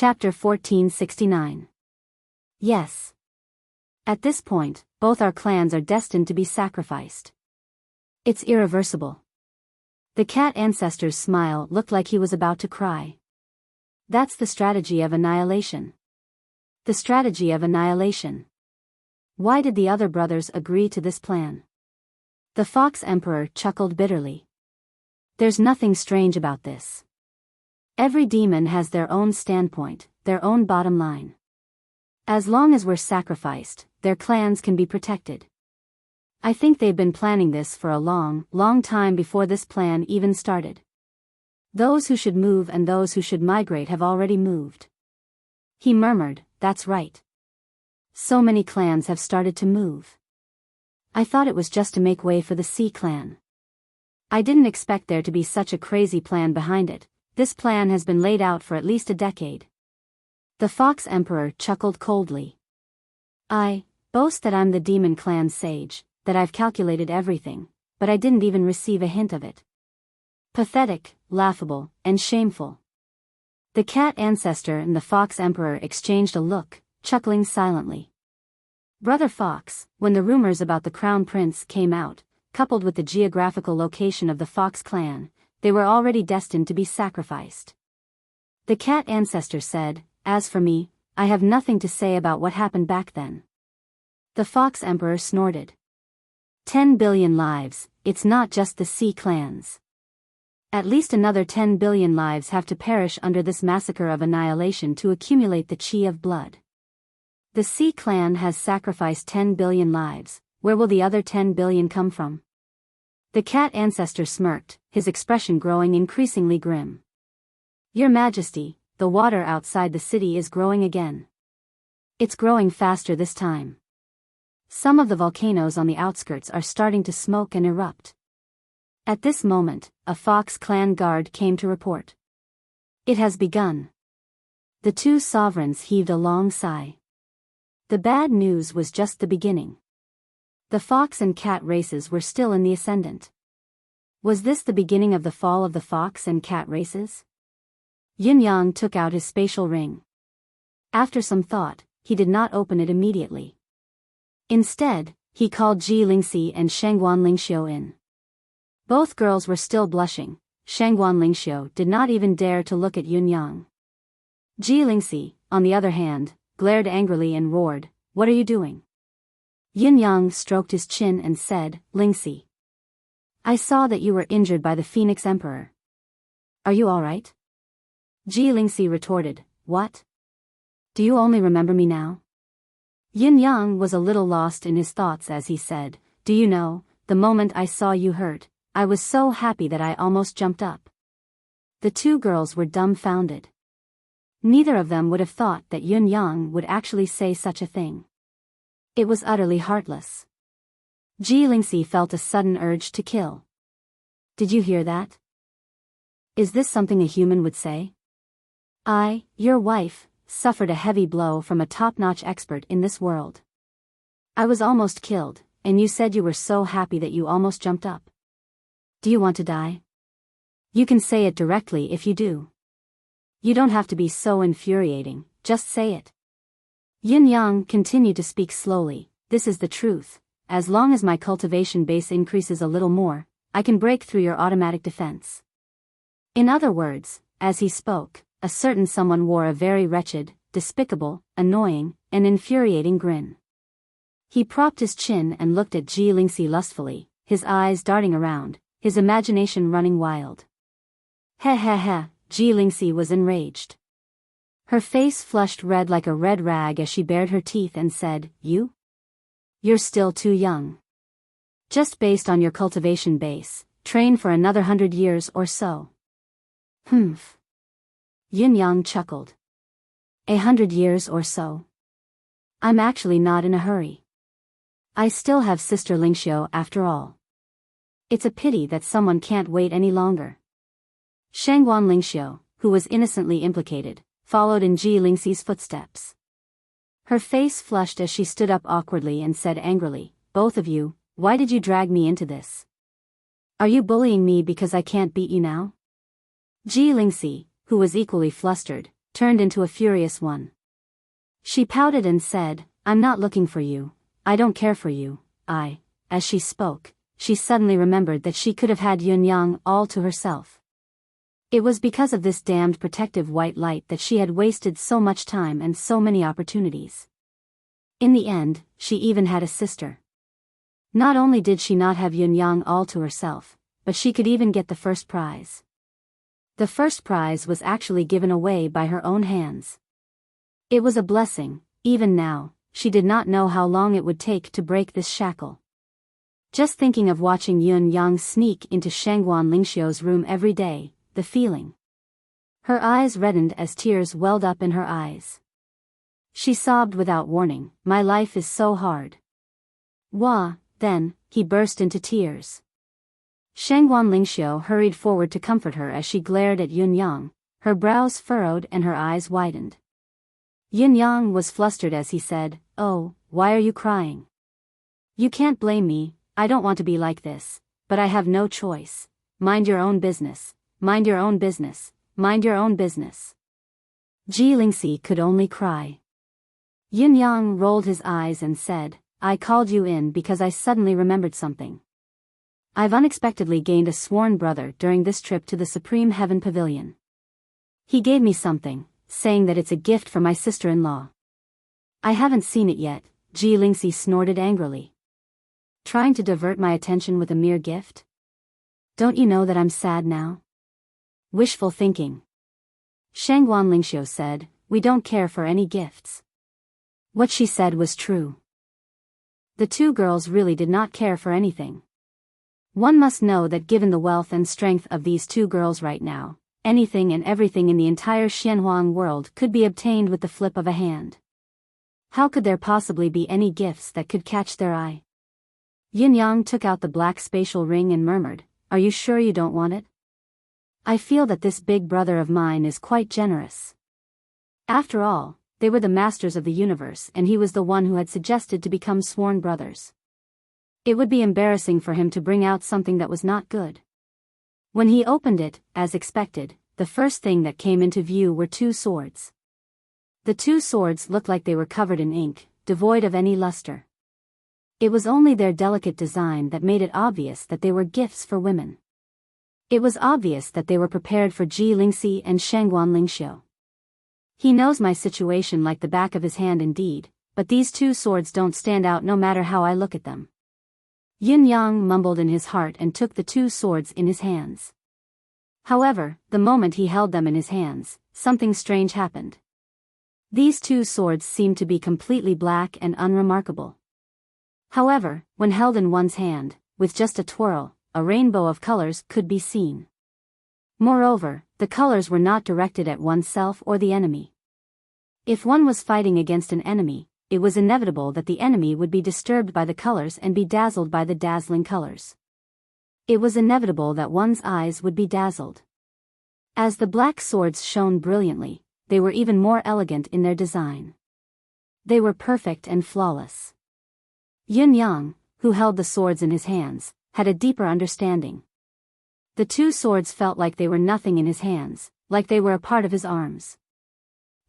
Chapter 1469. Yes. At this point, both our clans are destined to be sacrificed. It's irreversible. The cat ancestor's smile looked like he was about to cry. That's the strategy of annihilation. The strategy of annihilation. Why did the other brothers agree to this plan? The Fox Emperor chuckled bitterly. There's nothing strange about this. Every demon has their own standpoint, their own bottom line. As long as we're sacrificed, their clans can be protected. I think they've been planning this for a long, long time before this plan even started. Those who should move and those who should migrate have already moved. He murmured, that's right. So many clans have started to move. I thought it was just to make way for the Sea clan. I didn't expect there to be such a crazy plan behind it. This plan has been laid out for at least a decade. The Fox Emperor chuckled coldly. I boast that I'm the Demon Clan's sage, that I've calculated everything, but I didn't even receive a hint of it. Pathetic, laughable, and shameful. The cat ancestor and the Fox Emperor exchanged a look, chuckling silently. Brother Fox, when the rumors about the Crown Prince came out, coupled with the geographical location of the Fox clan, they were already destined to be sacrificed. The cat ancestor said, as for me, I have nothing to say about what happened back then. The Fox Emperor snorted. 10 billion lives, it's not just the Sea clans. At least another 10 billion lives have to perish under this massacre of annihilation to accumulate the chi of blood. The Sea clan has sacrificed 10 billion lives, where will the other 10 billion come from? The cat ancestor smirked, his expression growing increasingly grim. Your Majesty, the water outside the city is growing again. It's growing faster this time. Some of the volcanoes on the outskirts are starting to smoke and erupt. At this moment, a Fox clan guard came to report. It has begun. The two sovereigns heaved a long sigh. The bad news was just the beginning. The fox and cat races were still in the ascendant. Was this the beginning of the fall of the fox and cat races? Yin Yang took out his spatial ring. After some thought, he did not open it immediately. Instead, he called Ji Lingxi and Shangguan Lingxiu in. Both girls were still blushing. Shangguan Lingxiu did not even dare to look at Yin Yang. Ji Lingxi, on the other hand, glared angrily and roared, "What are you doing?" Yin Yang stroked his chin and said, "Lingxi, I saw that you were injured by the Phoenix Emperor. Are you all right?" Ji Lingxi retorted, "What? Do you only remember me now?" Yin Yang was a little lost in his thoughts as he said, "Do you know, the moment I saw you hurt, I was so happy that I almost jumped up." The two girls were dumbfounded. Neither of them would have thought that Yin Yang would actually say such a thing. It was utterly heartless. Ji Lingxi felt a sudden urge to kill. Did you hear that? Is this something a human would say? I, your wife, suffered a heavy blow from a top-notch expert in this world. I was almost killed, and you said you were so happy that you almost jumped up. Do you want to die? You can say it directly if you do. You don't have to be so infuriating, just say it. Yin Yang continued to speak slowly, "This is the truth. As long as my cultivation base increases a little more, I can break through your automatic defense." In other words, as he spoke, a certain someone wore a very wretched, despicable, annoying, and infuriating grin. He propped his chin and looked at Ji Lingxi lustfully, his eyes darting around, his imagination running wild. Heh heh heh, Ji Lingxi was enraged. Her face flushed red like a red rag as she bared her teeth and said, You're still too young. Just based on your cultivation base, train for another 100 years or so." "Humph." Yin Yang chuckled. 100 years or so. I'm actually not in a hurry. I still have Sister Lingxiu after all. It's a pity that someone can't wait any longer. Shangguan Lingxiu, who was innocently implicated, followed in Ji Lingxi's footsteps. Her face flushed as she stood up awkwardly and said angrily, "Both of you, why did you drag me into this? Are you bullying me because I can't beat you now?" Ji Lingxi, who was equally flustered, turned into a furious one. She pouted and said, "I'm not looking for you. I don't care for you." As she spoke, she suddenly remembered that she could have had Yunyang all to herself. It was because of this damned protective white light that she had wasted so much time and so many opportunities. In the end, she even had a sister. Not only did she not have Yunyang all to herself, but she could even get the first prize. The first prize was actually given away by her own hands. It was a blessing. Even now, she did not know how long it would take to break this shackle. Just thinking of watching Yunyang sneak into Shangguan Lingxiu's room every day, the feeling. Her eyes reddened as tears welled up in her eyes. She sobbed without warning, "My life is so hard." Wah, then, he burst into tears. Shangguan Lingxiu hurried forward to comfort her as she glared at Yunyang, her brows furrowed and her eyes widened. Yunyang was flustered as he said, "Oh, why are you crying? You can't blame me, I don't want to be like this, but I have no choice. Mind your own business, mind your own business, mind your own business." Ji Lingxi could only cry. Yunyang rolled his eyes and said, "I called you in because I suddenly remembered something. I've unexpectedly gained a sworn brother during this trip to the Supreme Heaven Pavilion. He gave me something, saying that it's a gift for my sister-in-law." "I haven't seen it yet," Ji Lingxi snorted angrily. "Trying to divert my attention with a mere gift? Don't you know that I'm sad now?" "Wishful thinking." Shangguan Lingxiu said, "We don't care for any gifts." What she said was true. The two girls really did not care for anything. One must know that given the wealth and strength of these two girls right now, anything and everything in the entire Xianhuang world could be obtained with the flip of a hand. How could there possibly be any gifts that could catch their eye? Yunyang took out the black spatial ring and murmured, "Are you sure you don't want it? I feel that this big brother of mine is quite generous." After all, they were the masters of the universe and he was the one who had suggested to become sworn brothers. It would be embarrassing for him to bring out something that was not good. When he opened it, as expected, the first thing that came into view were two swords. The two swords looked like they were covered in ink, devoid of any luster. It was only their delicate design that made it obvious that they were gifts for women. It was obvious that they were prepared for Ji Lingxi and Shangguan Lingxiu. He knows my situation like the back of his hand indeed, but these two swords don't stand out no matter how I look at them. Yunyang mumbled in his heart and took the two swords in his hands. However, the moment he held them in his hands, something strange happened. These two swords seemed to be completely black and unremarkable. However, when held in one's hand, with just a twirl, a rainbow of colors could be seen. Moreover, the colors were not directed at oneself or the enemy. If one was fighting against an enemy, it was inevitable that the enemy would be disturbed by the colors and be dazzled by the dazzling colors. It was inevitable that one's eyes would be dazzled. As the black swords shone brilliantly, they were even more elegant in their design. They were perfect and flawless. Yunyang, who held the swords in his hands, had a deeper understanding. The two swords felt like they were nothing in his hands, like they were a part of his arms.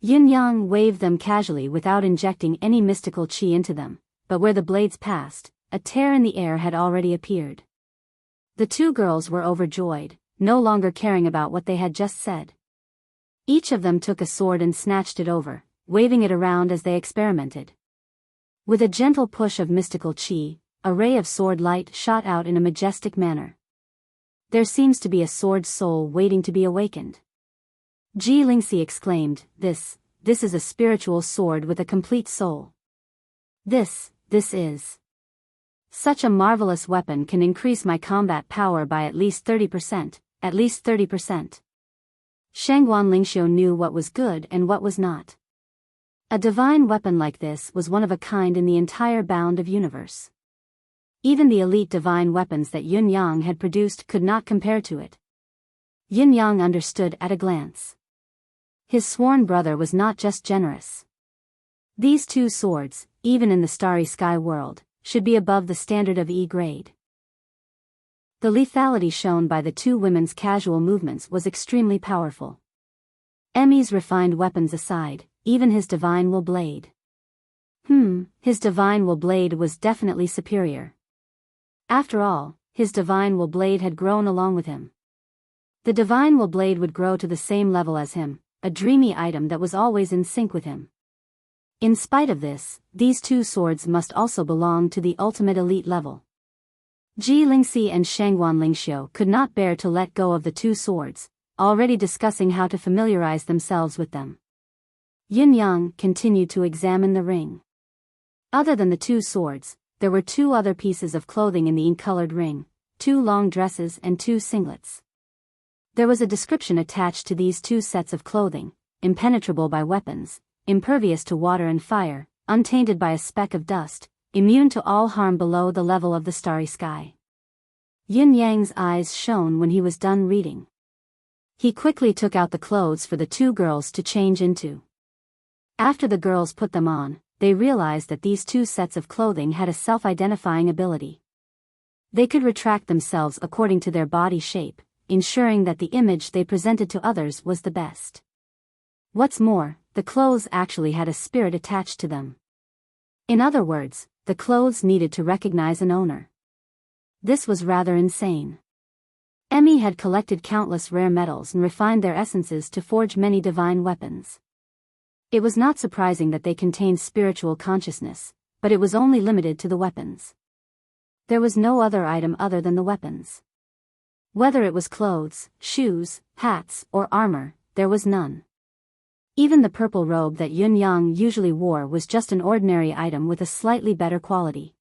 Yunyang waved them casually without injecting any mystical qi into them, but where the blades passed, a tear in the air had already appeared. The two girls were overjoyed, no longer caring about what they had just said. Each of them took a sword and snatched it over, waving it around as they experimented. With a gentle push of mystical qi, a ray of sword light shot out in a majestic manner. There seems to be a sword soul waiting to be awakened. Ji Lingxi exclaimed, This is a spiritual sword with a complete soul. This is. Such a marvelous weapon can increase my combat power by at least 30%, at least 30%. Shangguan Lingxiu knew what was good and what was not. A divine weapon like this was one of a kind in the entire bound of universe. Even the elite divine weapons that Yunyang had produced could not compare to it. Yunyang understood at a glance. His sworn brother was not just generous. These two swords, even in the starry sky world, should be above the standard of E grade. The lethality shown by the two women's casual movements was extremely powerful. Emmy's refined weapons aside, even his divine will blade. His divine will blade was definitely superior. After all, his divine will blade had grown along with him. The divine will blade would grow to the same level as him, a dreamy item that was always in sync with him. In spite of this, these two swords must also belong to the ultimate elite level. Ji Lingxi and Shangguan Lingxiu could not bear to let go of the two swords, already discussing how to familiarize themselves with them. Yin Yang continued to examine the ring. Other than the two swords, there were two other pieces of clothing in the ink-colored ring, two long dresses and two singlets. There was a description attached to these two sets of clothing: impenetrable by weapons, impervious to water and fire, untainted by a speck of dust, immune to all harm below the level of the starry sky. Yin Yang's eyes shone when he was done reading. He quickly took out the clothes for the two girls to change into. After the girls put them on, they realized that these two sets of clothing had a self-identifying ability. They could retract themselves according to their body shape, ensuring that the image they presented to others was the best. What's more, the clothes actually had a spirit attached to them. In other words, the clothes needed to recognize an owner. This was rather insane. Emmy had collected countless rare metals and refined their essences to forge many divine weapons. It was not surprising that they contained spiritual consciousness, but it was only limited to the weapons. There was no other item other than the weapons. Whether it was clothes, shoes, hats, or armor, there was none. Even the purple robe that Yun Yang usually wore was just an ordinary item with a slightly better quality.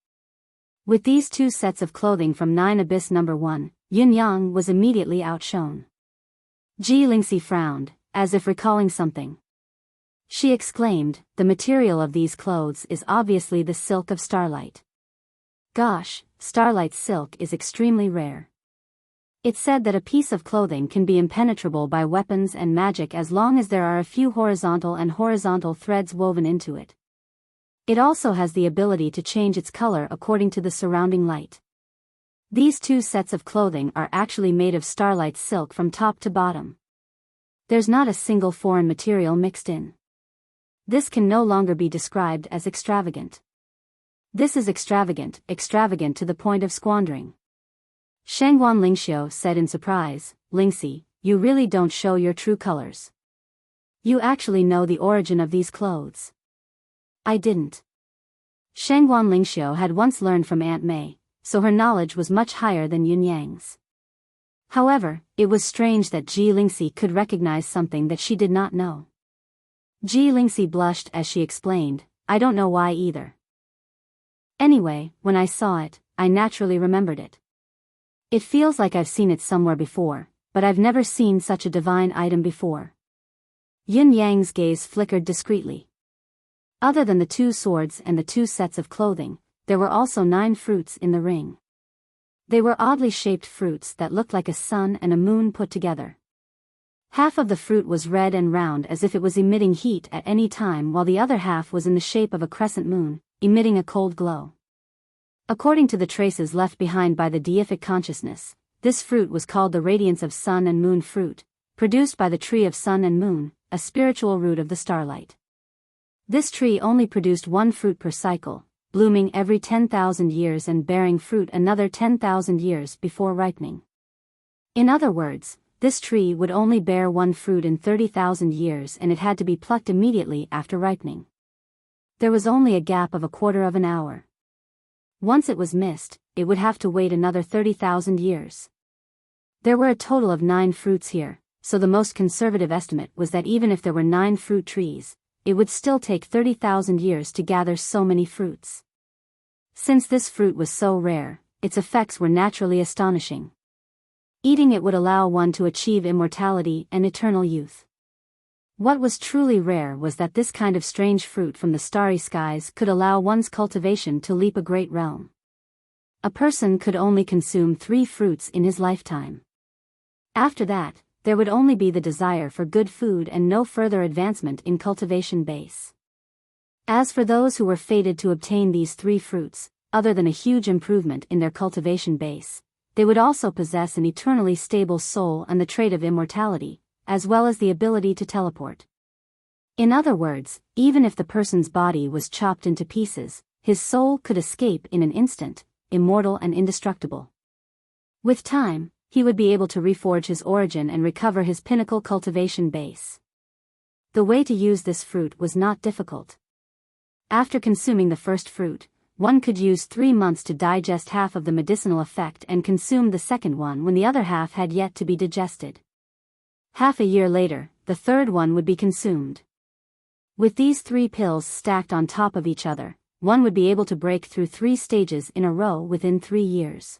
With these two sets of clothing from 9 Abyss No. 1, Yun Yang was immediately outshone. Ji Lingxi frowned, as if recalling something. She exclaimed, "The material of these clothes is obviously the silk of starlight. Gosh, starlight silk is extremely rare." It's said that a piece of clothing can be impenetrable by weapons and magic as long as there are a few horizontal threads woven into it. It also has the ability to change its color according to the surrounding light. These two sets of clothing are actually made of starlight silk from top to bottom. There's not a single foreign material mixed in. This can no longer be described as extravagant. This is extravagant to the point of squandering. Shangguan Lingxiu said in surprise, "Lingxi, you really don't show your true colors. You actually know the origin of these clothes." "I didn't." Shangguan Lingxiu had once learned from Aunt Mei, so her knowledge was much higher than Yun Yang's. However, it was strange that Ji Lingxi could recognize something that she did not know. Ji Lingxi blushed as she explained, "I don't know why either. Anyway, when I saw it, I naturally remembered it. It feels like I've seen it somewhere before, but I've never seen such a divine item before." Yin Yang's gaze flickered discreetly. Other than the two swords and the two sets of clothing, there were also 9 fruits in the ring. They were oddly shaped fruits that looked like a sun and a moon put together. Half of the fruit was red and round as if it was emitting heat at any time, while the other half was in the shape of a crescent moon, emitting a cold glow. According to the traces left behind by the deific consciousness, this fruit was called the radiance of sun and moon fruit, produced by the tree of sun and moon, a spiritual root of the starlight. This tree only produced one fruit per cycle, blooming every 10,000 years and bearing fruit another 10,000 years before ripening. In other words, this tree would only bear one fruit in 30,000 years, and it had to be plucked immediately after ripening. There was only a gap of a quarter of an hour. Once it was missed, it would have to wait another 30,000 years. There were a total of 9 fruits here, so the most conservative estimate was that even if there were 9 fruit trees, it would still take 30,000 years to gather so many fruits. Since this fruit was so rare, its effects were naturally astonishing. Eating it would allow one to achieve immortality and eternal youth. What was truly rare was that this kind of strange fruit from the starry skies could allow one's cultivation to leap a great realm. A person could only consume 3 fruits in his lifetime. After that, there would only be the desire for good food and no further advancement in cultivation base. As for those who were fated to obtain these 3 fruits, other than a huge improvement in their cultivation base, they would also possess an eternally stable soul and the trait of immortality, as well as the ability to teleport. In other words, even if the person's body was chopped into pieces, his soul could escape in an instant, immortal and indestructible. With time, he would be able to reforge his origin and recover his pinnacle cultivation base. The way to use this fruit was not difficult. After consuming the first fruit, one could use 3 months to digest half of the medicinal effect and consume the second one when the other half had yet to be digested. Half a year later, the third one would be consumed. With these 3 pills stacked on top of each other, one would be able to break through 3 stages in a row within 3 years.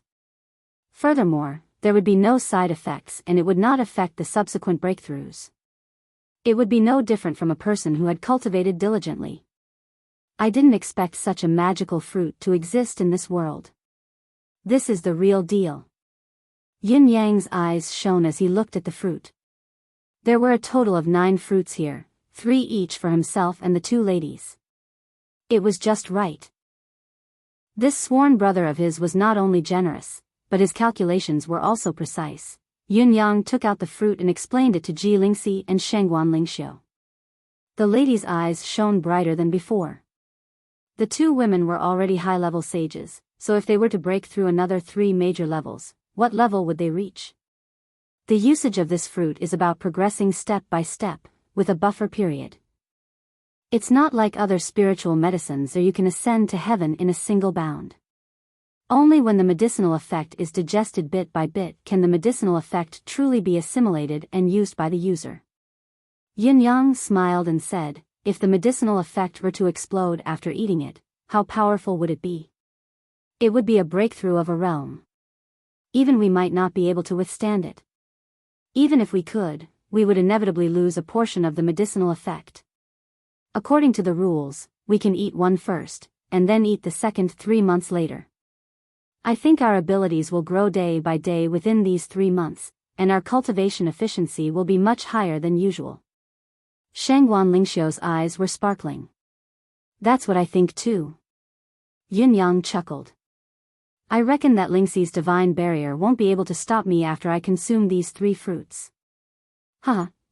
Furthermore, there would be no side effects and it would not affect the subsequent breakthroughs. It would be no different from a person who had cultivated diligently. I didn't expect such a magical fruit to exist in this world. This is the real deal. Yin Yang's eyes shone as he looked at the fruit. There were a total of 9 fruits here, 3 each for himself and the 2 ladies. It was just right. This sworn brother of his was not only generous, but his calculations were also precise. Yun Yang took out the fruit and explained it to Ji Lingxi and Shengguan Lingxiu. The ladies' eyes shone brighter than before. The 2 women were already high-level sages, so if they were to break through another 3 major levels, what level would they reach? The usage of this fruit is about progressing step by step, with a buffer period. It's not like other spiritual medicines where you can ascend to heaven in a single bound. Only when the medicinal effect is digested bit by bit can the medicinal effect truly be assimilated and used by the user. Yin Yang smiled and said, if the medicinal effect were to explode after eating it, how powerful would it be? It would be a breakthrough of a realm. Even we might not be able to withstand it. Even if we could, we would inevitably lose a portion of the medicinal effect. According to the rules, we can eat one first, and then eat the second 3 months later. I think our abilities will grow day by day within these 3 months, and our cultivation efficiency will be much higher than usual. Shengguan Lingxiu's eyes were sparkling. That's what I think too. Yin Yang chuckled. I reckon that Lingxi's divine barrier won't be able to stop me after I consume these 3 fruits.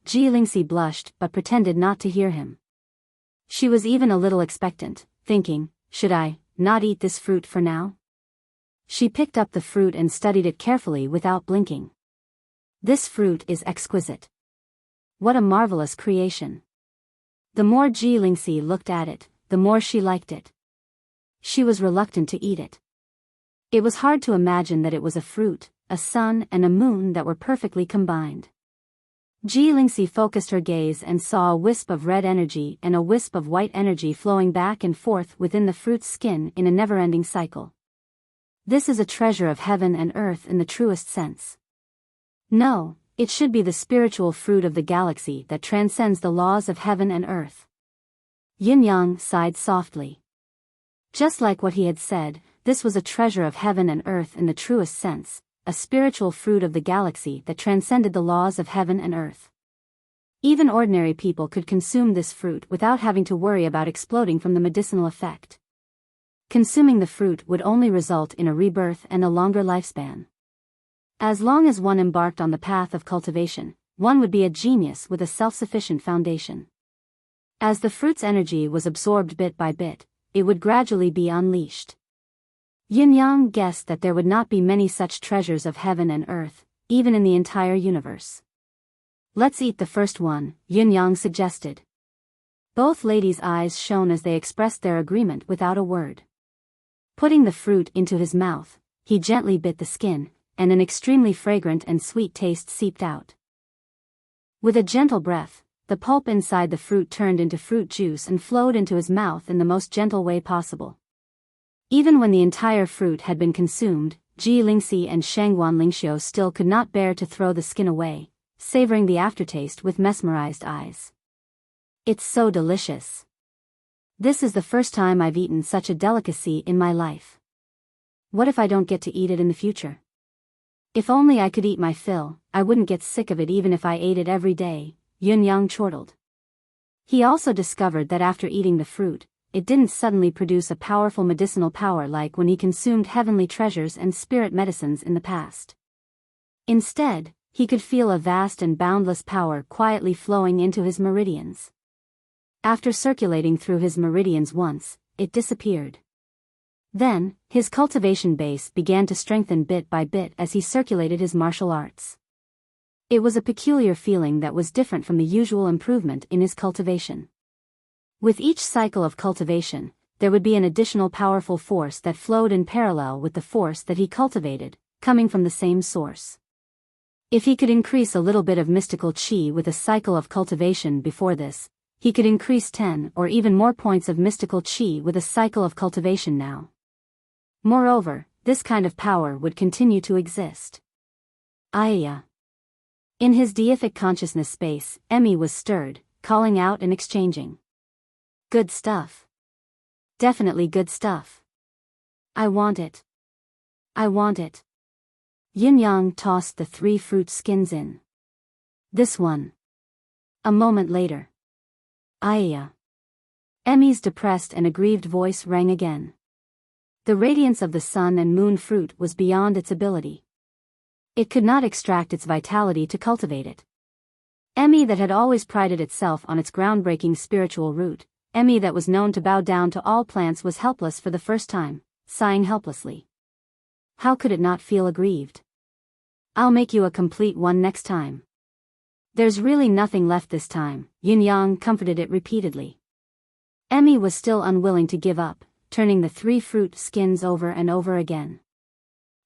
Ji Lingxi blushed but pretended not to hear him. She was even a little expectant, thinking, should I not eat this fruit for now? She picked up the fruit and studied it carefully without blinking. This fruit is exquisite. What a marvelous creation. The more Ji Lingxi looked at it, the more she liked it. She was reluctant to eat it. It was hard to imagine that it was a fruit, a sun and a moon that were perfectly combined. Ji Lingxi focused her gaze and saw a wisp of red energy and a wisp of white energy flowing back and forth within the fruit's skin in a never-ending cycle. This is a treasure of heaven and earth in the truest sense. No, it should be the spiritual fruit of the galaxy that transcends the laws of heaven and earth. Yin Yang sighed softly. Just like what he had said, this was a treasure of heaven and earth in the truest sense, a spiritual fruit of the galaxy that transcended the laws of heaven and earth. Even ordinary people could consume this fruit without having to worry about exploding from the medicinal effect. Consuming the fruit would only result in a rebirth and a longer lifespan. As long as one embarked on the path of cultivation, one would be a genius with a self-sufficient foundation. As the fruit's energy was absorbed bit by bit, it would gradually be unleashed. Yin Yang guessed that there would not be many such treasures of heaven and earth, even in the entire universe. Let's eat the first one, Yin Yang suggested. Both ladies' eyes shone as they expressed their agreement without a word. Putting the fruit into his mouth, he gently bit the skin, and an extremely fragrant and sweet taste seeped out. With a gentle breath, the pulp inside the fruit turned into fruit juice and flowed into his mouth in the most gentle way possible. Even when the entire fruit had been consumed, Ji Lingxi and Shengguan Lingxiu still could not bear to throw the skin away, savoring the aftertaste with mesmerized eyes. It's so delicious. This is the first time I've eaten such a delicacy in my life. What if I don't get to eat it in the future? If only I could eat my fill, I wouldn't get sick of it even if I ate it every day, Yun Yang chortled. He also discovered that after eating the fruit, it didn't suddenly produce a powerful medicinal power like when he consumed heavenly treasures and spirit medicines in the past. Instead, He could feel a vast and boundless power quietly flowing into his meridians. After circulating through his meridians once, it disappeared. Then, his cultivation base began to strengthen bit by bit as he circulated his martial arts. It was a peculiar feeling that was different from the usual improvement in his cultivation. With each cycle of cultivation, there would be an additional powerful force that flowed in parallel with the force that he cultivated, coming from the same source. If he could increase a little bit of mystical chi with a cycle of cultivation before this, he could increase 10 or even more points of mystical chi with a cycle of cultivation now. Moreover, this kind of power would continue to exist. Aya. In his deific consciousness space, Emmy was stirred, calling out and exchanging. Good stuff. Definitely good stuff. I want it. I want it. Yin-Yang tossed the 3 fruit skins in. This one. A moment later. Aya. Emmy's depressed and aggrieved voice rang again. The radiance of the sun and moon fruit was beyond its ability. It could not extract its vitality to cultivate it. Emmy that had always prided itself on its groundbreaking spiritual root, Emmy that was known to bow down to all plants was helpless for the first time, sighing helplessly. How could it not feel aggrieved? I'll make you a complete one next time. There's really nothing left this time, Yin-Yang comforted it repeatedly. Emmy was still unwilling to give up, turning the 3 fruit skins over and over again.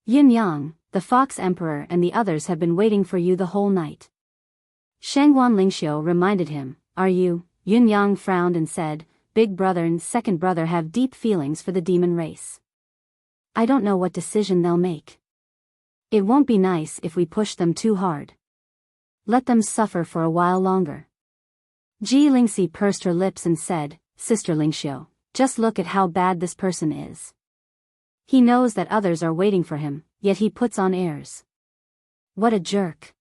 Yin-Yang, the Fox Emperor and the others have been waiting for you the whole night. Shangguan Lingxiu reminded him, are you? Yin-Yang frowned and said, Big brother and second brother have deep feelings for the demon race. I don't know what decision they'll make. It won't be nice if we push them too hard. Let them suffer for a while longer. Ji Lingxi pursed her lips and said, Sister Lingxiu, just look at how bad this person is. He knows that others are waiting for him, yet he puts on airs. What a jerk.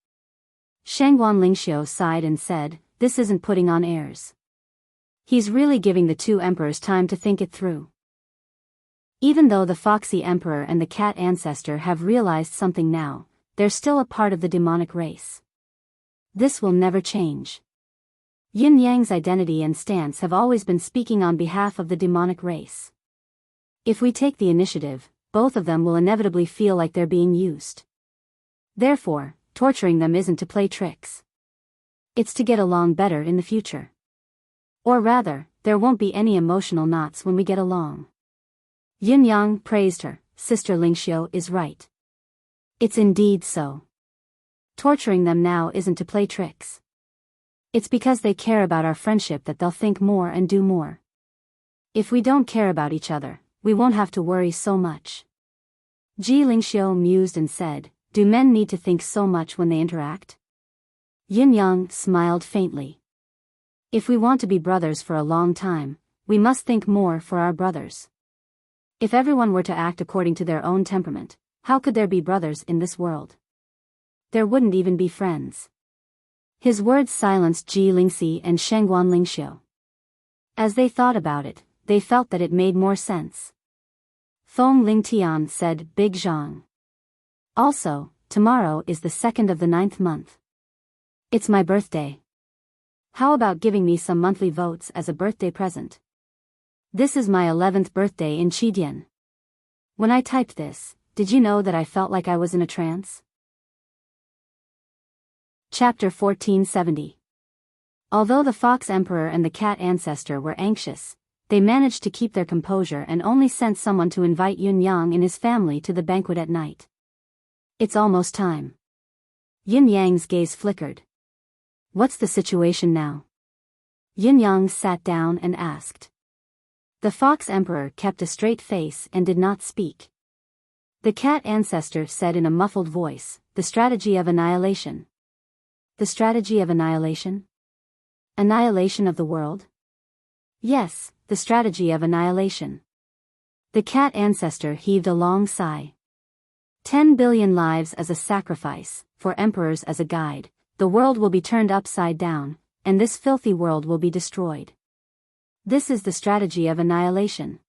Shangguan Lingxiu sighed and said, this isn't putting on airs. He's really giving the 2 emperors time to think it through. Even though the Foxy Emperor and the Cat Ancestor have realized something now, they're still a part of the demonic race. This will never change. Yin Yang's identity and stance have always been speaking on behalf of the demonic race. If we take the initiative, both of them will inevitably feel like they're being used. Therefore, torturing them isn't to play tricks. It's to get along better in the future. Or rather, there won't be any emotional knots when we get along. Yin Yang praised her, Sister Lingxiu is right. It's indeed so. Torturing them now isn't to play tricks. It's because they care about our friendship that they'll think more and do more. If we don't care about each other, we won't have to worry so much. Ji Lingxiu mused and said, do men need to think so much when they interact? Yin Yang smiled faintly. If we want to be brothers for a long time, we must think more for our brothers. If everyone were to act according to their own temperament, how could there be brothers in this world? There wouldn't even be friends. His words silenced Ji Lingxi and Shangguan Lingxiu. As they thought about it, they felt that it made more sense. Thong Lingtian said, Big Zhang. Also, tomorrow is the 2nd of the 9th month. It's my birthday. How about giving me some monthly votes as a birthday present? This is my 11th birthday in Qidian. When I typed this, did you know that I felt like I was in a trance? Chapter 1470. Although the Fox Emperor and the Cat Ancestor were anxious, they managed to keep their composure and only sent someone to invite Yin Yang and his family to the banquet at night. It's almost time. Yin Yang's gaze flickered. What's the situation now? Yin Yang sat down and asked. The Fox Emperor kept a straight face and did not speak. The Cat Ancestor said in a muffled voice, the strategy of annihilation. The strategy of annihilation? Annihilation of the world? Yes, the strategy of annihilation. The Cat Ancestor heaved a long sigh. 10 billion lives as a sacrifice, for emperors as a guide, the world will be turned upside down, and this filthy world will be destroyed. This is the strategy of annihilation.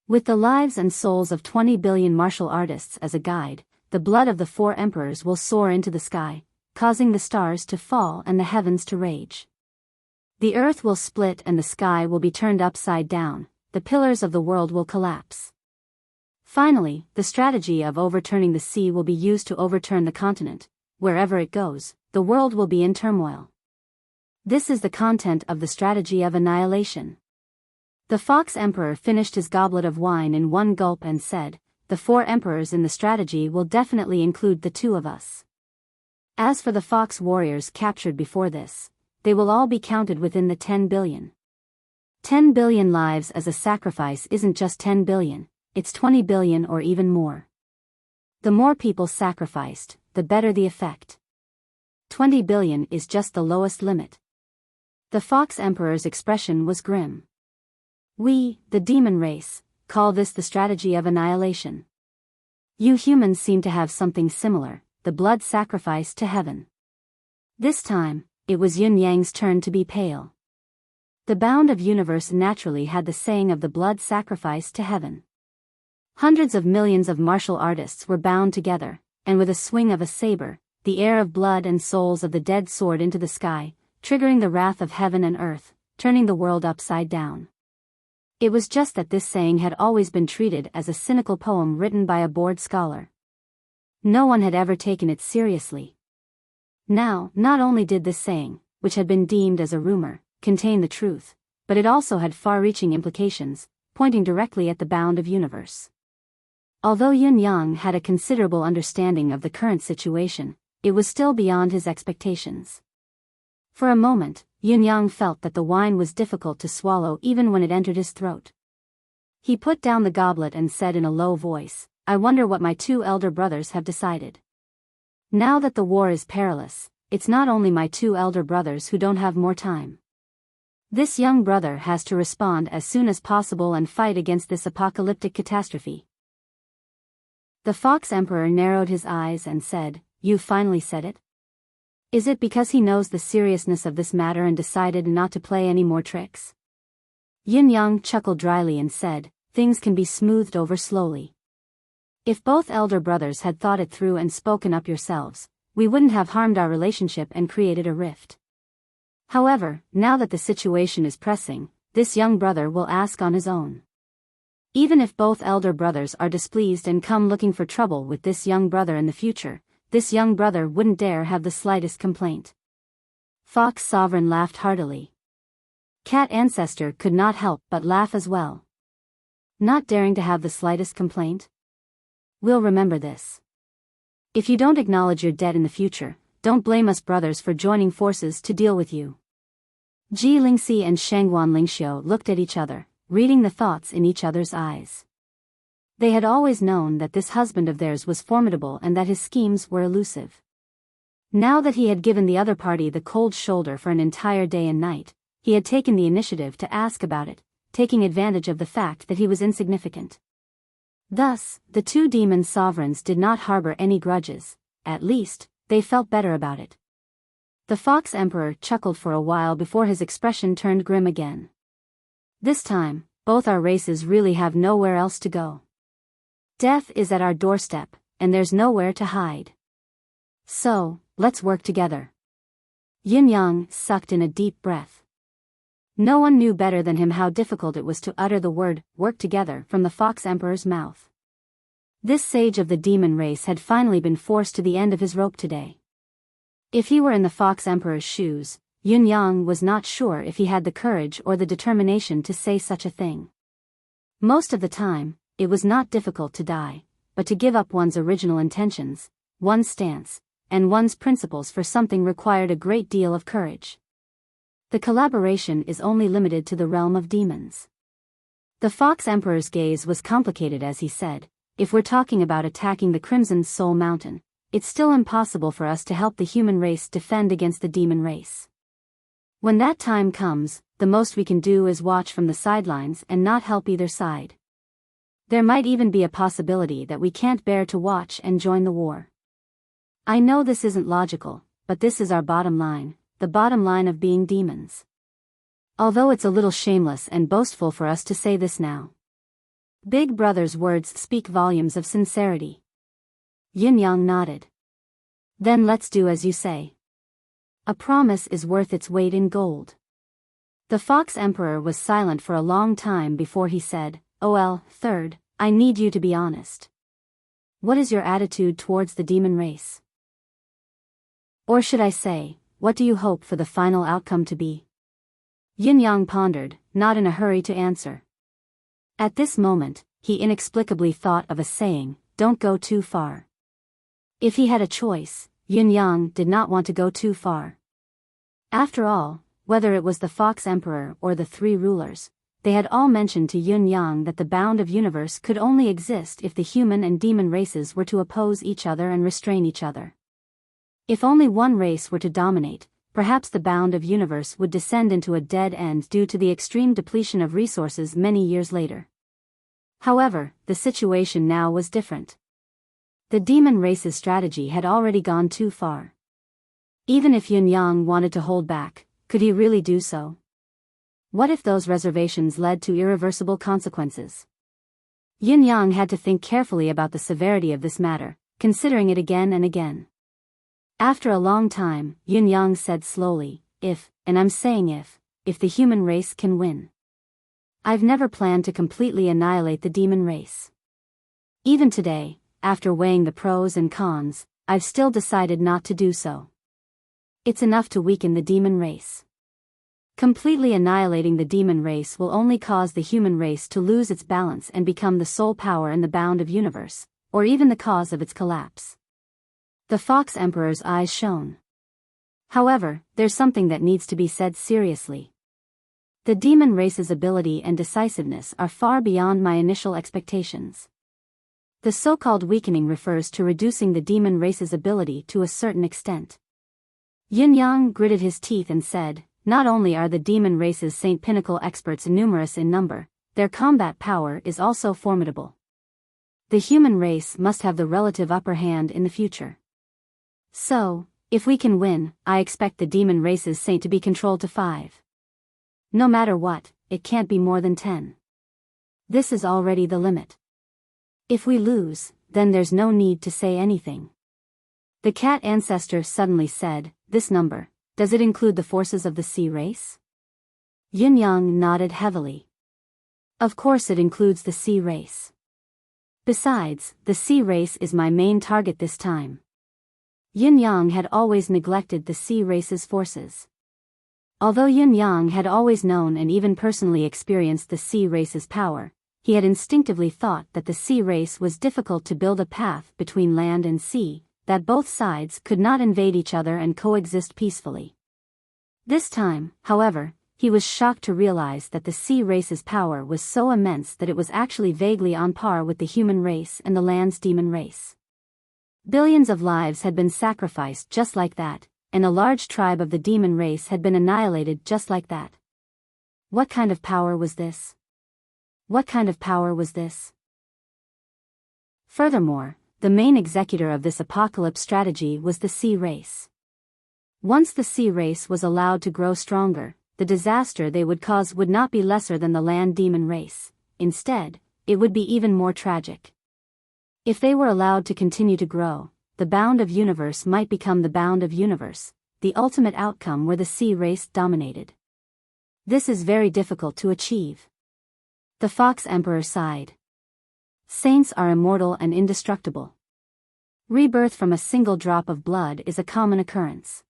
With the lives and souls of 20 billion martial artists as a guide, the blood of the 4 emperors will soar into the sky, causing the stars to fall and the heavens to rage. The earth will split and the sky will be turned upside down, the pillars of the world will collapse. Finally, the strategy of overturning the sea will be used to overturn the continent. Wherever it goes, the world will be in turmoil. This is the content of the strategy of annihilation. The Fox Emperor finished his goblet of wine in one gulp and said, "The 4 emperors in the strategy will definitely include the 2 of us. As for the Fox warriors captured before this, they will all be counted within the 10 billion. 10 billion lives as a sacrifice isn't just 10 billion, it's 20 billion or even more. The more people sacrificed, the better the effect. 20 billion is just the lowest limit." The Fox Emperor's expression was grim. "We, the demon race, call this the strategy of annihilation. You humans seem to have something similar, the blood sacrifice to heaven." This time, it was Yin Yang's turn to be pale. The bound of universe naturally had the saying of the blood sacrifice to heaven. Hundreds of millions of martial artists were bound together, and with a swing of a saber, the air of blood and souls of the dead soared into the sky, triggering the wrath of heaven and earth, turning the world upside down. It was just that this saying had always been treated as a cynical poem written by a bored scholar. No one had ever taken it seriously. Now, not only did this saying, which had been deemed as a rumor, contain the truth, but it also had far-reaching implications, pointing directly at the bound of universe. Although Yin Yang had a considerable understanding of the current situation, it was still beyond his expectations. For a moment, Yin Yang felt that the wine was difficult to swallow even when it entered his throat. He put down the goblet and said in a low voice, "I wonder what my 2 elder brothers have decided. Now that the war is perilous, it's not only my 2 elder brothers who don't have more time. This young brother has to respond as soon as possible and fight against this apocalyptic catastrophe." The Fox Emperor narrowed his eyes and said, "You finally said it? Is it because he knows the seriousness of this matter and decided not to play any more tricks?" Yin Yang chuckled dryly and said, "Things can be smoothed over slowly. If both elder brothers had thought it through and spoken up yourselves, we wouldn't have harmed our relationship and created a rift. However, now that the situation is pressing, this young brother will ask on his own. Even if both elder brothers are displeased and come looking for trouble with this young brother in the future, this young brother wouldn't dare have the slightest complaint." Fox Sovereign laughed heartily. Cat Ancestor could not help but laugh as well. "Not daring to have the slightest complaint? We'll remember this. If you don't acknowledge your debt in the future, don't blame us brothers for joining forces to deal with you." Ji Lingxi and Shangguan Lingxiu looked at each other, reading the thoughts in each other's eyes. They had always known that this husband of theirs was formidable and that his schemes were elusive. Now that he had given the other party the cold shoulder for an entire day and night, he had taken the initiative to ask about it, taking advantage of the fact that he was insignificant. Thus, the 2 demon sovereigns did not harbor any grudges, at least, they felt better about it. The Fox Emperor chuckled for a while before his expression turned grim again. "This time, both our races really have nowhere else to go. Death is at our doorstep, and there's nowhere to hide. So, let's work together." Yin Yang sucked in a deep breath. No one knew better than him how difficult it was to utter the word, "work together," from the Fox Emperor's mouth. This sage of the demon race had finally been forced to the end of his rope today. If he were in the Fox Emperor's shoes, Yin Yang was not sure if he had the courage or the determination to say such a thing. Most of the time, it was not difficult to die, but to give up one's original intentions, one's stance, and one's principles for something required a great deal of courage. The collaboration is only limited to the realm of demons. The Fox Emperor's gaze was complicated as he said, "If we're talking about attacking the Crimson Soul Mountain, it's still impossible for us to help the human race defend against the demon race. When that time comes, the most we can do is watch from the sidelines and not help either side. There might even be a possibility that we can't bear to watch and join the war. I know this isn't logical, but this is our bottom line, the bottom line of being demons. Although it's a little shameless and boastful for us to say this now. Big Brother's words speak volumes of sincerity." Yin Yang nodded. Then let's do as you say. A promise is worth its weight in gold. The Fox Emperor was silent for a long time before he said, "Oh, third, I need you to be honest. What is your attitude towards the demon race? Or should I say, what do you hope for the final outcome to be?" Yin Yang pondered, not in a hurry to answer. At this moment, he inexplicably thought of a saying, "Don't go too far." If he had a choice, Yin Yang did not want to go too far. After all, whether it was the Fox Emperor or the three rulers, they had all mentioned to Yin Yang that the bound of universe could only exist if the human and demon races were to oppose each other and restrain each other. If only one race were to dominate, perhaps the bound of universe would descend into a dead end due to the extreme depletion of resources many years later. However, the situation now was different. The demon race's strategy had already gone too far. Even if Yin Yang wanted to hold back, could he really do so? What if those reservations led to irreversible consequences? Yin Yang had to think carefully about the severity of this matter, considering it again and again. After a long time, Yin Yang said slowly, "If, and I'm saying if the human race can win. I've never planned to completely annihilate the demon race. Even today, after weighing the pros and cons, I've still decided not to do so. It's enough to weaken the demon race. Completely annihilating the demon race will only cause the human race to lose its balance and become the sole power in the bound of universe, or even the cause of its collapse." The Fox Emperor's eyes shone. "However, there's something that needs to be said seriously. The demon race's ability and decisiveness are far beyond my initial expectations. The so-called weakening refers to reducing the demon race's ability to a certain extent." Yin Yang gritted his teeth and said, "Not only are the demon race's Saint Pinnacle experts numerous in number, their combat power is also formidable. The human race must have the relative upper hand in the future. So, if we can win, I expect the demon race's saint to be controlled to 5. No matter what, it can't be more than 10. This is already the limit. If we lose, then there's no need to say anything." The cat ancestor suddenly said, "This number, does it include the forces of the sea race?" Yin Yang nodded heavily. "Of course it includes the sea race. Besides, the sea race is my main target this time." Yin Yang had always neglected the sea race's forces. Although Yin Yang had always known and even personally experienced the sea race's power, he had instinctively thought that the sea race was difficult to build a path between land and sea, that both sides could not invade each other and coexist peacefully. This time, however, he was shocked to realize that the sea race's power was so immense that it was actually vaguely on par with the human race and the land's demon race. Billions of lives had been sacrificed just like that, and a large tribe of the demon race had been annihilated just like that. What kind of power was this? What kind of power was this? Furthermore, the main executor of this apocalypse strategy was the sea race. Once the sea race was allowed to grow stronger, the disaster they would cause would not be lesser than the land demon race. Instead, it would be even more tragic. If they were allowed to continue to grow, the bound of universe might become the bound of universe, the ultimate outcome where the sea race dominated. This is very difficult to achieve. The Fox Emperor sighed. Saints are immortal and indestructible. Rebirth from a single drop of blood is a common occurrence.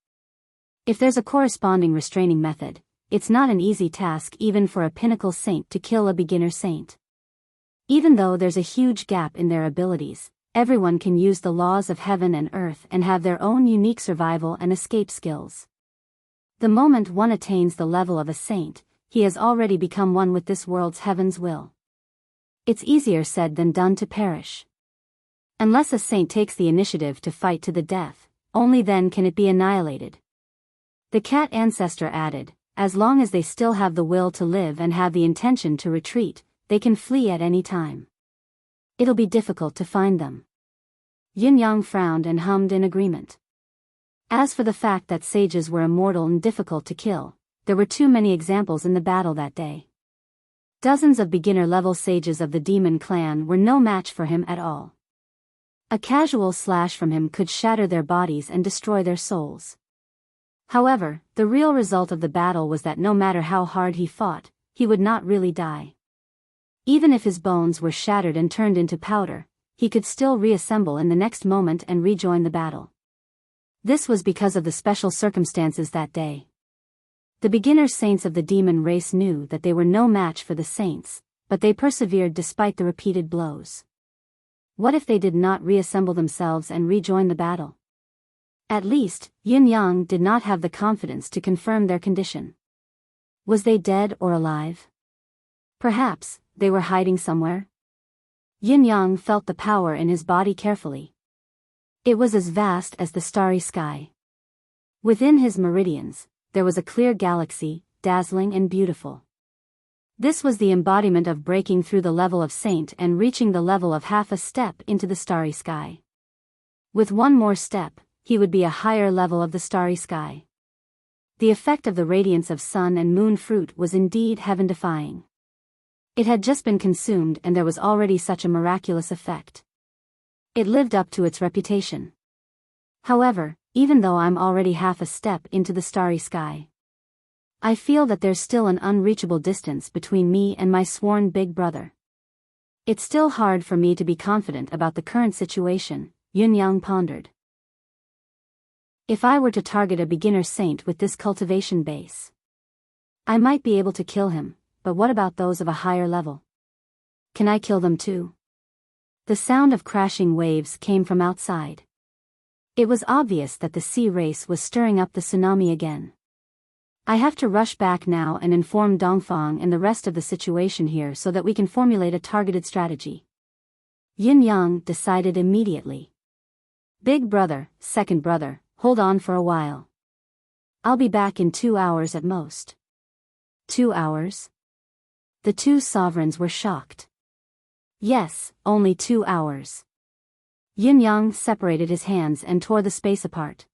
If there's a corresponding restraining method, it's not an easy task even for a pinnacle saint to kill a beginner saint. Even though there's a huge gap in their abilities, everyone can use the laws of heaven and earth and have their own unique survival and escape skills. The moment one attains the level of a saint, he has already become one with this world's heaven's will. It's easier said than done to perish. Unless a saint takes the initiative to fight to the death, only then can it be annihilated. The cat ancestor added, as long as they still have the will to live and have the intention to retreat, they can flee at any time. It'll be difficult to find them. Yin Yang frowned and hummed in agreement. As for the fact that sages were immortal and difficult to kill, there were too many examples in the battle that day. Dozens of beginner-level sages of the demon clan were no match for him at all. A casual slash from him could shatter their bodies and destroy their souls. However, the real result of the battle was that no matter how hard he fought, he would not really die. Even if his bones were shattered and turned into powder, he could still reassemble in the next moment and rejoin the battle. This was because of the special circumstances that day. The beginner saints of the demon race knew that they were no match for the saints, but they persevered despite the repeated blows. What if they did not reassemble themselves and rejoin the battle? At least, Yin-Yang did not have the confidence to confirm their condition. Was they dead or alive? Perhaps, they were hiding somewhere? Yin-Yang felt the power in his body carefully. It was as vast as the starry sky. Within his meridians, there was a clear galaxy, dazzling and beautiful. This was the embodiment of breaking through the level of saint and reaching the level of half a step into the starry sky. With one more step, he would be a higher level of the starry sky. The effect of the radiance of sun and moon fruit was indeed heaven-defying. It had just been consumed and there was already such a miraculous effect. It lived up to its reputation. However, even though I'm already half a step into the starry sky, I feel that there's still an unreachable distance between me and my sworn big brother. It's still hard for me to be confident about the current situation, Yin-Yang pondered. If I were to target a beginner saint with this cultivation base, I might be able to kill him, but what about those of a higher level? Can I kill them too? The sound of crashing waves came from outside. It was obvious that the sea race was stirring up the tsunami again. I have to rush back now and inform Dongfang and the rest of the situation here so that we can formulate a targeted strategy. Yin-Yang decided immediately. Big brother, second brother, hold on for a while. I'll be back in 2 hours at most. 2 hours? The two sovereigns were shocked. Yes, only 2 hours. Yin-Yang separated his hands and tore the space apart.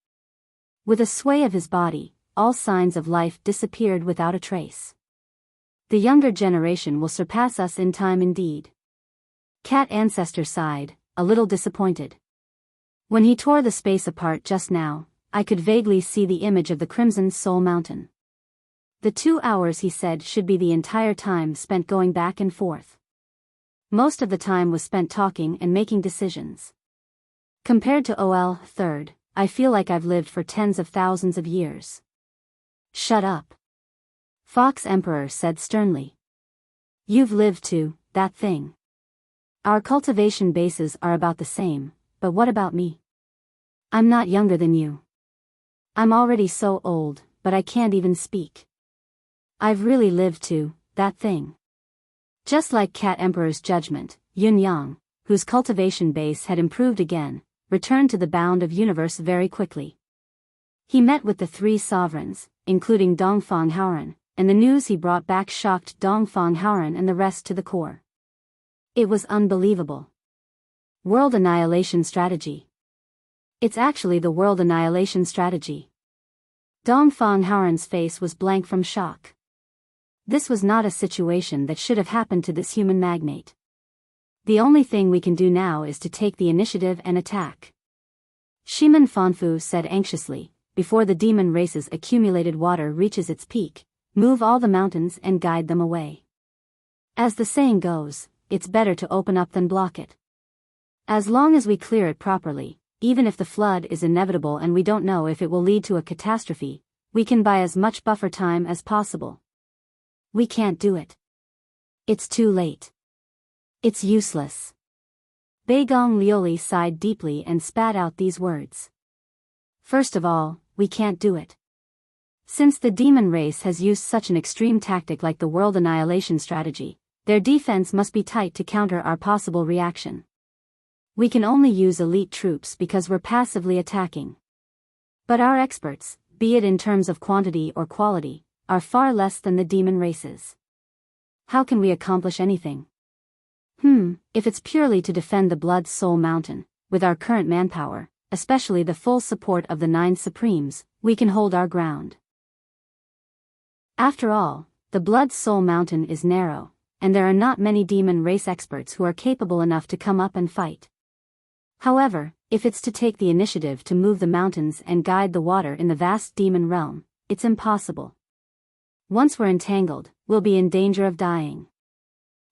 With a sway of his body, all signs of life disappeared without a trace. The younger generation will surpass us in time indeed. Cat Ancestor sighed, a little disappointed. When he tore the space apart just now, I could vaguely see the image of the Crimson Soul Mountain. The 2 hours, he said, should be the entire time spent going back and forth. Most of the time was spent talking and making decisions. Compared to OL third, I feel like I've lived for tens of thousands of years. Shut up. Fox Emperor said sternly. You've lived too, that thing. Our cultivation bases are about the same, but what about me? I'm not younger than you. I'm already so old, but I can't even speak. I've really lived too, that thing. Just like Cat Emperor's judgment, Yin-Yang, whose cultivation base had improved again, returned to the bound of universe very quickly. He met with the 3 sovereigns, including Dongfang Haoran, and the news he brought back shocked Dongfang Haoran and the rest to the core. It was unbelievable. World annihilation strategy. It's actually the world annihilation strategy. Dongfang Haoran's face was blank from shock. This was not a situation that should have happened to this human magnate. The only thing we can do now is to take the initiative and attack. Shiman Fanfu said anxiously, before the demon race's accumulated water reaches its peak, move all the mountains and guide them away. As the saying goes, it's better to open up than block it. As long as we clear it properly, even if the flood is inevitable and we don't know if it will lead to a catastrophe, we can buy as much buffer time as possible. We can't do it. It's too late. It's useless. Beigong Lioli sighed deeply and spat out these words. First of all, we can't do it. Since the demon race has used such an extreme tactic like the world annihilation strategy, their defense must be tight to counter our possible reaction. We can only use elite troops because we're passively attacking. But our experts, be it in terms of quantity or quality, are far less than the demon races. How can we accomplish anything? If it's purely to defend the Blood Soul Mountain, with our current manpower, especially the full support of the 9 Supremes, we can hold our ground. After all, the Blood Soul Mountain is narrow, and there are not many demon race experts who are capable enough to come up and fight. However, if it's to take the initiative to move the mountains and guide the water in the vast demon realm, it's impossible. Once we're entangled, we'll be in danger of dying.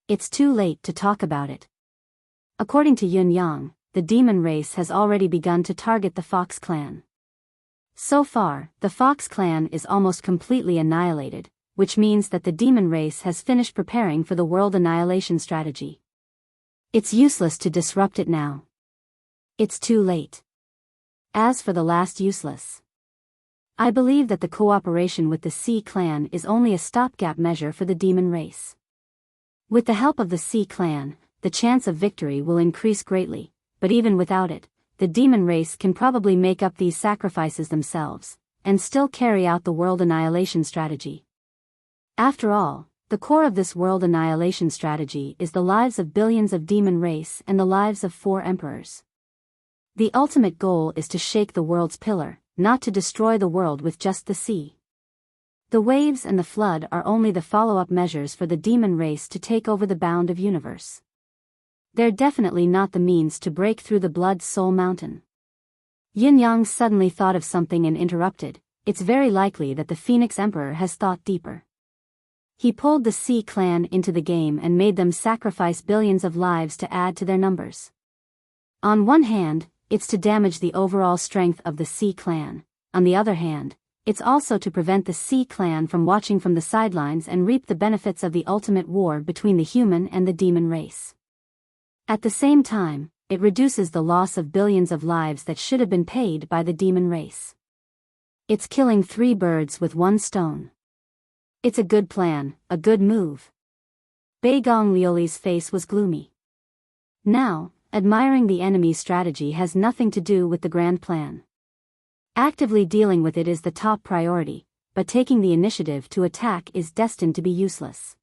It's too late to talk about it. According to Yun Yang, the demon race has already begun to target the Fox clan. So far, the Fox clan is almost completely annihilated, which means that the demon race has finished preparing for the world annihilation strategy. It's useless to disrupt it now. It's too late. As for the last useless, I believe that the cooperation with the Sea clan is only a stopgap measure for the demon race. With the help of the Sea clan, the chance of victory will increase greatly, but even without it, the demon race can probably make up these sacrifices themselves, and still carry out the world annihilation strategy. After all, the core of this world annihilation strategy is the lives of billions of demon race and the lives of 4 emperors. The ultimate goal is to shake the world's pillar, not to destroy the world with just the sea. The waves and the flood are only the follow-up measures for the demon race to take over the bound of universe. They're definitely not the means to break through the blood-soul mountain. Yin Yang suddenly thought of something and interrupted. It's very likely that the Phoenix Emperor has thought deeper. He pulled the Sea clan into the game and made them sacrifice billions of lives to add to their numbers. On one hand, it's to damage the overall strength of the Sea clan. On the other hand, it's also to prevent the Sea clan from watching from the sidelines and reap the benefits of the ultimate war between the human and the demon race. At the same time, it reduces the loss of billions of lives that should have been paid by the demon race. It's killing 3 birds with 1 stone. It's a good plan, a good move. Bei Gong Liuli's face was gloomy. Now, admiring the enemy's strategy has nothing to do with the grand plan. Actively dealing with it is the top priority, but taking the initiative to attack is destined to be useless.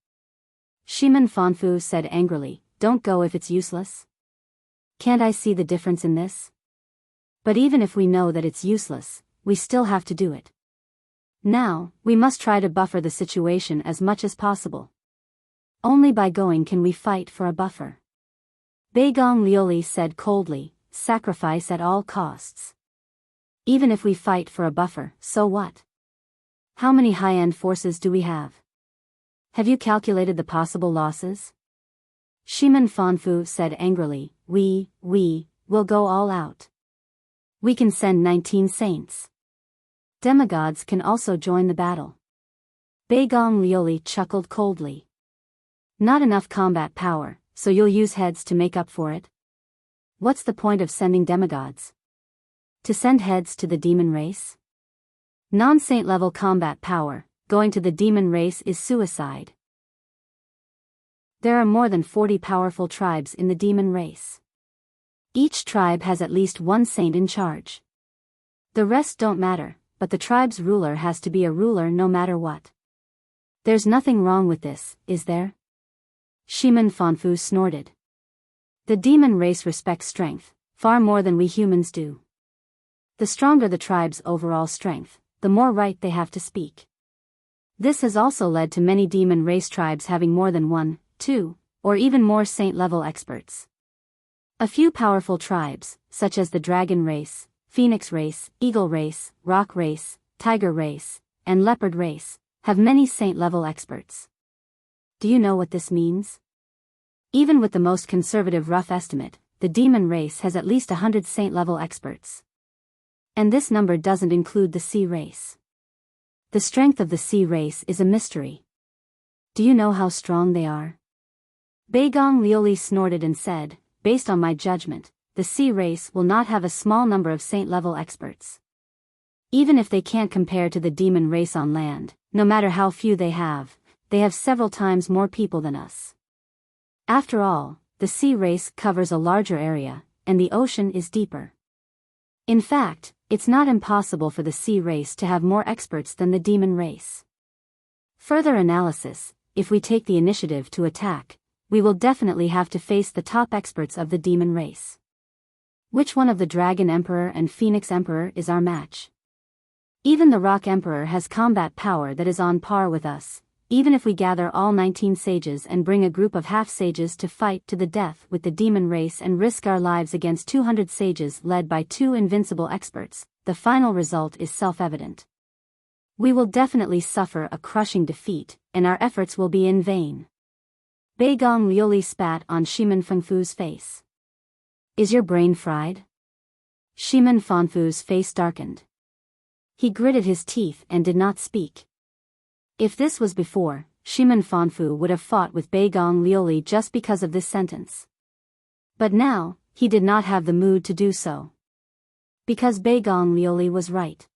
Shiman Fanfu said angrily, "Don't go if it's useless." Can't I see the difference in this? But even if we know that it's useless, we still have to do it. Now, we must try to buffer the situation as much as possible. Only by going can we fight for a buffer. Bei Gong Liuli said coldly, "Sacrifice at all costs. Even if we fight for a buffer, so what? How many high-end forces do we have? Have you calculated the possible losses?" Shiman Fanfu said angrily, we'll go all out. We can send 19 saints. Demigods can also join the battle." Bei Gong Liuli chuckled coldly. "Not enough combat power, so you'll use heads to make up for it? What's the point of sending demigods? To send heads to the demon race? Non-saint level combat power, going to the demon race is suicide. There are more than 40 powerful tribes in the demon race. Each tribe has at least 1 saint in charge. The rest don't matter, but the tribe's ruler has to be a ruler no matter what. There's nothing wrong with this, is there?" Shiman Fanfu snorted. "The demon race respects strength, far more than we humans do. The stronger the tribe's overall strength, the more right they have to speak. This has also led to many demon race tribes having more than 1, 2, or even more saint-level experts. A few powerful tribes, such as the dragon race, phoenix race, eagle race, rock race, tiger race, and leopard race, have many saint-level experts. Do you know what this means? Even with the most conservative rough estimate, the demon race has at least 100 saint-level experts. And this number doesn't include the sea race. The strength of the sea race is a mystery. Do you know how strong they are?" Bei Gong Liuli snorted and said, "Based on my judgment, the sea race will not have a small number of saint-level experts. Even if they can't compare to the demon race on land, no matter how few they have several times more people than us. After all, the sea race covers a larger area, and the ocean is deeper. In fact, it's not impossible for the sea race to have more experts than the demon race. Further analysis, if we take the initiative to attack, we will definitely have to face the top experts of the demon race. Which one of the Dragon Emperor and Phoenix Emperor is our match? Even the Rock Emperor has combat power that is on par with us, even if we gather all 19 sages and bring a group of half-sages to fight to the death with the demon race and risk our lives against 200 sages led by 2 invincible experts, the final result is self-evident. We will definitely suffer a crushing defeat, and our efforts will be in vain. Bei Gong Liuli spat on Shimen Fengfu's face. Is your brain fried? Shimen Fengfu's face darkened. He gritted his teeth and did not speak. If this was before, Shimen Fengfu would have fought with Bei Gong Liuli just because of this sentence. But now, he did not have the mood to do so. Because Bei Gong Liuli was right.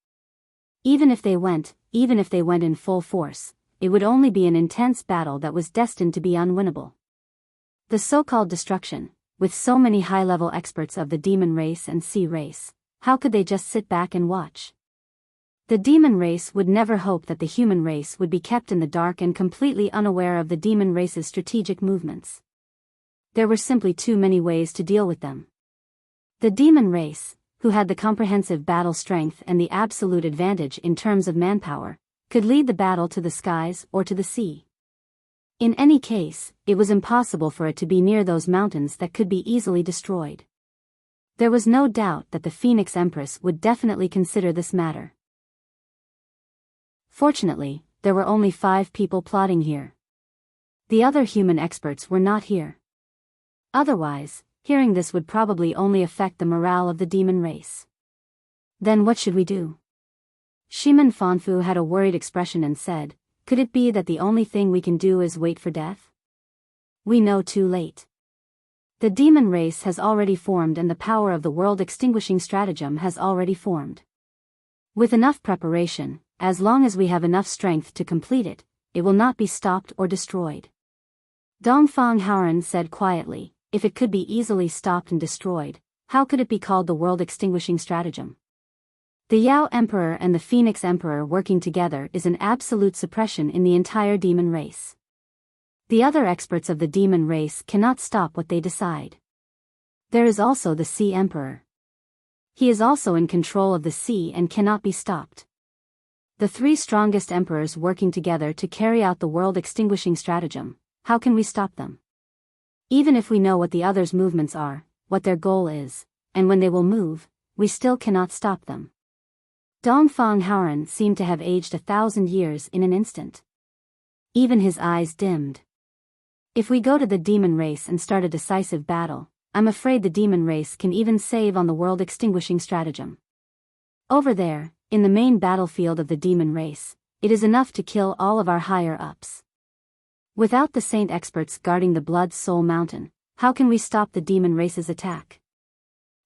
Even if they went in full force, it would only be an intense battle that was destined to be unwinnable. The so-called destruction, with so many high-level experts of the demon race and sea race, how could they just sit back and watch? The demon race would never hope that the human race would be kept in the dark and completely unaware of the demon race's strategic movements. There were simply too many ways to deal with them. The demon race, who had the comprehensive battle strength and the absolute advantage in terms of manpower, could lead the battle to the skies or to the sea. In any case, it was impossible for it to be near those mountains that could be easily destroyed. There was no doubt that the Phoenix Empress would definitely consider this matter. Fortunately, there were only 5 people plotting here. The other human experts were not here. Otherwise, hearing this would probably only affect the morale of the demon race. Then what should we do? Shimen Fengfu had a worried expression and said, could it be that the only thing we can do is wait for death? We know too late. The demon race has already formed and the power of the world extinguishing stratagem has already formed. With enough preparation, as long as we have enough strength to complete it, it will not be stopped or destroyed. Dongfang Haoran said quietly, if it could be easily stopped and destroyed, how could it be called the world extinguishing stratagem? The Yao Emperor and the Phoenix Emperor working together is an absolute suppression in the entire demon race. The other experts of the demon race cannot stop what they decide. There is also the Sea Emperor. He is also in control of the sea and cannot be stopped. The 3 strongest emperors working together to carry out the world extinguishing stratagem, how can we stop them? Even if we know what the others' movements are, what their goal is, and when they will move, we still cannot stop them. Dongfang Haoran seemed to have aged 1,000 years in an instant. Even his eyes dimmed. If we go to the demon race and start a decisive battle, I'm afraid the demon race can even save on the world extinguishing stratagem. Over there, in the main battlefield of the demon race, it is enough to kill all of our higher-ups. Without the saint experts guarding the Blood Soul Mountain, how can we stop the demon race's attack?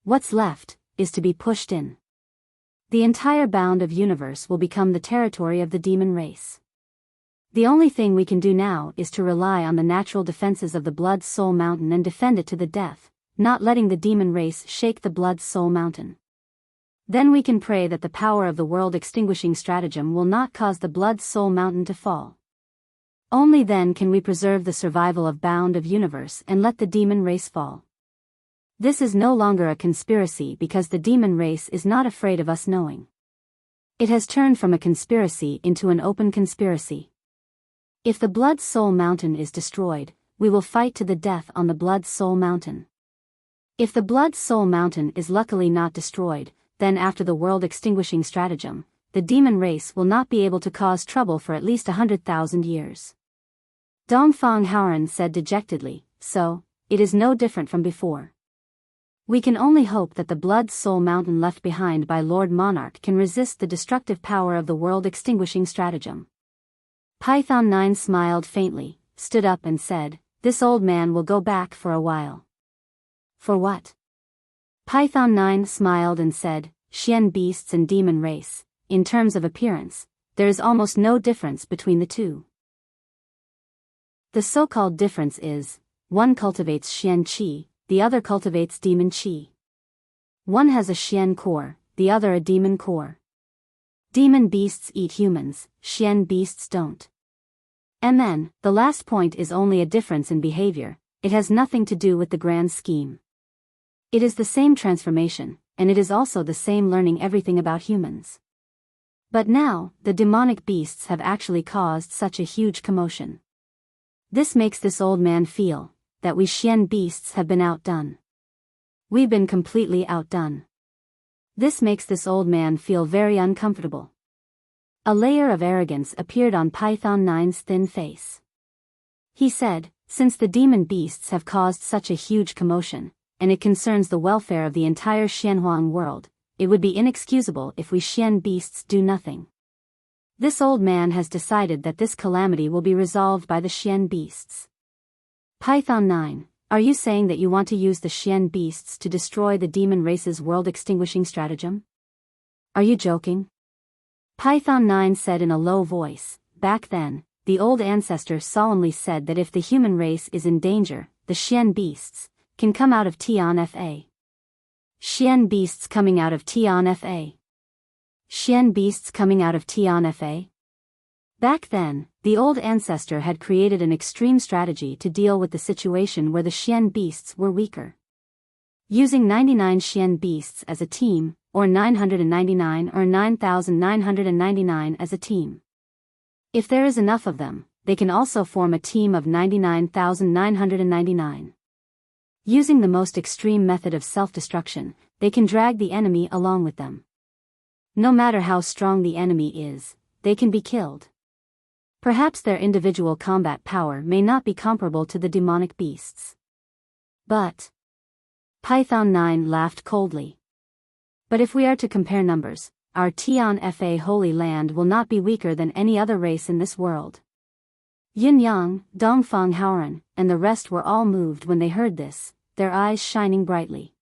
What's left is to be pushed in. The entire bound of universe will become the territory of the demon race. The only thing we can do now is to rely on the natural defenses of the Blood Soul Mountain and defend it to the death, not letting the demon race shake the Blood Soul Mountain. Then we can pray that the power of the world extinguishing stratagem will not cause the Blood Soul Mountain to fall. Only then can we preserve the survival of bound of universe and let the demon race fall. This is no longer a conspiracy because the demon race is not afraid of us knowing. It has turned from a conspiracy into an open conspiracy. If the Blood Soul Mountain is destroyed, we will fight to the death on the Blood Soul Mountain. If the Blood Soul Mountain is luckily not destroyed, then after the world extinguishing stratagem, the demon race will not be able to cause trouble for at least 100,000 years. Dongfang Haoran said dejectedly, so, it is no different from before. We can only hope that the Blood Soul Mountain left behind by Lord Monarch can resist the destructive power of the world extinguishing stratagem. Python 9 smiled faintly, stood up and said, this old man will go back for a while. For what? Python 9 smiled and said, Xian beasts and demon race, in terms of appearance, there is almost no difference between the two. The so-called difference is, one cultivates Xian qi, the other cultivates demon qi. One has a Xian core, the other a demon core. Demon beasts eat humans, Xian beasts don't. MN, the last point is only a difference in behavior, it has nothing to do with the grand scheme. It is the same transformation, and it is also the same learning everything about humans. But now, the demonic beasts have actually caused such a huge commotion. This makes this old man feel that we Xian beasts have been outdone. We've been completely outdone. This makes this old man feel very uncomfortable. A layer of arrogance appeared on Python 9's thin face. He said, since the demon beasts have caused such a huge commotion, and it concerns the welfare of the entire Xianhuang world, it would be inexcusable if we Xian beasts do nothing. This old man has decided that this calamity will be resolved by the Xian beasts. Python 9, are you saying that you want to use the Xian beasts to destroy the demon race's world-extinguishing stratagem? Are you joking? Python 9 said in a low voice. Back then, the old ancestor solemnly said that if the human race is in danger, the Xian beasts can come out of Tian Fa. Xian beasts coming out of Tian Fa. Xian beasts coming out of Tian Fa. Back then, the old ancestor had created an extreme strategy to deal with the situation where the Xian beasts were weaker. Using 99 Xian beasts as a team, or 999 or 9,999 as a team. If there is enough of them, they can also form a team of 99,999. Using the most extreme method of self-destruction, they can drag the enemy along with them. No matter how strong the enemy is, they can be killed. Perhaps their individual combat power may not be comparable to the demonic beasts. But Python 9 laughed coldly. But if we are to compare numbers, our Tian Fa Holy Land will not be weaker than any other race in this world. Yin Yang, Dongfang Haoran, and the rest were all moved when they heard this, their eyes shining brightly.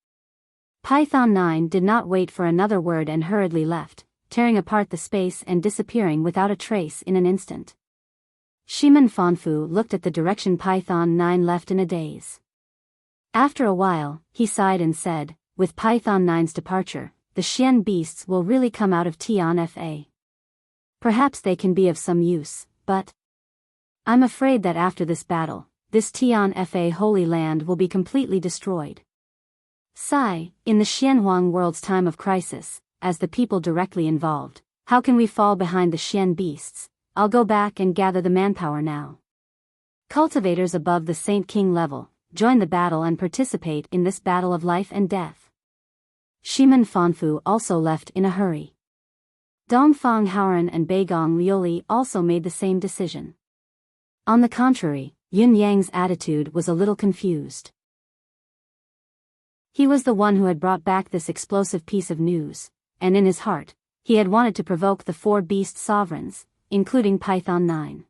Python 9 did not wait for another word and hurriedly left, tearing apart the space and disappearing without a trace in an instant. Shimen Fanfu looked at the direction Python 9 left in a daze. After a while, he sighed and said, with Python 9's departure, the Xian beasts will really come out of Tian Fa. Perhaps they can be of some use, but I'm afraid that after this battle, this Tian Fa Holy Land will be completely destroyed. Sigh, in the Xianhuang world's time of crisis, as the people directly involved, how can we fall behind the Xian beasts? I'll go back and gather the manpower now. Cultivators above the Saint King level, join the battle and participate in this battle of life and death. Shimen Fanfu also left in a hurry. Dongfang Haoran and Beigong Liuli also made the same decision. On the contrary, Yun Yang's attitude was a little confused. He was the one who had brought back this explosive piece of news, and in his heart, he had wanted to provoke the four beast sovereigns, including Python 9.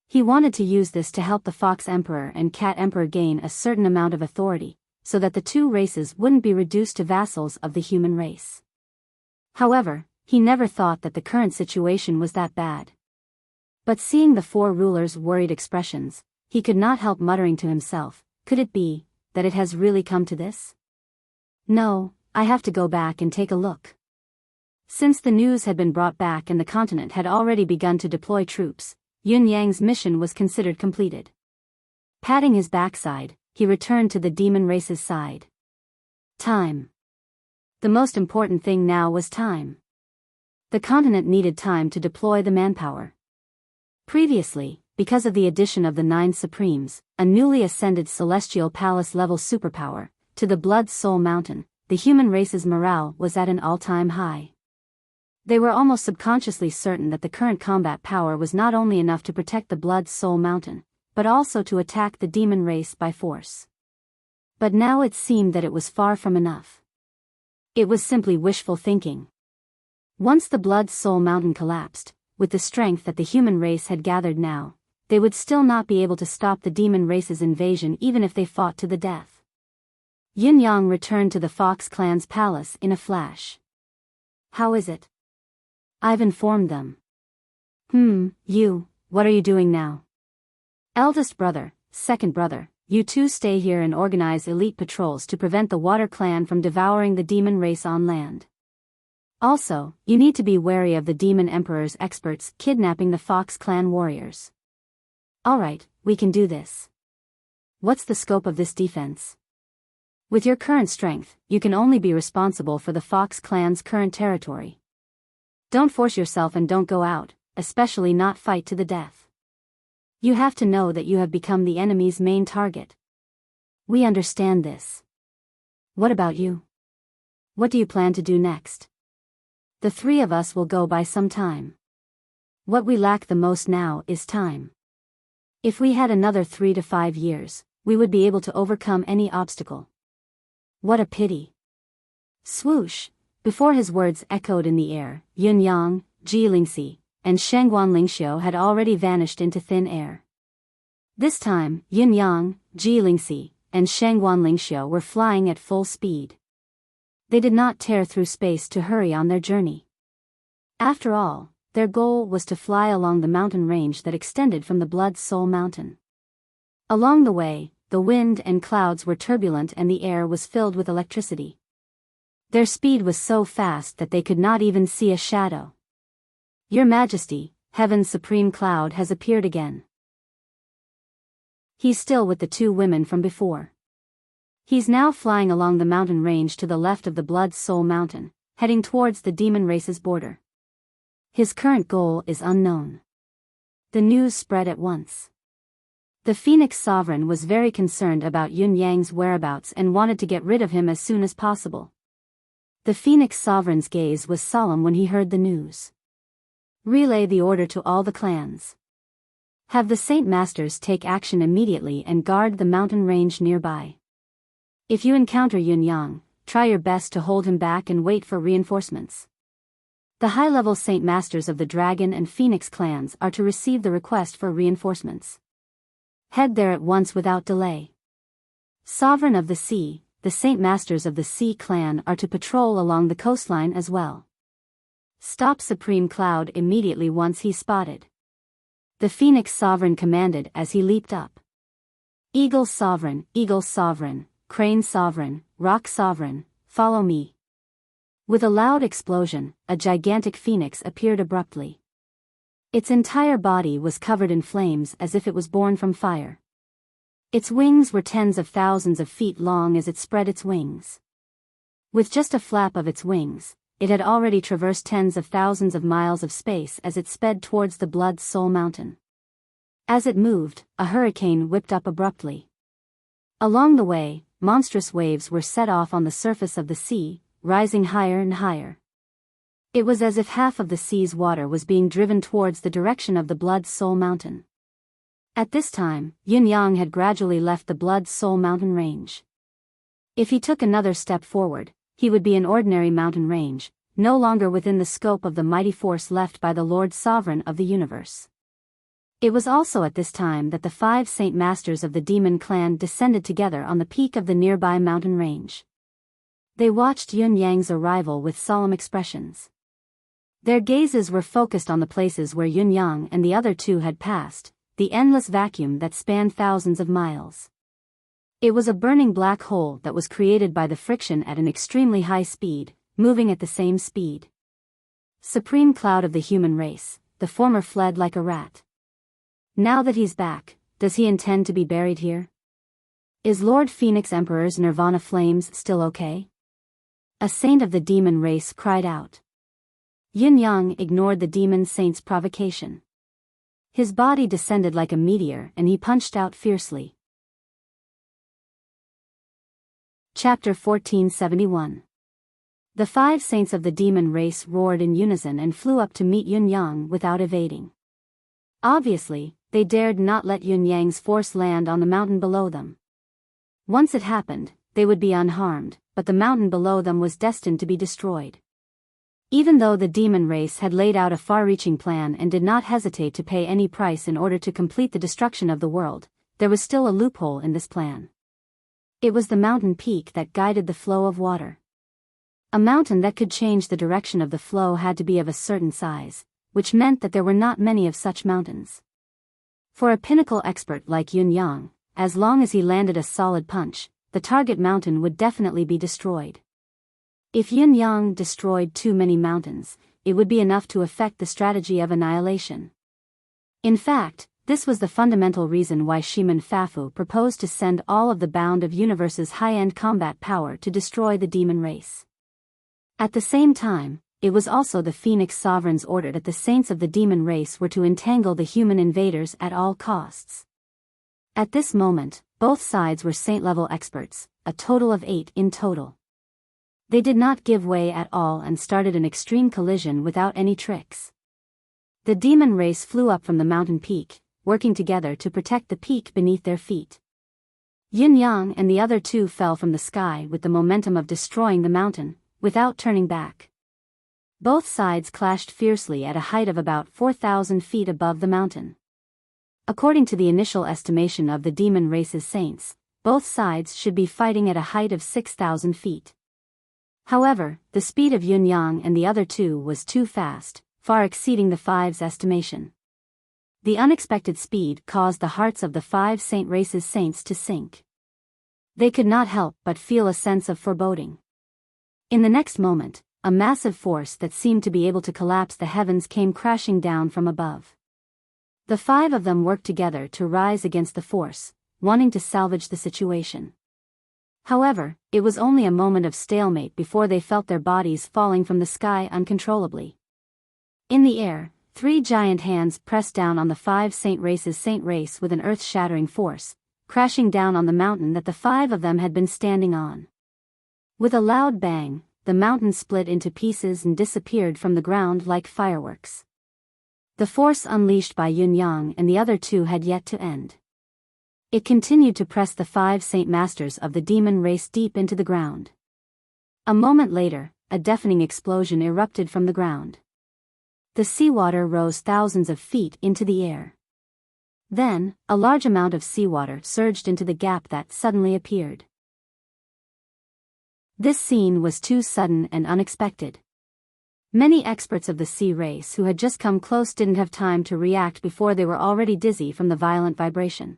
He wanted to use this to help the Fox Emperor and Cat Emperor gain a certain amount of authority, so that the two races wouldn't be reduced to vassals of the human race. However, he never thought that the current situation was that bad. But seeing the four rulers' worried expressions, he could not help muttering to himself, could it be that it has really come to this? No, I have to go back and take a look. Since the news had been brought back and the continent had already begun to deploy troops, Yun Yang's mission was considered completed. Patting his backside, he returned to the demon race's side. Time. The most important thing now was time. The continent needed time to deploy the manpower. Previously, because of the addition of the 9 Supremes, a newly ascended Celestial Palace-level superpower, to the Blood Soul Mountain, the human race's morale was at an all-time high. They were almost subconsciously certain that the current combat power was not only enough to protect the Blood Soul Mountain, but also to attack the demon race by force. But now it seemed that it was far from enough. It was simply wishful thinking. Once the Blood Soul Mountain collapsed, with the strength that the human race had gathered now, they would still not be able to stop the demon race's invasion even if they fought to the death. Yin Yang returned to the Fox clan's palace in a flash. How is it? I've informed them. You, what are you doing now? Eldest brother, second brother, you two stay here and organize elite patrols to prevent the Water Clan from devouring the demon race on land. Also, you need to be wary of the Demon Emperor's experts kidnapping the Fox Clan warriors. Alright, we can do this. What's the scope of this defense? With your current strength, you can only be responsible for the Fox Clan's current territory. Don't force yourself and don't go out, especially not fight to the death. You have to know that you have become the enemy's main target. We understand this. What about you? What do you plan to do next? The three of us will go by some time. What we lack the most now is time. If we had another 3 to 5 years, we would be able to overcome any obstacle. What a pity. Swoosh! Before his words echoed in the air, Yun Yang, Ji Lingxi, and Shangguan Lingxiu had already vanished into thin air. This time, Yun Yang, Ji Lingxi, and Shangguan Lingxiu were flying at full speed. They did not tear through space to hurry on their journey. After all, their goal was to fly along the mountain range that extended from the Blood Soul Mountain. Along the way, the wind and clouds were turbulent and the air was filled with electricity. Their speed was so fast that they could not even see a shadow. Your Majesty, Heaven's supreme cloud has appeared again. He's still with the two women from before. He's now flying along the mountain range to the left of the Blood Soul Mountain, heading towards the demon race's border. His current goal is unknown. The news spread at once. The Phoenix Sovereign was very concerned about Yun Yang's whereabouts and wanted to get rid of him as soon as possible. The Phoenix Sovereign's gaze was solemn when he heard the news. Relay the order to all the clans. Have the Saint Masters take action immediately and guard the mountain range nearby. If you encounter Yun Yang, try your best to hold him back and wait for reinforcements. The high-level Saint Masters of the Dragon and Phoenix clans are to receive the request for reinforcements. Head there at once without delay. Sovereign of the Sea, the Saint Masters of the Sea clan are to patrol along the coastline as well. Stop Supreme Cloud immediately once he's spotted. The Phoenix Sovereign commanded as he leaped up. Eagle Sovereign, Crane Sovereign, Rock Sovereign, follow me. With a loud explosion, a gigantic phoenix appeared abruptly. Its entire body was covered in flames as if it was born from fire. Its wings were tens of thousands of feet long as it spread its wings. With just a flap of its wings, it had already traversed tens of thousands of miles of space as it sped towards the Blood Soul Mountain. As it moved, a hurricane whipped up abruptly. Along the way, monstrous waves were set off on the surface of the sea, rising higher and higher. It was as if half of the sea's water was being driven towards the direction of the Blood Soul Mountain. At this time, Yun Yang had gradually left the Blood Soul Mountain range. If he took another step forward, he would be an ordinary mountain range, no longer within the scope of the mighty force left by the Lord Sovereign of the universe. It was also at this time that the 5 Saint Masters of the Demon Clan descended together on the peak of the nearby mountain range. They watched Yun Yang's arrival with solemn expressions. Their gazes were focused on the places where Yun Yang and the other two had passed, the endless vacuum that spanned thousands of miles. It was a burning black hole that was created by the friction at an extremely high speed, moving at the same speed. Supreme Cloud of the human race, the former fled like a rat. Now that he's back, does he intend to be buried here? Is Lord Phoenix Emperor's Nirvana flames still okay? A saint of the demon race cried out. Yun Yang ignored the demon saint's provocation. His body descended like a meteor and he punched out fiercely. Chapter 1471. The 5 saints of the demon race roared in unison and flew up to meet Yun Yang without evading. Obviously, they dared not let Yun Yang's force land on the mountain below them. Once it happened, they would be unharmed, but the mountain below them was destined to be destroyed. Even though the demon race had laid out a far-reaching plan and did not hesitate to pay any price in order to complete the destruction of the world, there was still a loophole in this plan. It was the mountain peak that guided the flow of water. A mountain that could change the direction of the flow had to be of a certain size, which meant that there were not many of such mountains. For a pinnacle expert like Yun Yang, as long as he landed a solid punch, the target mountain would definitely be destroyed. If Yun Yang destroyed too many mountains, it would be enough to affect the strategy of annihilation. In fact, this was the fundamental reason why Shiman Fafu proposed to send all of the Bound of Universe's high-end combat power to destroy the demon race. At the same time, it was also the Phoenix Sovereign's order that the saints of the demon race were to entangle the human invaders at all costs. At this moment, both sides were saint-level experts, a total of 8 in total. They did not give way at all and started an extreme collision without any tricks. The demon race flew up from the mountain peak, working together to protect the peak beneath their feet. Yin Yang and the other two fell from the sky with the momentum of destroying the mountain, without turning back. Both sides clashed fiercely at a height of about 4,000 feet above the mountain. According to the initial estimation of the demon race's saints, both sides should be fighting at a height of 6,000 feet. However, the speed of Yin Yang and the other two was too fast, far exceeding the five's estimation. The unexpected speed caused the hearts of the five saint race's saints to sink. They could not help but feel a sense of foreboding. In the next moment, a massive force that seemed to be able to collapse the heavens came crashing down from above. The five of them worked together to rise against the force, wanting to salvage the situation. However, it was only a moment of stalemate before they felt their bodies falling from the sky uncontrollably. In the air, 3 giant hands pressed down on the five saint race's saint race with an earth-shattering force, crashing down on the mountain that the five of them had been standing on. With a loud bang, the mountain split into pieces and disappeared from the ground like fireworks. The force unleashed by Yin Yang and the other two had yet to end. It continued to press the five saint masters of the demon race deep into the ground. A moment later, a deafening explosion erupted from the ground. The seawater rose thousands of feet into the air. Then, a large amount of seawater surged into the gap that suddenly appeared. This scene was too sudden and unexpected. Many experts of the sea race who had just come close didn't have time to react before they were already dizzy from the violent vibration.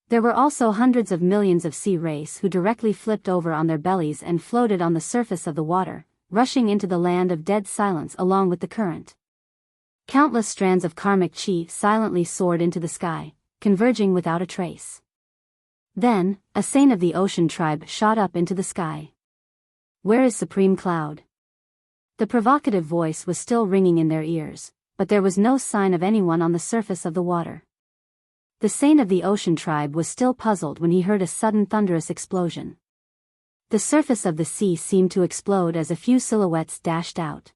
There were also hundreds of millions of sea race who directly flipped over on their bellies and floated on the surface of the water, rushing into the land of dead silence along with the current. Countless strands of karmic chi silently soared into the sky, converging without a trace. Then, a saint of the ocean tribe shot up into the sky. "Where is Supreme Cloud?" The provocative voice was still ringing in their ears, but there was no sign of anyone on the surface of the water. The saint of the ocean tribe was still puzzled when he heard a sudden thunderous explosion. The surface of the sea seemed to explode as a few silhouettes dashed out.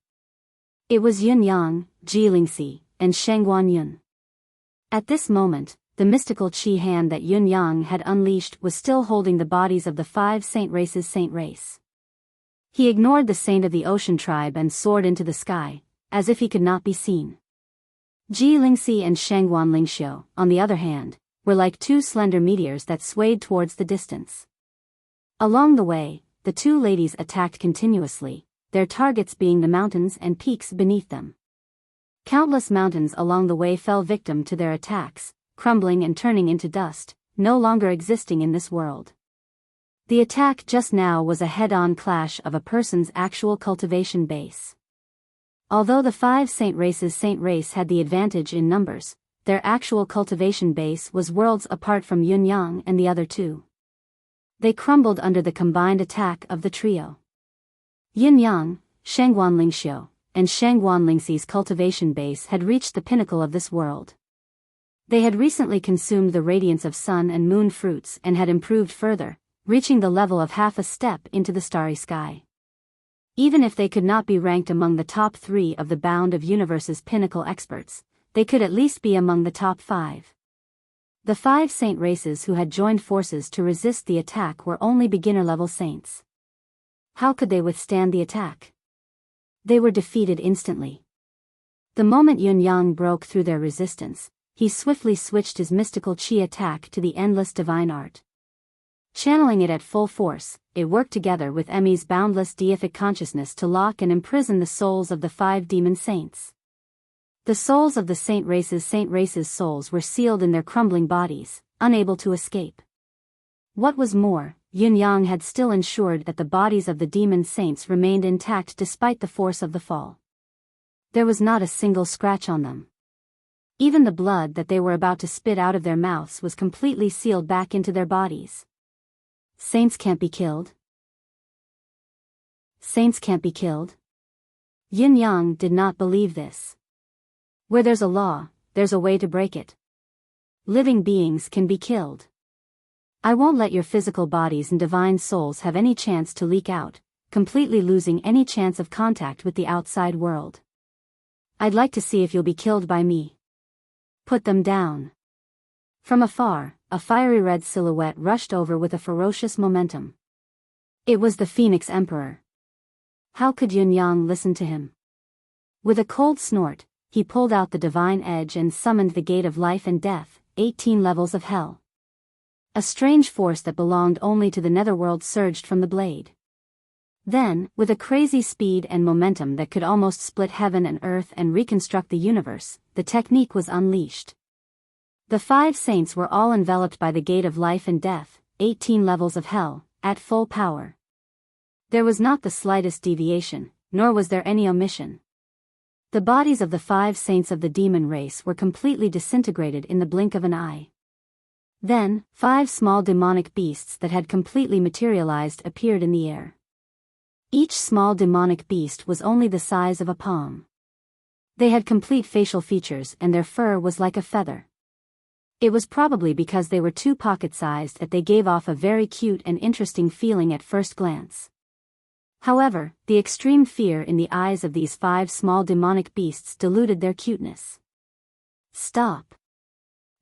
It was Yin Yang, Ji Lingxi, and Shengguan Yun. At this moment, the mystical chi hand that Yin Yang had unleashed was still holding the bodies of the five saint race's saint race. He ignored the saint of the ocean tribe and soared into the sky, as if he could not be seen. Ji Lingxi and Shengguan Lingxiu, on the other hand, were like 2 slender meteors that swayed towards the distance. Along the way, the 2 ladies attacked continuously, their targets being the mountains and peaks beneath them. Countless mountains along the way fell victim to their attacks, crumbling and turning into dust, no longer existing in this world. The attack just now was a head-on clash of a person's actual cultivation base. Although the five saint race's saint race had the advantage in numbers, their actual cultivation base was worlds apart from Yin Yang and the other two. They crumbled under the combined attack of the trio. Yin Yang, Shengguan Lingxiu, and Shengguan Lingxi's cultivation base had reached the pinnacle of this world. They had recently consumed the radiance of sun and moon fruits and had improved further, reaching the level of half a step into the starry sky. Even if they could not be ranked among the top 3 of the Bound of Universe's pinnacle experts, they could at least be among the top 5. The 5 saint races who had joined forces to resist the attack were only beginner-level saints. How could they withstand the attack? They were defeated instantly. The moment Yin Yang broke through their resistance, he swiftly switched his mystical chi attack to the endless divine art. Channeling it at full force, it worked together with Emmy's boundless deific consciousness to lock and imprison the souls of the 5 demon saints. The souls of the saint race's souls were sealed in their crumbling bodies, unable to escape. What was more, Yin Yang had still ensured that the bodies of the demon saints remained intact despite the force of the fall. There was not a single scratch on them. Even the blood that they were about to spit out of their mouths was completely sealed back into their bodies. Saints can't be killed. Saints can't be killed. Yin Yang did not believe this. Where there's a law, there's a way to break it. Living beings can be killed. I won't let your physical bodies and divine souls have any chance to leak out, completely losing any chance of contact with the outside world. I'd like to see if you'll be killed by me. Put them down. From afar, a fiery red silhouette rushed over with a ferocious momentum. It was the Phoenix Emperor. How could Yin Yang listen to him? With a cold snort, he pulled out the divine edge and summoned the gate of life and death, 18 levels of hell. A strange force that belonged only to the netherworld surged from the blade. Then, with a crazy speed and momentum that could almost split heaven and earth and reconstruct the universe, the technique was unleashed. The 5 saints were all enveloped by the gate of life and death, 18 levels of hell, at full power. There was not the slightest deviation, nor was there any omission. The bodies of the 5 saints of the demon race were completely disintegrated in the blink of an eye. Then, 5 small demonic beasts that had completely materialized appeared in the air. Each small demonic beast was only the size of a palm. They had complete facial features and their fur was like a feather. It was probably because they were too pocket-sized that they gave off a very cute and interesting feeling at first glance. However, the extreme fear in the eyes of these 5 small demonic beasts diluted their cuteness. Stop!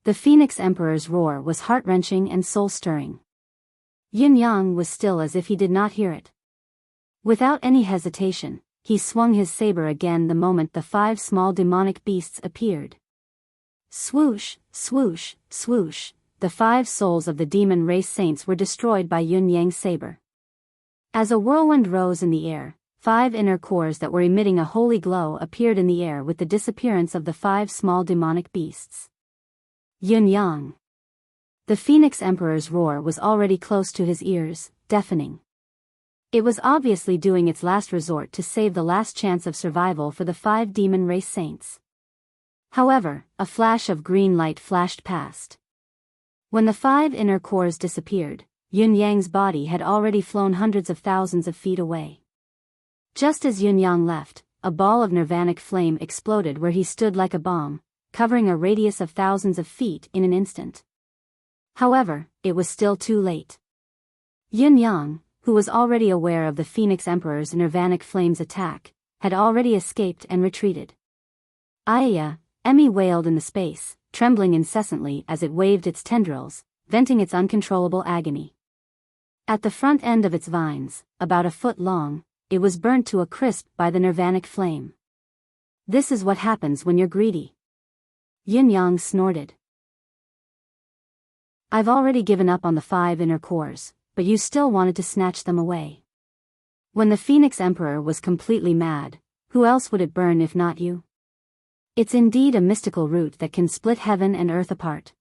The Phoenix Emperor's roar was heart-wrenching and soul-stirring. Yin Yang was still as if he did not hear it. Without any hesitation, he swung his saber again the moment the 5 small demonic beasts appeared. Swoosh, swoosh, swoosh, the 5 souls of the demon race saints were destroyed by Yin Yang's saber. As a whirlwind rose in the air, 5 inner cores that were emitting a holy glow appeared in the air with the disappearance of the 5 small demonic beasts. Yin Yang. The Phoenix Emperor's roar was already close to his ears, deafening. It was obviously doing its last resort to save the last chance of survival for the 5 demon race saints. However, a flash of green light flashed past. When the 5 inner cores disappeared, Yin Yang's body had already flown hundreds of thousands of feet away. Just as Yin Yang left, a ball of nirvanic flame exploded where he stood like a bomb, covering a radius of thousands of feet in an instant. However, it was still too late. Yin Yang, who was already aware of the Phoenix Emperor's nirvanic flame's attack, had already escaped and retreated. Aya, Emmy wailed in the space, trembling incessantly as it waved its tendrils, venting its uncontrollable agony. At the front end of its vines, about a foot long, it was burnt to a crisp by the nirvanic flame. This is what happens when you're greedy. Yin Yang snorted. I've already given up on the 5 inner cores, but you still wanted to snatch them away. When the Phoenix Emperor was completely mad, who else would it burn if not you? It's indeed a mystical root that can split heaven and earth apart.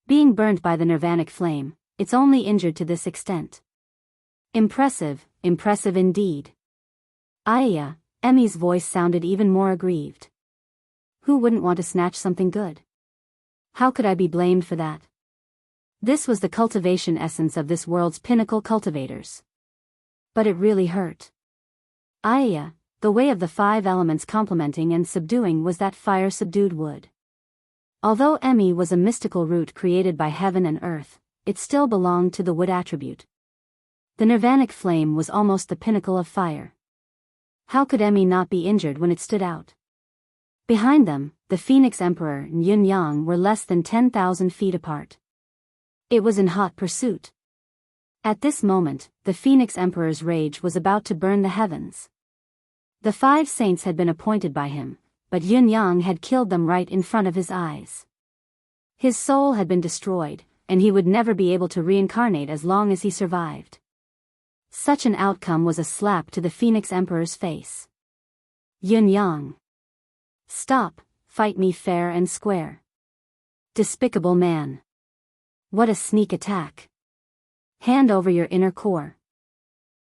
Being burnt by the nirvanic flame, it's only injured to this extent. Impressive, impressive indeed. Aya, Emmy's voice sounded even more aggrieved. Who wouldn't want to snatch something good? How could I be blamed for that? This was the cultivation essence of this world's pinnacle cultivators. But it really hurt. Aya, the way of the 5 elements complementing and subduing was that fire subdued wood. Although Emmy was a mystical root created by heaven and earth, it still belonged to the wood attribute. The nirvanic flame was almost the pinnacle of fire. How could Emmy not be injured when it stood out? Behind them, the Phoenix Emperor and Yin Yang were less than 10,000 feet apart. It was in hot pursuit. At this moment, the Phoenix Emperor's rage was about to burn the heavens. The 5 saints had been appointed by him, but Yin Yang had killed them right in front of his eyes. His soul had been destroyed, and he would never be able to reincarnate as long as he survived. Such an outcome was a slap to the Phoenix Emperor's face. Yin Yang. Stop, fight me fair and square. Despicable man. What a sneak attack. Hand over your inner core.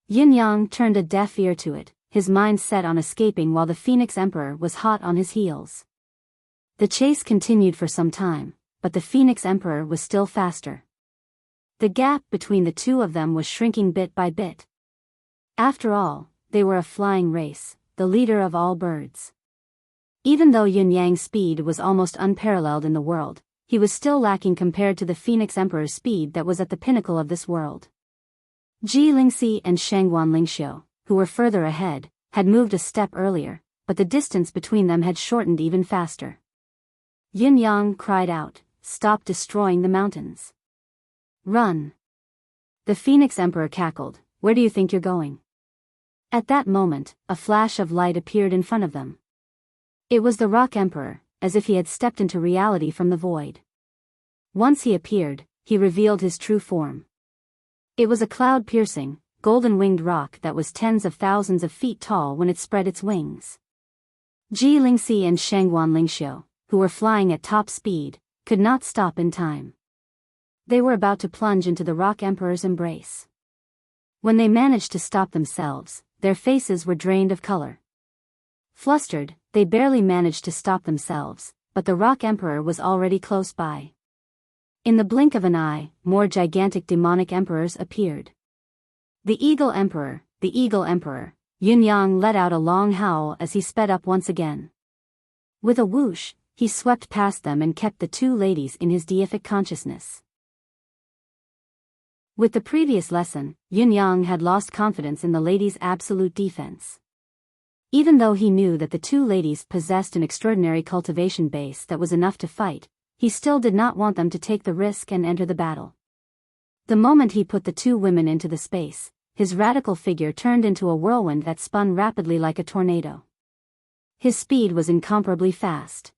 Yin Yang turned a deaf ear to it, his mind set on escaping while the Phoenix Emperor was hot on his heels. The chase continued for some time, but the Phoenix Emperor was still faster. The gap between the two of them was shrinking bit by bit. After all, they were a flying race, the leader of all birds. Even though Yun Yang's speed was almost unparalleled in the world, he was still lacking compared to the Phoenix Emperor's speed that was at the pinnacle of this world. Ji Lingxi and Shangguan Lingxiu, who were further ahead, had moved a step earlier, but the distance between them had shortened even faster. Yun Yang cried out, "Stop destroying the mountains. Run!" The Phoenix Emperor cackled, "Where do you think you're going?" At that moment, a flash of light appeared in front of them. It was the Rock Emperor, as if he had stepped into reality from the void. Once he appeared, he revealed his true form. It was a cloud-piercing, golden-winged rock that was tens of thousands of feet tall when it spread its wings. Ji Lingxi and Shangguan Lingxiu, who were flying at top speed, could not stop in time. They were about to plunge into the Rock Emperor's embrace. When they managed to stop themselves, their faces were drained of color. Flustered, they barely managed to stop themselves, but the Rock Emperor was already close by. In the blink of an eye, more gigantic demonic emperors appeared. The Eagle Emperor, the Eagle Emperor, Yun Yang let out a long howl as he sped up once again. With a whoosh, he swept past them and kept the two ladies in his deific consciousness. With the previous lesson, Yun Yang had lost confidence in the ladies' absolute defense. Even though he knew that the two ladies possessed an extraordinary cultivation base that was enough to fight, he still did not want them to take the risk and enter the battle. The moment he put the two women into the space, his radical figure turned into a whirlwind that spun rapidly like a tornado. His speed was incomparably fast.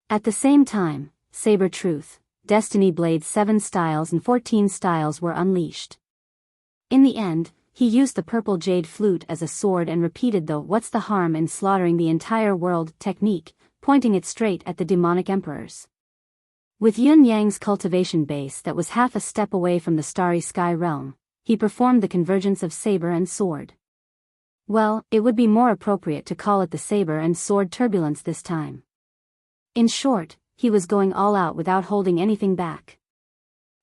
At the same time, Saber Truth, Destiny Blade's 7 styles and 14 styles were unleashed. In the end, he used the purple jade flute as a sword and repeated the "what's the harm in slaughtering the entire world" technique, pointing it straight at the demonic emperors. With Yun Yang's cultivation base that was half a step away from the starry sky realm, he performed the convergence of saber and sword. Well, it would be more appropriate to call it the saber and sword turbulence this time. In short, he was going all out without holding anything back.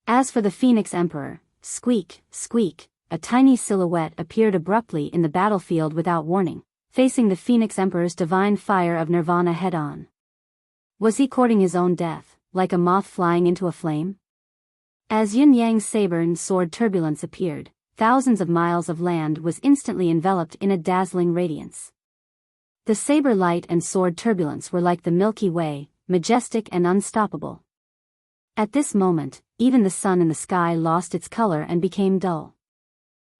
As for the Phoenix Emperor, squeak, squeak, a tiny silhouette appeared abruptly in the battlefield without warning, facing the Phoenix Emperor's divine fire of nirvana head-on. Was he courting his own death, like a moth flying into a flame? As Yun Yang's saber and sword turbulence appeared, thousands of miles of land was instantly enveloped in a dazzling radiance. The saber light and sword turbulence were like the Milky Way, majestic and unstoppable. At this moment, even the sun in the sky lost its color and became dull.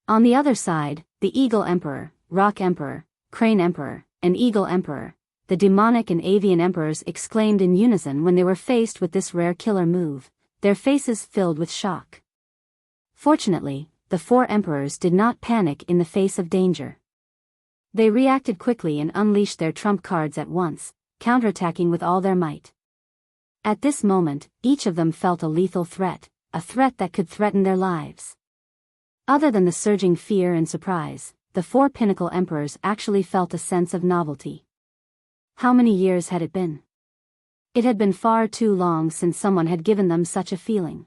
On the other side, the Eagle Emperor, Rock Emperor, Crane Emperor, and Eagle Emperor, the demonic and avian emperors exclaimed in unison when they were faced with this rare killer move, their faces filled with shock. Fortunately, the 4 emperors did not panic in the face of danger. They reacted quickly and unleashed their trump cards at once, counterattacking with all their might. At this moment, each of them felt a lethal threat, a threat that could threaten their lives. Other than the surging fear and surprise, the 4 pinnacle emperors actually felt a sense of novelty. How many years had it been? It had been far too long since someone had given them such a feeling.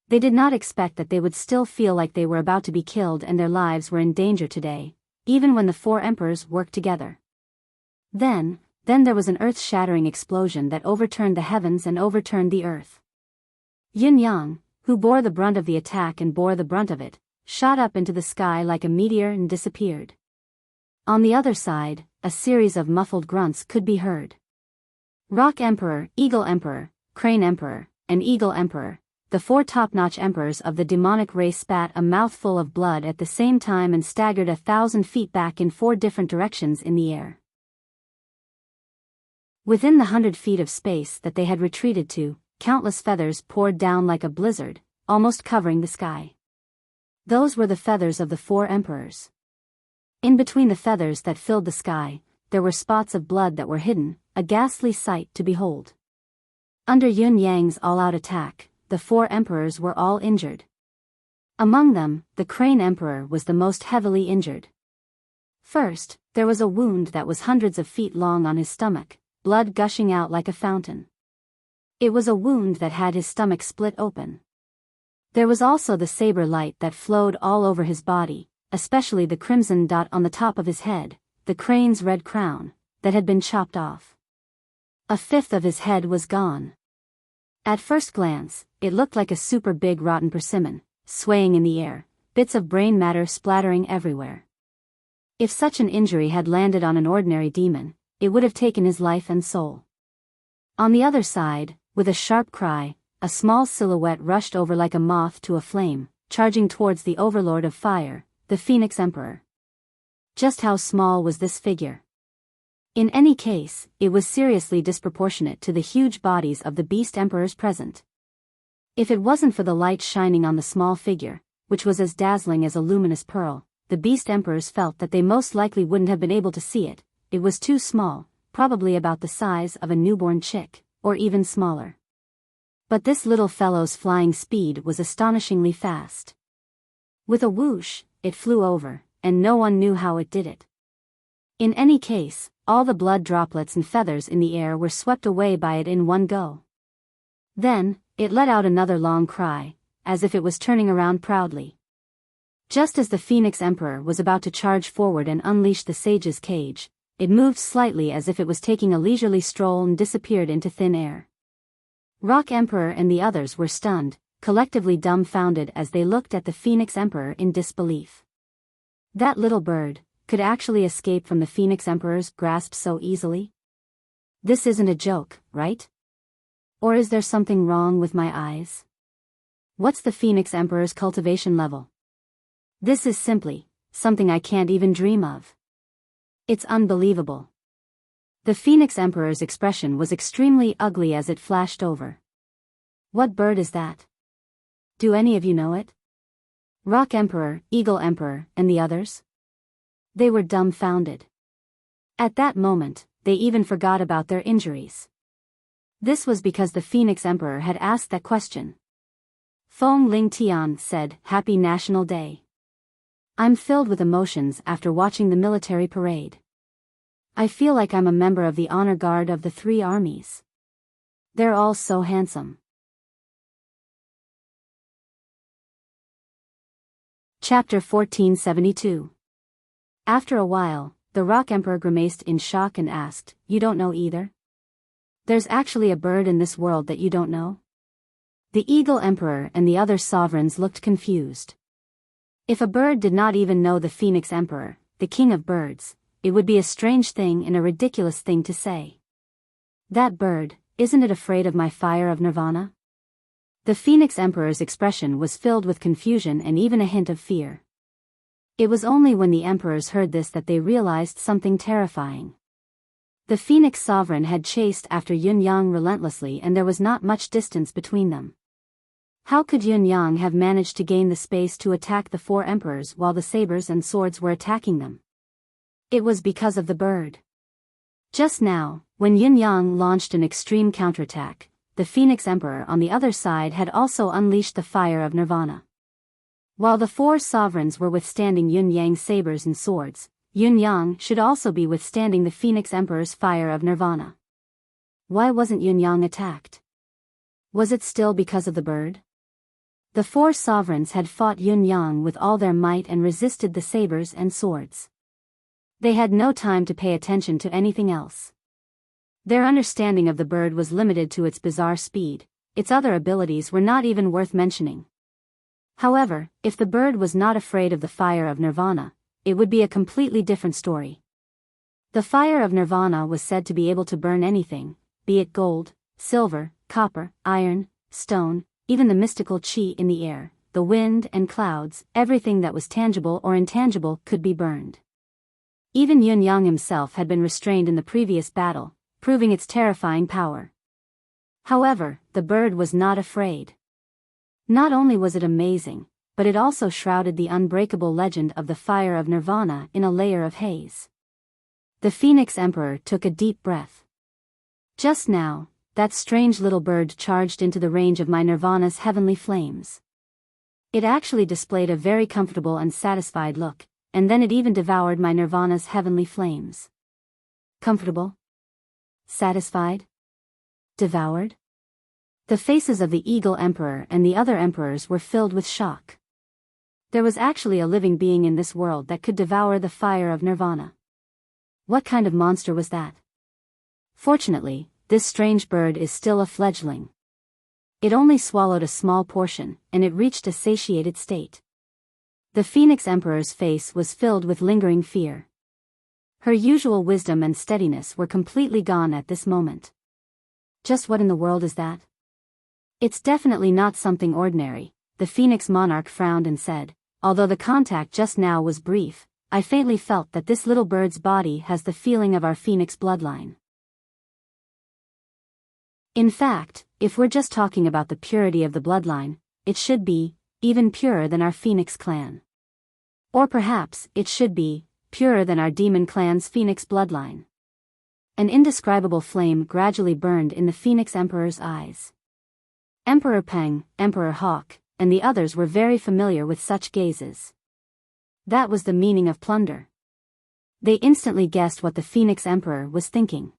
They did not expect that they would still feel like they were about to be killed and their lives were in danger today, even when the 4 emperors worked together. Then there was an earth-shattering explosion that overturned the heavens and overturned the earth. Yun Yang, who bore the brunt of the attack and bore the brunt of it, shot up into the sky like a meteor and disappeared. On the other side, a series of muffled grunts could be heard. Rock Emperor, Eagle Emperor, Crane Emperor, and Eagle Emperor, the 4 top-notch emperors of the demonic race, spat a mouthful of blood at the same time and staggered 1,000 feet back in 4 different directions in the air. Within the 100 feet of space that they had retreated to, countless feathers poured down like a blizzard, almost covering the sky. Those were the feathers of the 4 emperors. In between the feathers that filled the sky, there were spots of blood that were hidden, a ghastly sight to behold. Under Yun Yang's all-out attack, the 4 emperors were all injured. Among them, the Crane Emperor was the most heavily injured. First, there was a wound that was hundreds of feet long on his stomach, blood gushing out like a fountain. It was a wound that had his stomach split open. There was also the saber light that flowed all over his body, especially the crimson dot on the top of his head, the crane's red crown, that had been chopped off. A fifth of his head was gone. At first glance, it looked like a super big rotten persimmon, swaying in the air, bits of brain matter splattering everywhere. If such an injury had landed on an ordinary demon, it would have taken his life and soul. On the other side, with a sharp cry, a small silhouette rushed over like a moth to a flame, charging towards the overlord of fire, the Phoenix Emperor. Just how small was this figure? In any case, it was seriously disproportionate to the huge bodies of the beast emperors present. If it wasn't for the light shining on the small figure, which was as dazzling as a luminous pearl, the beast emperors felt that they most likely wouldn't have been able to see it. It was too small, probably about the size of a newborn chick, or even smaller. But this little fellow's flying speed was astonishingly fast. With a whoosh, it flew over, and no one knew how it did it. In any case, all the blood droplets and feathers in the air were swept away by it in one go. Then, it let out another long cry, as if it was turning around proudly. Just as the Phoenix Emperor was about to charge forward and unleash the sage's cage, it moved slightly as if it was taking a leisurely stroll and disappeared into thin air. Rock Emperor and the others were stunned, collectively dumbfounded as they looked at the Phoenix Emperor in disbelief. That little bird could actually escape from the Phoenix Emperor's grasp so easily? This isn't a joke, right? Or is there something wrong with my eyes? What's the Phoenix Emperor's cultivation level? This is simply something I can't even dream of. It's unbelievable. The Phoenix Emperor's expression was extremely ugly as it flashed over. What bird is that? Do any of you know it? Rock Emperor, Eagle Emperor, and the others? They were dumbfounded. At that moment, they even forgot about their injuries. This was because the Phoenix Emperor had asked that question. Fong Ling Tian said, "Happy National Day. I'm filled with emotions after watching the military parade. I feel like I'm a member of the honor guard of the three armies. They're all so handsome." Chapter 1472. After a while, the Rock Emperor grimaced in shock and asked, "You don't know either? There's actually a bird in this world that you don't know?" The Eagle Emperor and the other sovereigns looked confused. If a bird did not even know the Phoenix Emperor, the king of birds, it would be a strange thing and a ridiculous thing to say. That bird, isn't it afraid of my fire of nirvana? The Phoenix Emperor's expression was filled with confusion and even a hint of fear. It was only when the emperors heard this that they realized something terrifying. The Phoenix Sovereign had chased after Yun Yang relentlessly and there was not much distance between them. How could Yun Yang have managed to gain the space to attack the four emperors while the sabers and swords were attacking them? It was because of the bird. Just now, when Yun Yang launched an extreme counterattack, the Phoenix Emperor on the other side had also unleashed the fire of nirvana. While the four sovereigns were withstanding Yun Yang's sabers and swords, Yun Yang should also be withstanding the Phoenix Emperor's fire of nirvana. Why wasn't Yun Yang attacked? Was it still because of the bird? The four sovereigns had fought Yun Yang with all their might and resisted the sabers and swords. They had no time to pay attention to anything else. Their understanding of the bird was limited to its bizarre speed. Its other abilities were not even worth mentioning. However, if the bird was not afraid of the fire of nirvana, it would be a completely different story. The fire of nirvana was said to be able to burn anything, be it gold, silver, copper, iron, stone, even the mystical chi in the air, the wind and clouds. Everything that was tangible or intangible could be burned. Even Yun Yang himself had been restrained in the previous battle, proving its terrifying power. However, the bird was not afraid. Not only was it amazing, but it also shrouded the unbreakable legend of the fire of nirvana in a layer of haze. The Phoenix Emperor took a deep breath. Just now, that strange little bird charged into the range of my nirvana's heavenly flames. It actually displayed a very comfortable and satisfied look, and then it even devoured my nirvana's heavenly flames. Comfortable? Satisfied? Devoured? The faces of the Eagle Emperor and the other emperors were filled with shock. There was actually a living being in this world that could devour the fire of nirvana. What kind of monster was that? Fortunately, this strange bird is still a fledgling. It only swallowed a small portion, and it reached a satiated state. The Phoenix Emperor's face was filled with lingering fear. Her usual wisdom and steadiness were completely gone at this moment. Just what in the world is that? It's definitely not something ordinary, the Phoenix Monarch frowned and said, although the contact just now was brief, I faintly felt that this little bird's body has the feeling of our Phoenix bloodline. In fact, if we're just talking about the purity of the bloodline, it should be even purer than our Phoenix clan. Or perhaps it should be purer than our demon clan's Phoenix bloodline. An indescribable flame gradually burned in the Phoenix Emperor's eyes. Emperor Peng, Emperor Hawk, and the others were very familiar with such gazes. That was the meaning of plunder. They instantly guessed what the Phoenix Emperor was thinking.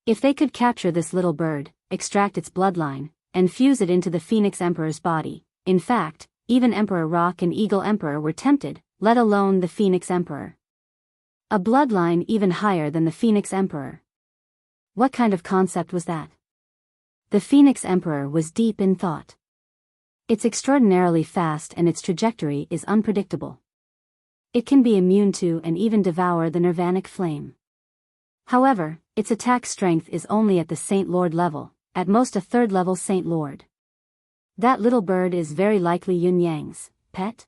If they could capture this little bird, extract its bloodline, and fuse it into the Phoenix Emperor's body, in fact, even Emperor Rock and Eagle Emperor were tempted, let alone the Phoenix Emperor. A bloodline even higher than the Phoenix Emperor. What kind of concept was that? The Phoenix Emperor was deep in thought. It's extraordinarily fast and its trajectory is unpredictable. It can be immune to and even devour the nirvanic flame. However, its attack strength is only at the Saint Lord level, at most a 3rd level Saint Lord. That little bird is very likely Yun Yang's pet?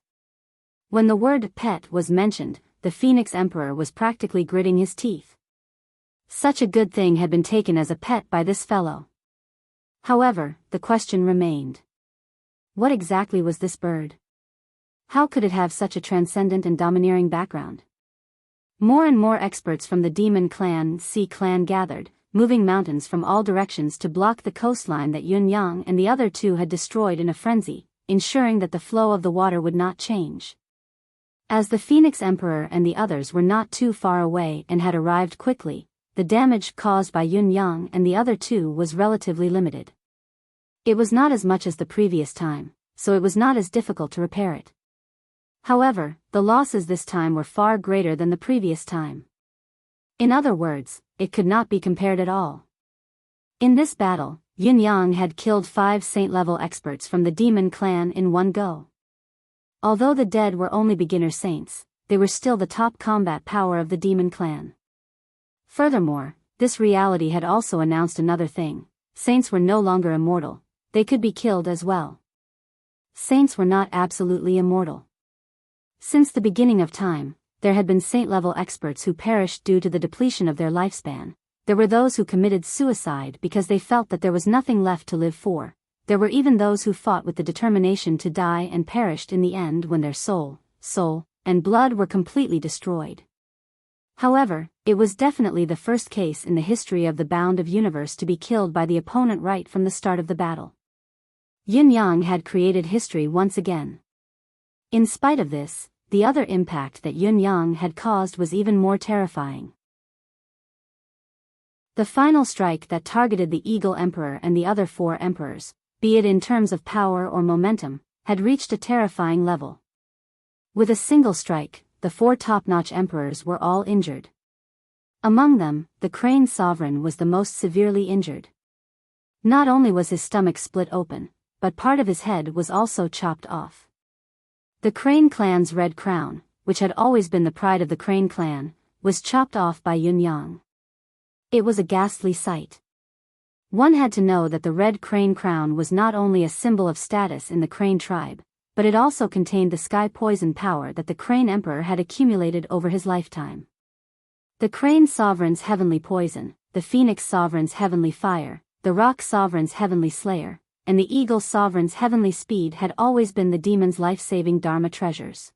When the word pet was mentioned, the Phoenix Emperor was practically gritting his teeth. Such a good thing had been taken as a pet by this fellow. However, the question remained. What exactly was this bird? How could it have such a transcendent and domineering background? More and more experts from the Demon Clan, Sea Clan gathered, moving mountains from all directions to block the coastline that Yun Yang and the other two had destroyed in a frenzy, ensuring that the flow of the water would not change. As the Phoenix Emperor and the others were not too far away and had arrived quickly, the damage caused by Yun Yang and the other two was relatively limited. It was not as much as the previous time, so it was not as difficult to repair it. However, the losses this time were far greater than the previous time. In other words, it could not be compared at all. In this battle, Yun Yang had killed 5 saint-level experts from the Demon Clan in one go. Although the dead were only beginner saints, they were still the top combat power of the Demon Clan. Furthermore, this reality had also announced another thing: saints were no longer immortal, they could be killed as well. Saints were not absolutely immortal. Since the beginning of time, there had been saint-level experts who perished due to the depletion of their lifespan. There were those who committed suicide because they felt that there was nothing left to live for. There were even those who fought with the determination to die and perished in the end when their soul, and blood were completely destroyed. However, it was definitely the first case in the history of the Bound of Universe to be killed by the opponent right from the start of the battle. Yun Yang had created history once again. In spite of this, the other impact that Yun Yang had caused was even more terrifying. The final strike that targeted the Eagle Emperor and the other 4 emperors, be it in terms of power or momentum, had reached a terrifying level. With a single strike, the 4 top-notch emperors were all injured. Among them, the Crane Sovereign was the most severely injured. Not only was his stomach split open, but part of his head was also chopped off. The Crane clan's red crown, which had always been the pride of the Crane clan, was chopped off by Yun Yang. It was a ghastly sight. One had to know that the red crane crown was not only a symbol of status in the Crane tribe, but it also contained the sky poison power that the Crane Emperor had accumulated over his lifetime. The Crane Sovereign's heavenly poison, the Phoenix Sovereign's heavenly fire, the Rock Sovereign's heavenly slayer, and the Eagle Sovereign's heavenly speed had always been the demon's life-saving Dharma treasures.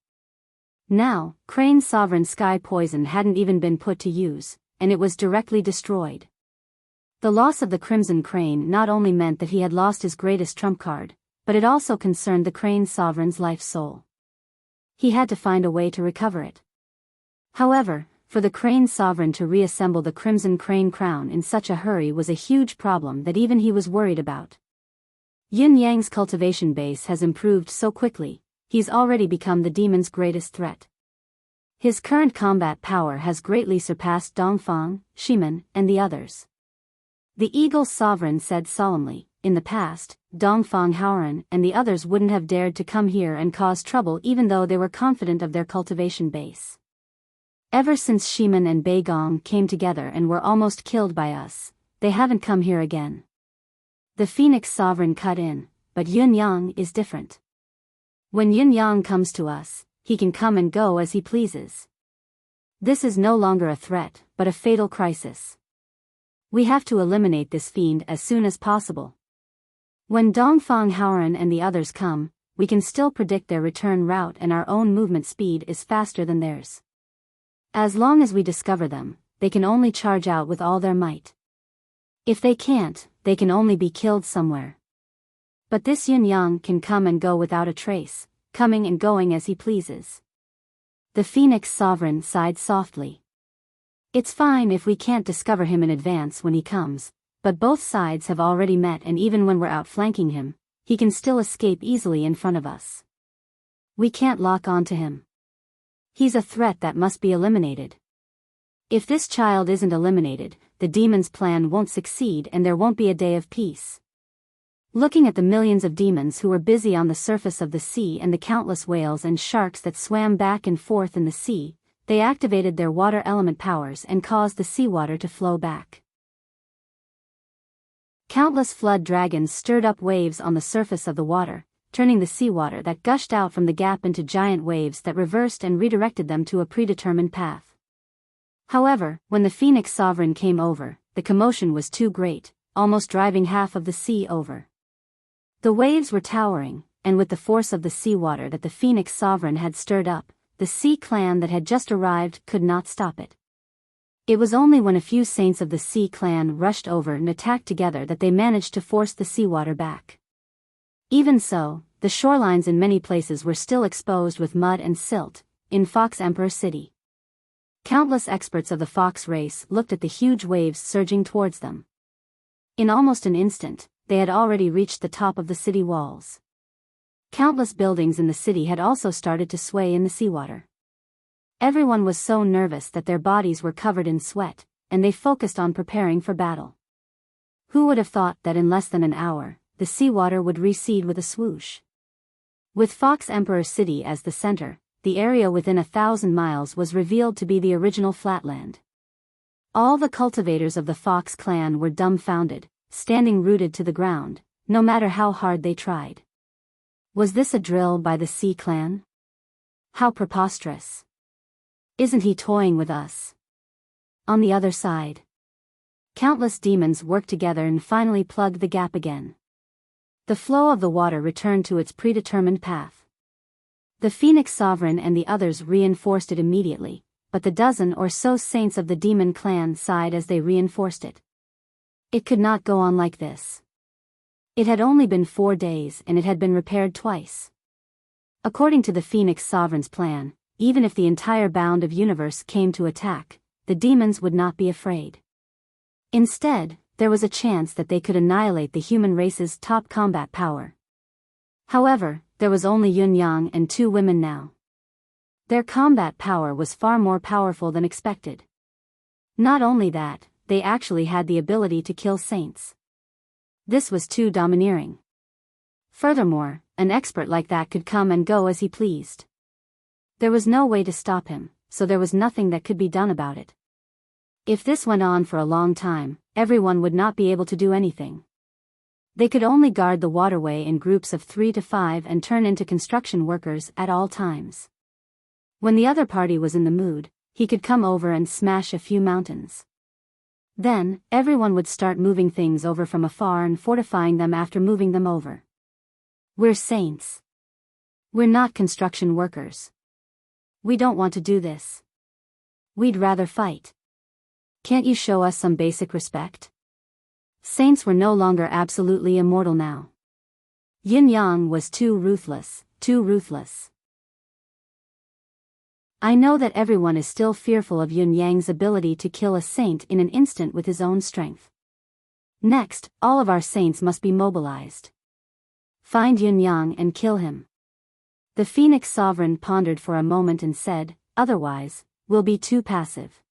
Now, Crane Sovereign's sky poison hadn't even been put to use, and it was directly destroyed. The loss of the Crimson Crane not only meant that he had lost his greatest trump card, but it also concerned the Crane Sovereign's life soul. He had to find a way to recover it. However, for the Crane Sovereign to reassemble the Crimson Crane crown in such a hurry was a huge problem that even he was worried about. Yun Yang's cultivation base has improved so quickly, he's already become the demon's greatest threat. His current combat power has greatly surpassed Dongfang, Shimen, and the others. The Eagle's sovereign said solemnly, in the past, Dongfang Haoran and the others wouldn't have dared to come here and cause trouble even though they were confident of their cultivation base. Ever since Shimen and Beigong came together and were almost killed by us, they haven't come here again. The Phoenix sovereign cut in, but Yun Yang is different. When Yun Yang comes to us, he can come and go as he pleases. This is no longer a threat, but a fatal crisis. We have to eliminate this fiend as soon as possible. When Dongfang Haoran and the others come, we can still predict their return route and our own movement speed is faster than theirs. As long as we discover them, they can only charge out with all their might. If they can't, they can only be killed somewhere. But this Yun Yang can come and go without a trace, coming and going as he pleases. The Phoenix sovereign sighed softly. It's fine if we can't discover him in advance when he comes, but both sides have already met and even when we're outflanking him, he can still escape easily in front of us. We can't lock onto him. He's a threat that must be eliminated. If this child isn't eliminated, the demon's plan won't succeed and there won't be a day of peace. Looking at the millions of demons who were busy on the surface of the sea and the countless whales and sharks that swam back and forth in the sea, they activated their water element powers and caused the seawater to flow back. Countless flood dragons stirred up waves on the surface of the water, turning the seawater that gushed out from the gap into giant waves that reversed and redirected them to a predetermined path. However, when the Phoenix sovereign came over, the commotion was too great, almost driving half of the sea over. The waves were towering, and with the force of the seawater that the Phoenix sovereign had stirred up, the Sea Clan that had just arrived could not stop it. It was only when a few saints of the Sea Clan rushed over and attacked together that they managed to force the seawater back. Even so, the shorelines in many places were still exposed with mud and silt, in Fox Emperor City. Countless experts of the fox race looked at the huge waves surging towards them. In almost an instant, they had already reached the top of the city walls. Countless buildings in the city had also started to sway in the seawater. Everyone was so nervous that their bodies were covered in sweat, and they focused on preparing for battle. Who would have thought that in less than an hour, the seawater would recede with a swoosh? With Fox Emperor City as the center, the area within 1,000 miles was revealed to be the original flatland. All the cultivators of the Fox clan were dumbfounded, standing rooted to the ground, no matter how hard they tried. Was this a drill by the Sea Clan? How preposterous. Isn't he toying with us? On the other side, countless demons worked together and finally plugged the gap again. The flow of the water returned to its predetermined path. The Phoenix Sovereign and the others reinforced it immediately, but the dozen or so saints of the demon clan sighed as they reinforced it. It could not go on like this. It had only been 4 days and it had been repaired twice. According to the Phoenix Sovereign's plan, even if the entire bound of universe came to attack, the demons would not be afraid. Instead, there was a chance that they could annihilate the human race's top combat power. However, there was only Yun Yang and 2 women now. Their combat power was far more powerful than expected. Not only that, they actually had the ability to kill saints. This was too domineering. Furthermore, an expert like that could come and go as he pleased. There was no way to stop him, so there was nothing that could be done about it. If this went on for a long time, everyone would not be able to do anything. They could only guard the waterway in groups of 3 to 5 and turn into construction workers at all times. When the other party was in the mood, he could come over and smash a few mountains. Then, everyone would start moving things over from afar and fortifying them after moving them over. We're saints. We're not construction workers. We don't want to do this. We'd rather fight. Can't you show us some basic respect? Saints were no longer absolutely immortal now. Yin Yang was too ruthless, too ruthless. I know that everyone is still fearful of Yun Yang's ability to kill a saint in an instant with his own strength. Next, all of our saints must be mobilized. Find Yun Yang and kill him. The Phoenix Sovereign pondered for a moment and said, otherwise, we'll be too passive.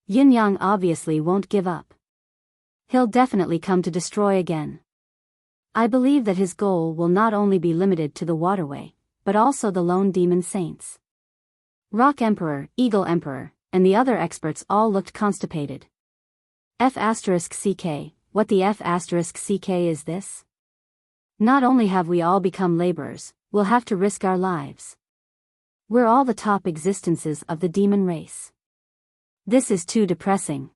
Yin Yang obviously won't give up. He'll definitely come to destroy again. I believe that his goal will not only be limited to the waterway, but also the lone demon saints. Rock Emperor, Eagle Emperor, and the other experts all looked constipated. F***CK, what the F***CK is this? Not only have we all become laborers, we'll have to risk our lives. We're all the top existences of the demon race. This is too depressing.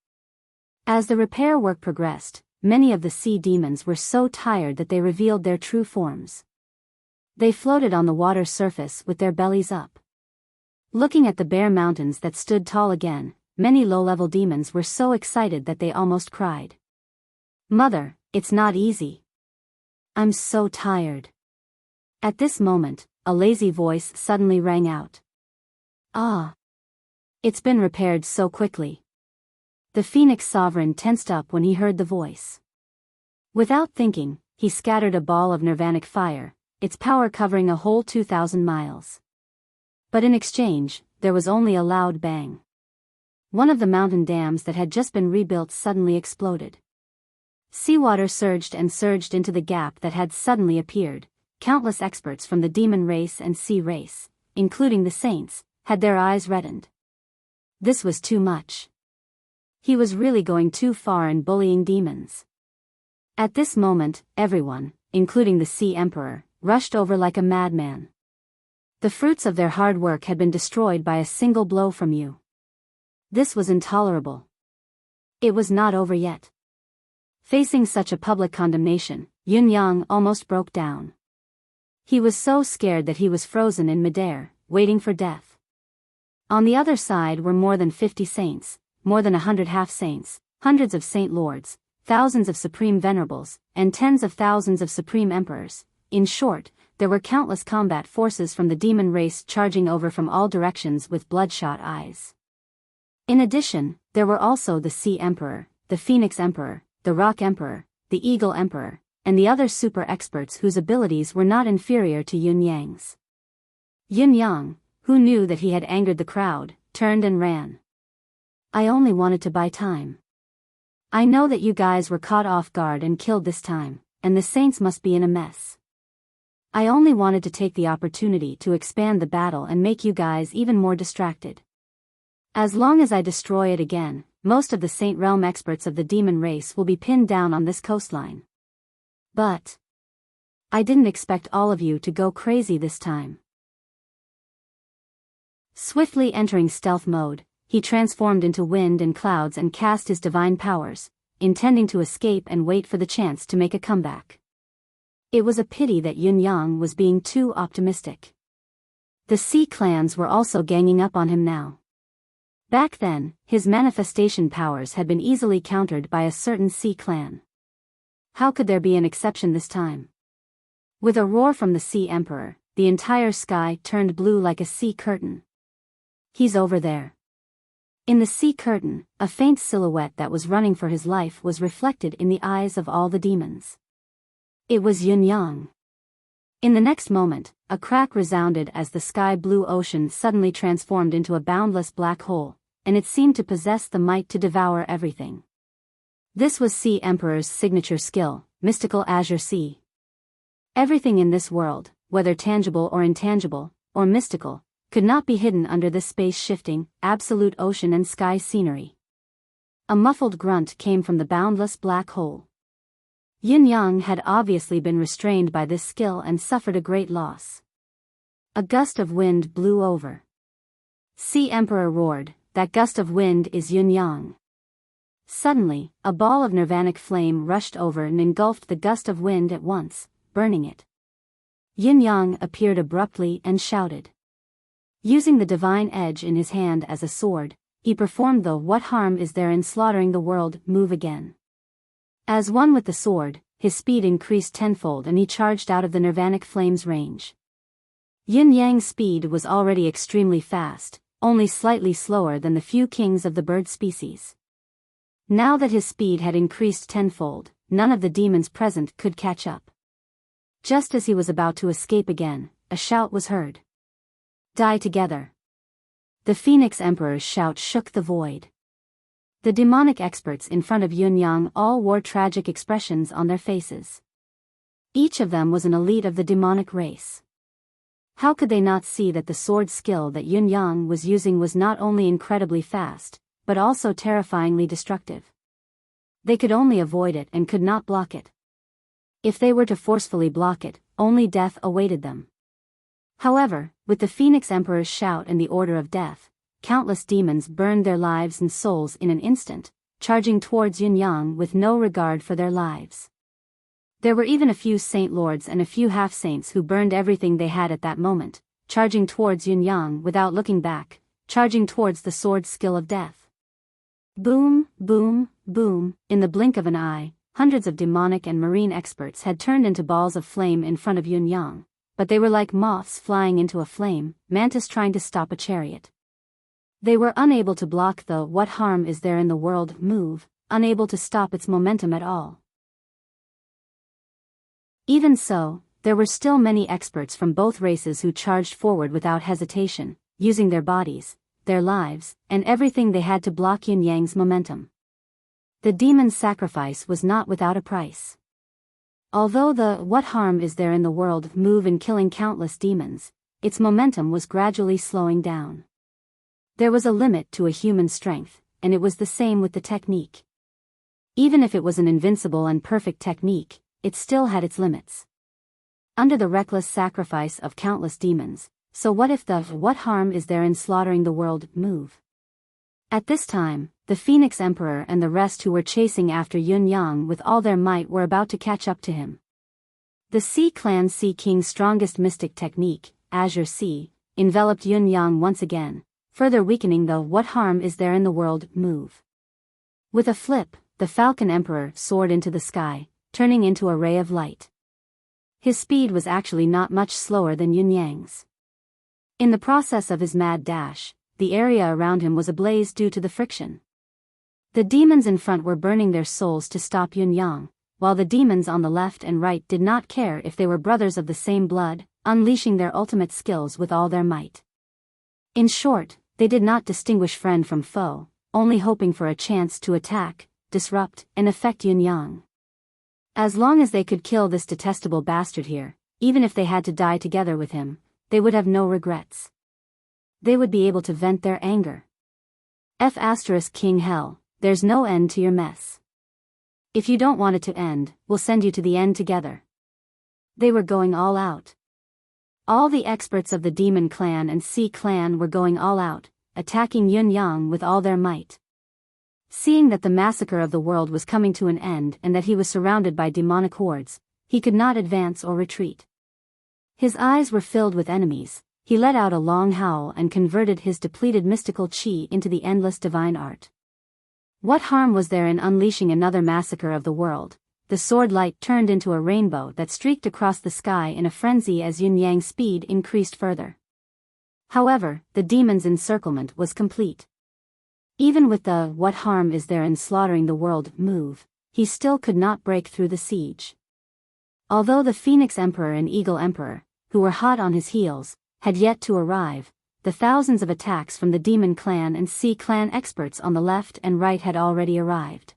As the repair work progressed, many of the sea demons were so tired that they revealed their true forms. They floated on the water surface with their bellies up. Looking at the bare mountains that stood tall again, many low-level demons were so excited that they almost cried. Mother, it's not easy. I'm so tired. At this moment, a lazy voice suddenly rang out. Ah. It's been repaired so quickly. The Phoenix Sovereign tensed up when he heard the voice. Without thinking, he scattered a ball of nirvanic fire, its power covering a whole 2,000 miles. But in exchange, there was only a loud bang. One of the mountain dams that had just been rebuilt suddenly exploded. Seawater surged and surged into the gap that had suddenly appeared. Countless experts from the demon race and sea race, including the saints, had their eyes reddened. This was too much. He was really going too far in bullying demons. At this moment, everyone, including the Sea Emperor, rushed over like a madman. The fruits of their hard work had been destroyed by a single blow from you. This was intolerable. It was not over yet. Facing such a public condemnation, Yin Yang almost broke down. He was so scared that he was frozen in midair, waiting for death. On the other side were more than 50 saints, more than 100 half-saints, hundreds of saint lords, thousands of supreme venerables, and tens of thousands of supreme emperors. In short, there were countless combat forces from the demon race charging over from all directions with bloodshot eyes. In addition, there were also the Sea Emperor, the Phoenix Emperor, the Rock Emperor, the Eagle Emperor, and the other super experts whose abilities were not inferior to Yin Yang's. Yin Yang, who knew that he had angered the crowd, turned and ran. I only wanted to buy time. I know that you guys were caught off guard and killed this time, and the saints must be in a mess. I only wanted to take the opportunity to expand the battle and make you guys even more distracted. As long as I destroy it again, most of the Saint Realm experts of the demon race will be pinned down on this coastline. But I didn't expect all of you to go crazy this time. Swiftly entering stealth mode, he transformed into wind and clouds and cast his divine powers, intending to escape and wait for the chance to make a comeback. It was a pity that Yin Yang was being too optimistic. The sea clans were also ganging up on him now. Back then, his manifestation powers had been easily countered by a certain sea clan. How could there be an exception this time? With a roar from the Sea Emperor, the entire sky turned blue like a sea curtain. He's over there. In the sea curtain, a faint silhouette that was running for his life was reflected in the eyes of all the demons. It was Yin Yang. In the next moment, a crack resounded as the sky-blue ocean suddenly transformed into a boundless black hole, and it seemed to possess the might to devour everything. This was Sea Emperor's signature skill, Mystical Azure Sea. Everything in this world, whether tangible or intangible, or mystical, could not be hidden under this space-shifting, absolute ocean and sky scenery. A muffled grunt came from the boundless black hole. Yin Yang had obviously been restrained by this skill and suffered a great loss. A gust of wind blew over. Sea Emperor roared, "That gust of wind is Yin Yang." Suddenly, a ball of nirvanic flame rushed over and engulfed the gust of wind at once, burning it. Yin Yang appeared abruptly and shouted. Using the divine edge in his hand as a sword, he performed the "what harm is there in slaughtering the world" move again. As one with the sword, his speed increased tenfold and he charged out of the nirvanic flame's range. Yin Yang's speed was already extremely fast, only slightly slower than the few kings of the bird species. Now that his speed had increased tenfold, none of the demons present could catch up. Just as he was about to escape again, a shout was heard. "Die together." the Phoenix Emperor's shout shook the void. The demonic experts in front of Yunyang all wore tragic expressions on their faces. Each of them was an elite of the demonic race. How could they not see that the sword skill that Yunyang was using was not only incredibly fast, but also terrifyingly destructive? They could only avoid it and could not block it. If they were to forcefully block it, only death awaited them. However, with the Phoenix Emperor's shout and the order of death, countless demons burned their lives and souls in an instant, charging towards Yunyang with no regard for their lives. There were even a few Saint Lords and a few half-saints who burned everything they had at that moment, charging towards Yunyang without looking back, charging towards the sword skill of death. Boom, boom, boom, in the blink of an eye, hundreds of demonic and marine experts had turned into balls of flame in front of Yunyang, but they were like moths flying into a flame, mantis trying to stop a chariot. They were unable to block the "what harm is there in the world" move, unable to stop its momentum at all. Even so, there were still many experts from both races who charged forward without hesitation, using their bodies, their lives, and everything they had to block Yunyang's momentum. The demon's sacrifice was not without a price. Although the "what harm is there in the world" move in killing countless demons, its momentum was gradually slowing down. There was a limit to a human strength, and it was the same with the technique. Even if it was an invincible and perfect technique, it still had its limits. Under the reckless sacrifice of countless demons, so what if the "what harm is there in slaughtering the world" move? At this time, the Phoenix Emperor and the rest who were chasing after Yunyang with all their might were about to catch up to him. The Sea Clan Sea King's strongest mystic technique, Azure Sea, enveloped Yunyang once again, further weakening the "what harm is there in the world" move. With a flip, the Falcon Emperor soared into the sky, turning into a ray of light. His speed was actually not much slower than Yunyang's. In the process of his mad dash, the area around him was ablaze due to the friction. The demons in front were burning their souls to stop Yunyang, while the demons on the left and right did not care if they were brothers of the same blood, unleashing their ultimate skills with all their might. In short, they did not distinguish friend from foe, only hoping for a chance to attack, disrupt, and affect Yunyang. As long as they could kill this detestable bastard here, even if they had to die together with him, they would have no regrets. They would be able to vent their anger. King Hell, there's no end to your mess. If you don't want it to end, we'll send you to the end together. They were going all out. All the experts of the Demon Clan and Sea Clan were going all out, attacking Yunyang with all their might. Seeing that the massacre of the world was coming to an end and that he was surrounded by demonic hordes, he could not advance or retreat. His eyes were filled with enemies. He let out a long howl and converted his depleted mystical chi into the endless divine art. What harm was there in unleashing another massacre of the world? The sword light turned into a rainbow that streaked across the sky in a frenzy as Yunyang's speed increased further. However, the demon's encirclement was complete. Even with the "what harm is there in slaughtering the world" move, he still could not break through the siege. Although the Phoenix Emperor and Eagle Emperor, who were hot on his heels, had yet to arrive, the thousands of attacks from the Demon Clan and Sea Clan experts on the left and right had already arrived.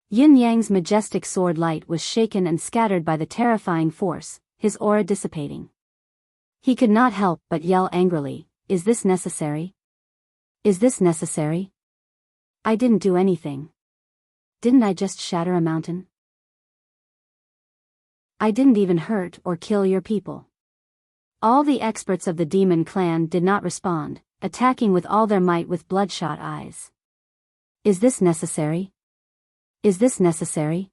Yunyang's majestic sword light was shaken and scattered by the terrifying force, his aura dissipating. He could not help but yell angrily, "Is this necessary? Is this necessary? I didn't do anything. Didn't I just shatter a mountain? I didn't even hurt or kill your people." All the experts of the Demon Clan did not respond, attacking with all their might with bloodshot eyes. Is this necessary? Is this necessary?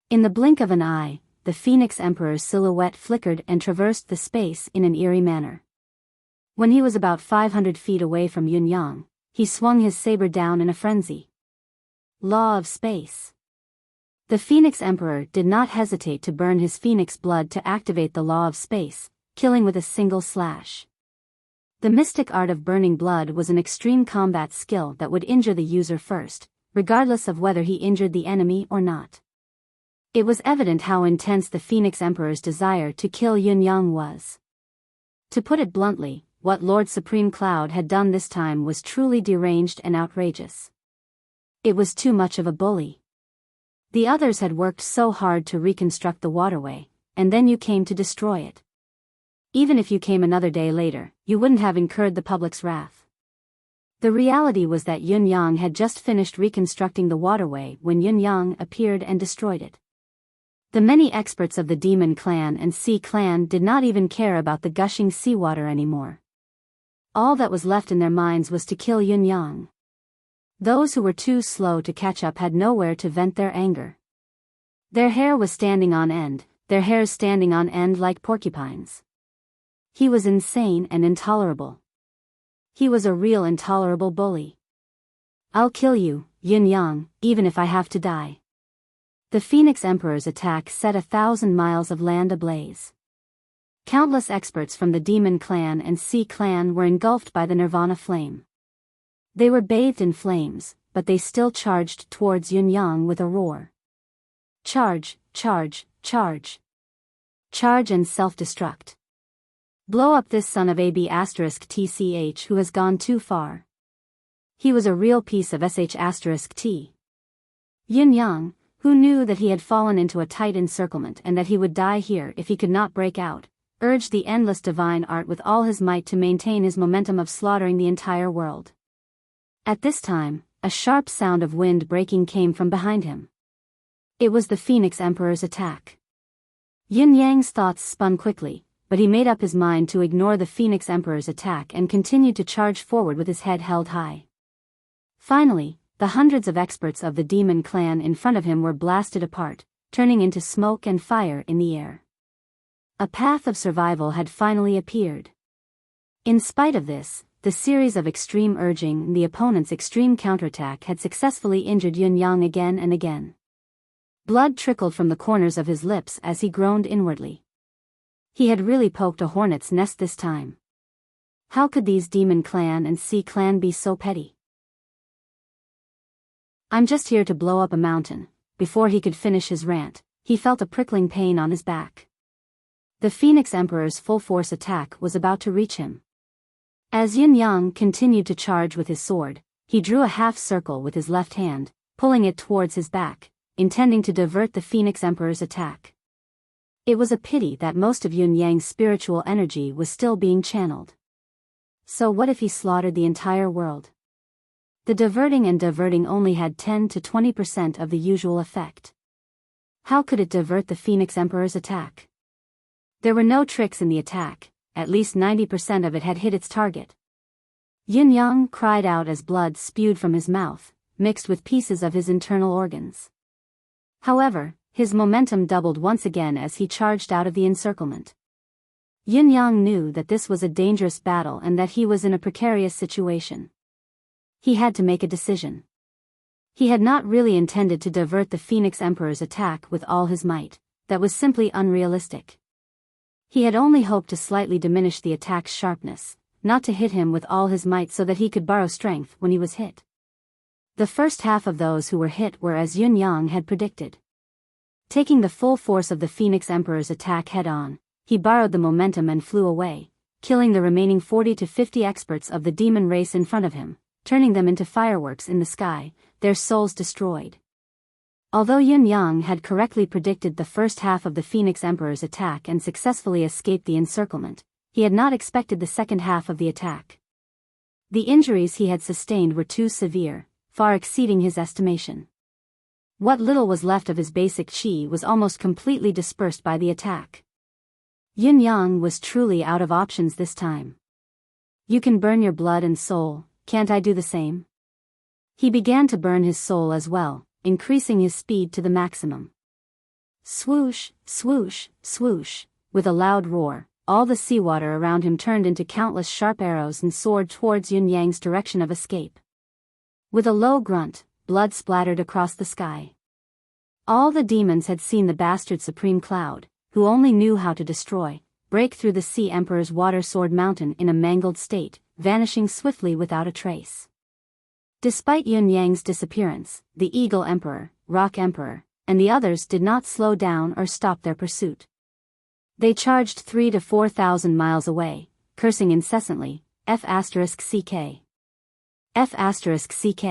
In the blink of an eye, the Phoenix Emperor's silhouette flickered and traversed the space in an eerie manner. When he was about 500 feet away from Yunyang, he swung his saber down in a frenzy. Law of space. The Phoenix Emperor did not hesitate to burn his phoenix blood to activate the law of space, killing with a single slash. The mystic art of burning blood was an extreme combat skill that would injure the user first, regardless of whether he injured the enemy or not. It was evident how intense the Phoenix Emperor's desire to kill Yunyang was. To put it bluntly, what Lord Supreme Cloud had done this time was truly deranged and outrageous. It was too much of a bully. The others had worked so hard to reconstruct the waterway, and then you came to destroy it. Even if you came another day later, you wouldn't have incurred the public's wrath. The reality was that Yun Yang had just finished reconstructing the waterway when Yun Yang appeared and destroyed it. The many experts of the Demon Clan and Sea Clan did not even care about the gushing seawater anymore. All that was left in their minds was to kill Yun Yang. Those who were too slow to catch up had nowhere to vent their anger. Their hair was standing on end, their hairs standing on end like porcupines. He was insane and intolerable. He was a real intolerable bully. I'll kill you, Yun Yang, even if I have to die. The Phoenix Emperor's attack set 1,000 miles of land ablaze. Countless experts from the Demon Clan and Sea Clan were engulfed by the Nirvana flame. They were bathed in flames, but they still charged towards Yun Yang with a roar. Charge, charge, charge. Charge and self-destruct. Blow up this son of AB*TCH who has gone too far. He was a real piece of SH*T. Yun Yang, who knew that he had fallen into a tight encirclement and that he would die here if he could not break out, urged the endless divine art with all his might to maintain his momentum of slaughtering the entire world. At this time, a sharp sound of wind breaking came from behind him. It was the Phoenix Emperor's attack. Yun Yang's thoughts spun quickly, but he made up his mind to ignore the Phoenix Emperor's attack and continued to charge forward with his head held high. Finally, the hundreds of experts of the Demon Clan in front of him were blasted apart, turning into smoke and fire in the air. A path of survival had finally appeared. In spite of this, the series of extreme urging and the opponent's extreme counterattack had successfully injured Yun Yang again and again. Blood trickled from the corners of his lips as he groaned inwardly. He had really poked a hornet's nest this time. How could these Demon Clan and Sea Clan be so petty? I'm just here to blow up a mountain. Before he could finish his rant, he felt a prickling pain on his back. The Phoenix Emperor's full-force attack was about to reach him. As Yun Yang continued to charge with his sword, he drew a half-circle with his left hand, pulling it towards his back, intending to divert the Phoenix Emperor's attack. It was a pity that most of Yun Yang's spiritual energy was still being channeled. So what if he slaughtered the entire world? The diverting only had 10 to 20% of the usual effect. How could it divert the Phoenix Emperor's attack? There were no tricks in the attack, at least 90% of it had hit its target. Yun Yang cried out as blood spewed from his mouth, mixed with pieces of his internal organs. However, his momentum doubled once again as he charged out of the encirclement. Yun Yang knew that this was a dangerous battle and that he was in a precarious situation. He had to make a decision. He had not really intended to divert the Phoenix Emperor's attack with all his might. That was simply unrealistic. He had only hoped to slightly diminish the attack's sharpness, not to hit him with all his might so that he could borrow strength when he was hit. The first half of those who were hit were as Yun Yang had predicted. Taking the full force of the Phoenix Emperor's attack head-on, he borrowed the momentum and flew away, killing the remaining 40 to 50 experts of the demon race in front of him, turning them into fireworks in the sky, their souls destroyed. Although Yun Yang had correctly predicted the first half of the Phoenix Emperor's attack and successfully escaped the encirclement, he had not expected the second half of the attack. The injuries he had sustained were too severe, far exceeding his estimation. What little was left of his basic chi was almost completely dispersed by the attack. Yun Yang was truly out of options this time. You can burn your blood and soul, can't I do the same? He began to burn his soul as well, increasing his speed to the maximum. Swoosh, swoosh, swoosh, with a loud roar, all the seawater around him turned into countless sharp arrows and soared towards Yun Yang's direction of escape. With a low grunt, blood splattered across the sky. All the demons had seen the bastard Supreme Cloud, who only knew how to destroy, break through the Sea Emperor's water sword mountain in a mangled state, vanishing swiftly without a trace. Despite Yun Yang's disappearance, the Eagle Emperor, Rock Emperor, and the others did not slow down or stop their pursuit. They charged 3,000 to 4,000 miles away, cursing incessantly, F***ck. F***ck.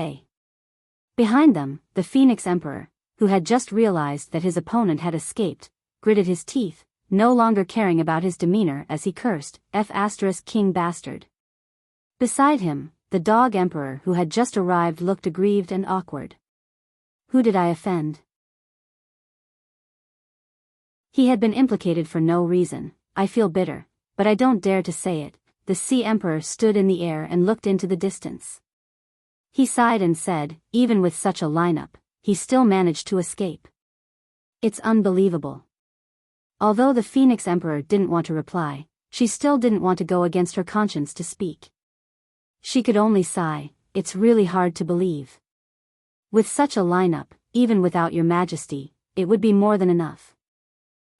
Behind them, the Phoenix Emperor, who had just realized that his opponent had escaped, gritted his teeth, no longer caring about his demeanor as he cursed, F***king bastard. Beside him, the Dog Emperor who had just arrived looked aggrieved and awkward. Who did I offend? He had been implicated for no reason. I feel bitter, but I don't dare to say it. The Sea Emperor stood in the air and looked into the distance. He sighed and said, even with such a lineup, he still managed to escape. It's unbelievable. Although the Phoenix Emperor didn't want to reply, she still didn't want to go against her conscience to speak. She could only sigh, it's really hard to believe. With such a lineup, even without your majesty, it would be more than enough.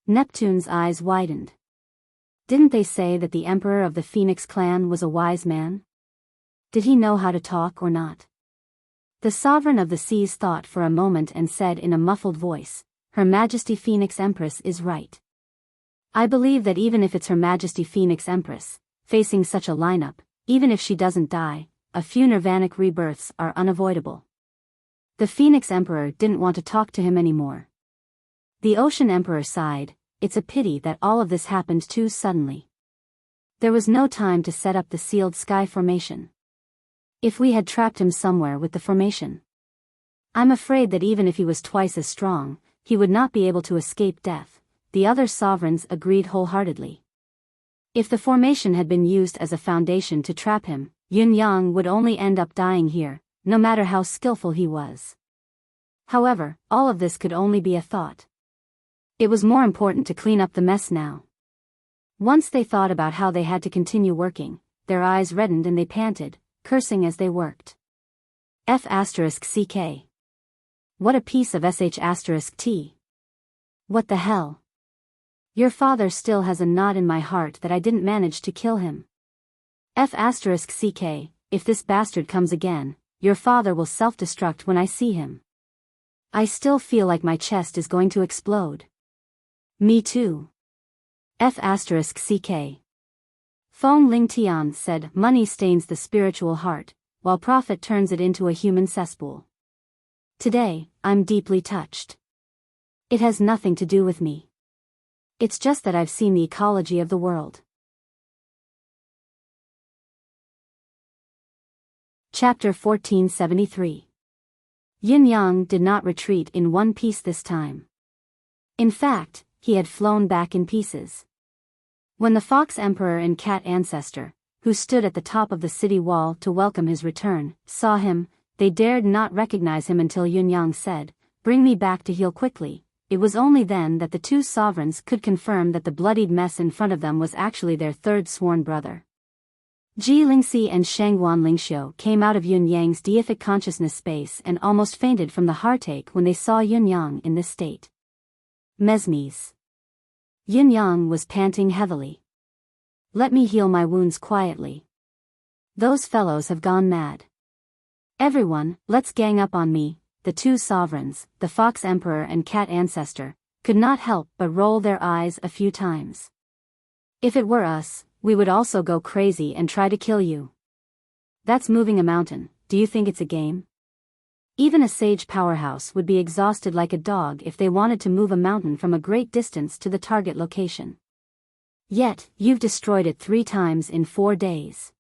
Neptune's eyes widened. Didn't they say that the Emperor of the Phoenix clan was a wise man? Did he know how to talk or not? The Sovereign of the Seas thought for a moment and said in a muffled voice, Her Majesty Phoenix Empress is right. I believe that even if it's Her Majesty Phoenix Empress, facing such a lineup, even if she doesn't die, a few nirvanic rebirths are unavoidable. The Phoenix Emperor didn't want to talk to him anymore. The Ocean Emperor sighed, it's a pity that all of this happened too suddenly. There was no time to set up the sealed sky formation. If we had trapped him somewhere with the formation. I'm afraid that even if he was twice as strong, he would not be able to escape death. The other sovereigns agreed wholeheartedly. If the formation had been used as a foundation to trap him, Yun Yang would only end up dying here, no matter how skillful he was. However, all of this could only be a thought. It was more important to clean up the mess now. Once they thought about how they had to continue working, their eyes reddened and they panted, cursing as they worked. F***ck. What a piece of sh**t. What the hell? Your father still has a knot in my heart that I didn't manage to kill him. F***ck, if this bastard comes again, your father will self-destruct when I see him. I still feel like my chest is going to explode. Me too. F***ck. Feng Ling Tian said, money stains the spiritual heart, while profit turns it into a human cesspool. Today, I'm deeply touched. It has nothing to do with me. It's just that I've seen the ecology of the world. Chapter 1473. Yin Yang did not retreat in one piece this time. In fact, he had flown back in pieces. When the Fox Emperor and Cat Ancestor, who stood at the top of the city wall to welcome his return, saw him, they dared not recognize him until Yun Yang said, bring me back to heal quickly. It was only then that the two sovereigns could confirm that the bloodied mess in front of them was actually their third sworn brother. Ji Lingxi and Shangguan Lingxiu came out of Yun Yang's deific consciousness space and almost fainted from the heartache when they saw Yun Yang in this state. Mesmes. Yin Yang was panting heavily. Let me heal my wounds quietly. Those fellows have gone mad. Everyone, let's gang up on me. The two sovereigns, the Fox Emperor and Cat Ancestor, could not help but roll their eyes a few times. If it were us, we would also go crazy and try to kill you. That's moving a mountain, do you think it's a game? Even a sage powerhouse would be exhausted like a dog if they wanted to move a mountain from a great distance to the target location. Yet, you've destroyed it 3 times in 4 days.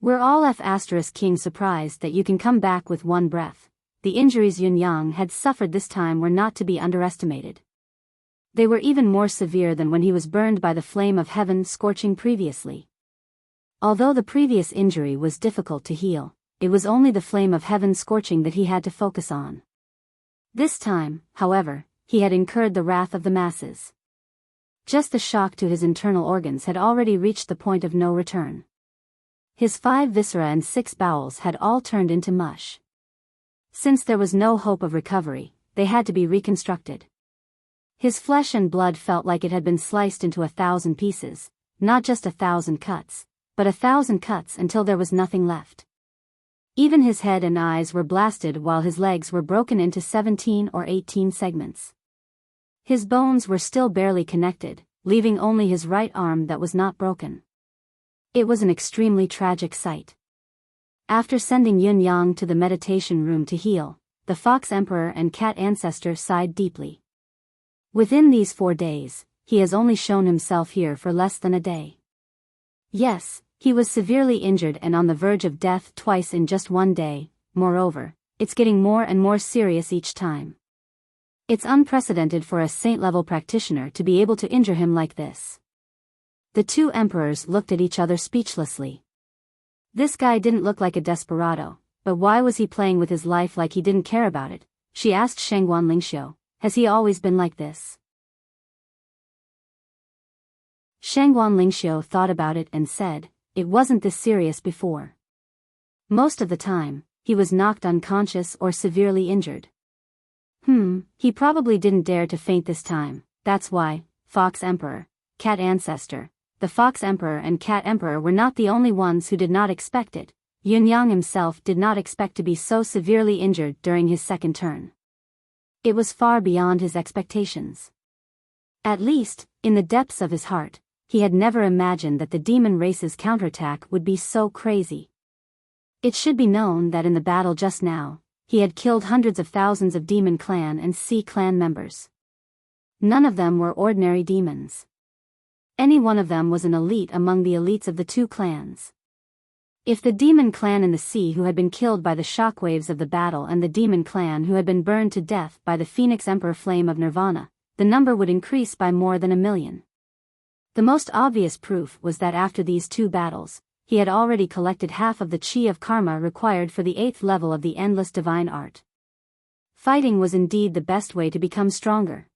We're all F***king surprised that you can come back with one breath. The injuries Yun Yang had suffered this time were not to be underestimated. They were even more severe than when he was burned by the flame of heaven scorching previously. Although the previous injury was difficult to heal, it was only the flame of heaven scorching that he had to focus on. This time, however, he had incurred the wrath of the masses. Just the shock to his internal organs had already reached the point of no return. His 5 viscera and 6 bowels had all turned into mush. Since there was no hope of recovery, they had to be reconstructed. His flesh and blood felt like it had been sliced into 1,000 pieces, not just 1,000 cuts, but 1,000 cuts until there was nothing left. Even his head and eyes were blasted while his legs were broken into 17 or 18 segments. His bones were still barely connected, leaving only his right arm that was not broken. It was an extremely tragic sight. After sending Yun Yang to the meditation room to heal, the Fox Emperor and Cat Ancestor sighed deeply. Within these 4 days, he has only shown himself here for less than a day. Yes, he was severely injured and on the verge of death twice in just 1 day. Moreover, it's getting more and more serious each time. It's unprecedented for a saint-level practitioner to be able to injure him like this. The two emperors looked at each other speechlessly. This guy didn't look like a desperado, but why was he playing with his life like he didn't care about it? She asked Shangguan Lingxiu. Has he always been like this? Shangguan Lingxiu thought about it and said, it wasn't this serious before. Most of the time, he was knocked unconscious or severely injured. He probably didn't dare to faint this time, that's why. Fox Emperor, Cat Ancestor. The Fox Emperor and Cat Emperor were not the only ones who did not expect it. Yun Yang himself did not expect to be so severely injured during his second turn. It was far beyond his expectations. At least, in the depths of his heart, he had never imagined that the demon race's counterattack would be so crazy. It should be known that in the battle just now, he had killed hundreds of thousands of Demon Clan and Sea Clan members. None of them were ordinary demons. Any one of them was an elite among the elites of the two clans. If the Demon Clan in the sea who had been killed by the shockwaves of the battle and the Demon Clan who had been burned to death by the Phoenix Emperor Flame of Nirvana, the number would increase by more than 1 million. The most obvious proof was that after these 2 battles, he had already collected half of the chi of karma required for the 8th level of the endless divine art. Fighting was indeed the best way to become stronger.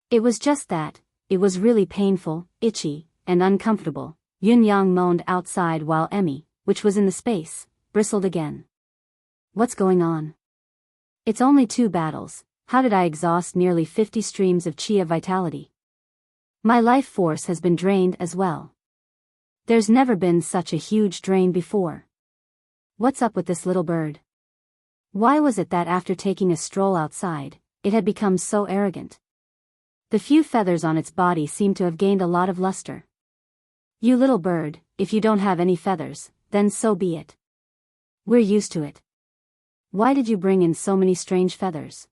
It was just that, it was really painful, itchy, and uncomfortable. Yun Yang moaned outside while Emmy, which was in the space, bristled again. What's going on? It's only 2 battles, how did I exhaust nearly 50 streams of chi of vitality? My life force has been drained as well. There's never been such a huge drain before. What's up with this little bird? Why was it that after taking a stroll outside, it had become so arrogant? The few feathers on its body seemed to have gained a lot of luster. You little bird, if you don't have any feathers, then so be it. We're used to it. Why did you bring in so many strange feathers?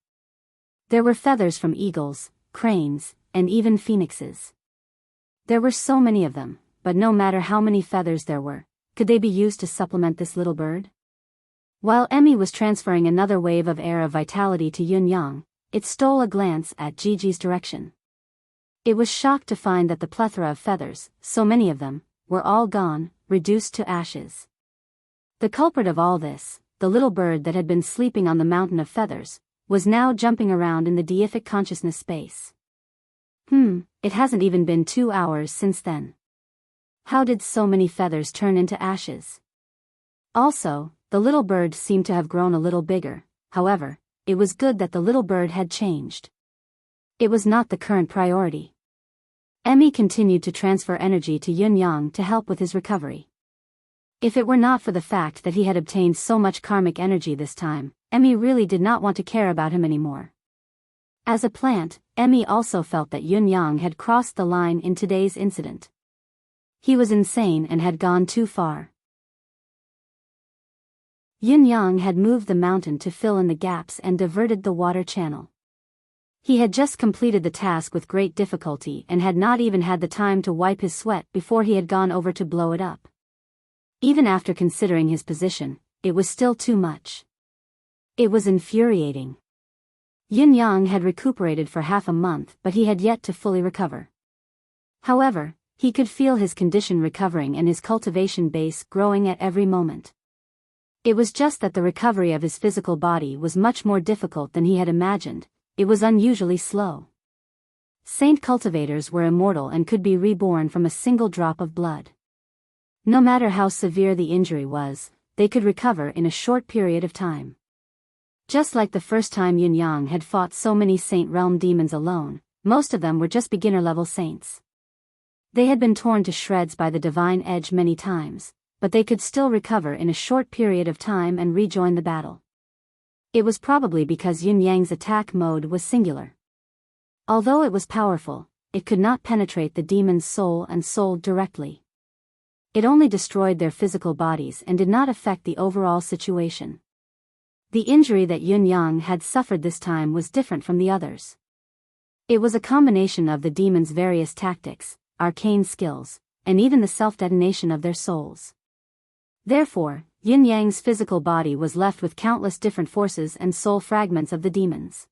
There were feathers from eagles, cranes, and even phoenixes. There were so many of them. But no matter how many feathers there were, could they be used to supplement this little bird? While Emmy was transferring another wave of air of vitality to Yun Yang, it stole a glance at Gigi's direction. It was shocked to find that the plethora of feathers, so many of them, were all gone, reduced to ashes. The culprit of all this, the little bird that had been sleeping on the mountain of feathers, was now jumping around in the deific consciousness space. It hasn't even been 2 hours since then. How did so many feathers turn into ashes? Also, the little bird seemed to have grown a little bigger. However, it was good that the little bird had changed. It was not the current priority. Emmy continued to transfer energy to Yun Yang to help with his recovery. If it were not for the fact that he had obtained so much karmic energy this time, Emmy really did not want to care about him anymore. As a plant, Emmy also felt that Yun Yang had crossed the line in today's incident. He was insane and had gone too far. Yun Yang had moved the mountain to fill in the gaps and diverted the water channel. He had just completed the task with great difficulty and had not even had the time to wipe his sweat before he had gone over to blow it up. Even after considering his position, it was still too much. It was infuriating. Yun Yang had recuperated for half a month, but he had yet to fully recover. However, he could feel his condition recovering and his cultivation base growing at every moment. It was just that the recovery of his physical body was much more difficult than he had imagined. It was unusually slow. Saint cultivators were immortal and could be reborn from a single drop of blood. No matter how severe the injury was, they could recover in a short period of time. Just like the first time Yun Yang had fought so many Saint Realm demons alone, most of them were just beginner-level saints. They had been torn to shreds by the divine edge many times, but they could still recover in a short period of time and rejoin the battle. It was probably because Yun Yang's attack mode was singular. Although it was powerful, it could not penetrate the demon's soul and soul directly. It only destroyed their physical bodies and did not affect the overall situation. The injury that Yun Yang had suffered this time was different from the others. It was a combination of the demons' various tactics, arcane skills, and even the self-detonation of their souls. Therefore, Yin Yang's physical body was left with countless different forces and soul fragments of the demons.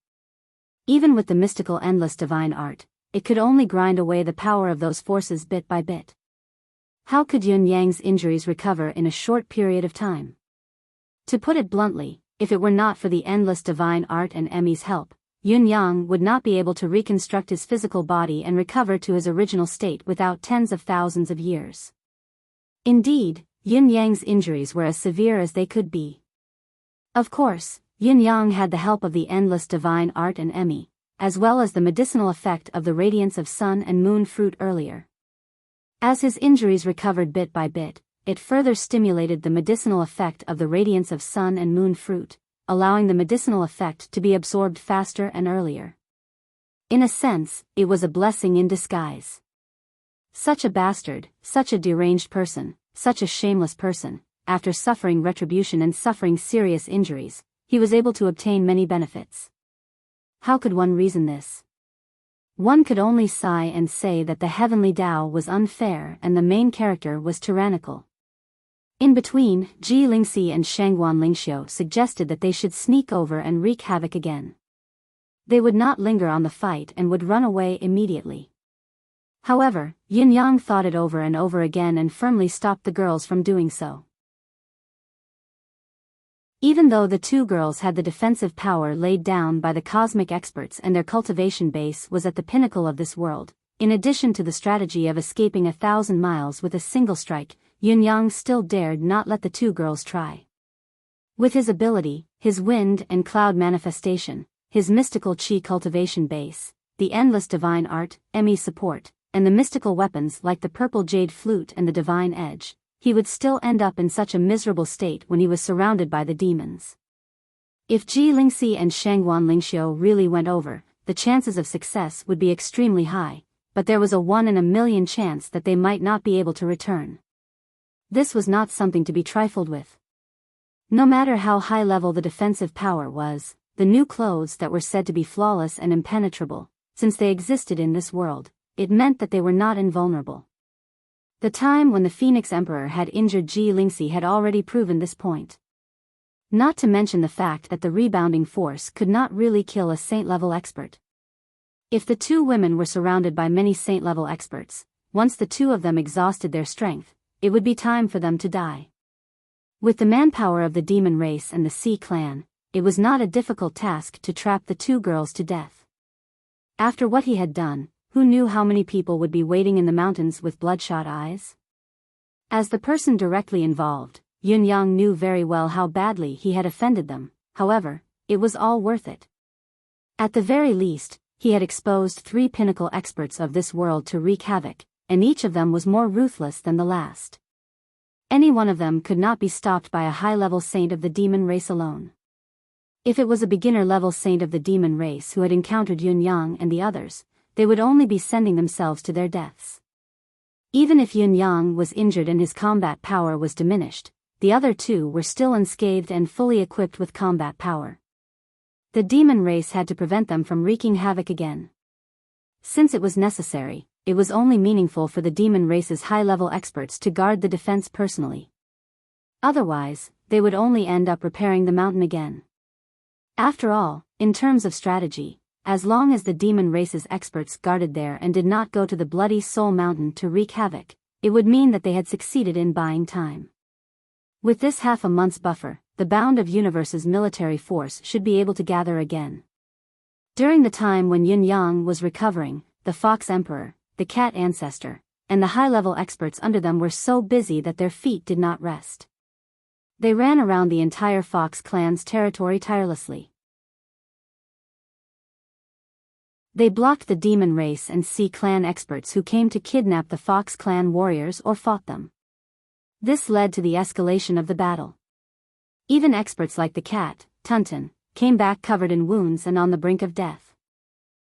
Even with the mystical endless divine art, it could only grind away the power of those forces bit by bit. How could Yin Yang's injuries recover in a short period of time? To put it bluntly, if it were not for the endless divine art and Emmy's help, Yun Yang would not be able to reconstruct his physical body and recover to his original state without tens of thousands of years. Indeed, Yun Yang's injuries were as severe as they could be. Of course, Yun Yang had the help of the endless divine art and Emmy, as well as the medicinal effect of the radiance of sun and moon fruit earlier. As his injuries recovered bit by bit, it further stimulated the medicinal effect of the radiance of sun and moon fruit, allowing the medicinal effect to be absorbed faster and earlier. In a sense, it was a blessing in disguise. Such a bastard, such a deranged person, such a shameless person, after suffering retribution and suffering serious injuries, he was able to obtain many benefits. How could one reason this? One could only sigh and say that the heavenly Tao was unfair and the main character was tyrannical. In between, Ji Lingxi and Shangguan Lingxiu suggested that they should sneak over and wreak havoc again. They would not linger on the fight and would run away immediately. However, Yin Yang thought it over and over again and firmly stopped the girls from doing so. Even though the two girls had the defensive power laid down by the cosmic experts and their cultivation base was at the pinnacle of this world, in addition to the strategy of escaping 1,000 miles with a single strike, Yun Yang still dared not let the two girls try. With his ability, his wind and cloud manifestation, his mystical chi cultivation base, the endless divine art, Emmy's support, and the mystical weapons like the purple jade flute and the divine edge, he would still end up in such a miserable state when he was surrounded by the demons. If Ji Lingxi and Shangguan Lingxiu really went over, the chances of success would be extremely high, but there was a 1 in a million chance that they might not be able to return. This was not something to be trifled with. No matter how high level the defensive power was, the new clothes that were said to be flawless and impenetrable, since they existed in this world, it meant that they were not invulnerable. The time when the Phoenix Emperor had injured Ji Lingxi had already proven this point. Not to mention the fact that the rebounding force could not really kill a saint-level expert. If the two women were surrounded by many saint-level experts, once the two of them exhausted their strength, it would be time for them to die. With the manpower of the demon race and the Sea clan, it was not a difficult task to trap the two girls to death. After what he had done, who knew how many people would be waiting in the mountains with bloodshot eyes? As the person directly involved, Yun Yang knew very well how badly he had offended them. However, it was all worth it. At the very least, he had exposed 3 pinnacle experts of this world to wreak havoc, and each of them was more ruthless than the last. Any one of them could not be stopped by a high-level saint of the demon race alone. If it was a beginner-level saint of the demon race who had encountered Yun Yang and the others, they would only be sending themselves to their deaths. Even if Yun Yang was injured and his combat power was diminished, the other two were still unscathed and fully equipped with combat power. The demon race had to prevent them from wreaking havoc again. Since it was necessary, it was only meaningful for the demon race's high-level experts to guard the defense personally. Otherwise, they would only end up repairing the mountain again. After all, in terms of strategy, as long as the demon race's experts guarded there and did not go to the bloody Soul Mountain to wreak havoc, it would mean that they had succeeded in buying time. With this half a month's buffer, the Bound of Universe's military force should be able to gather again. During the time when Yun Yang was recovering, the Fox Emperor, the Cat Ancestor, and the high-level experts under them were so busy that their feet did not rest. They ran around the entire Fox clan's territory tirelessly. They blocked the demon race and Sea clan experts who came to kidnap the Fox clan warriors or fought them. This led to the escalation of the battle. Even experts like the cat, Tunton, came back covered in wounds and on the brink of death.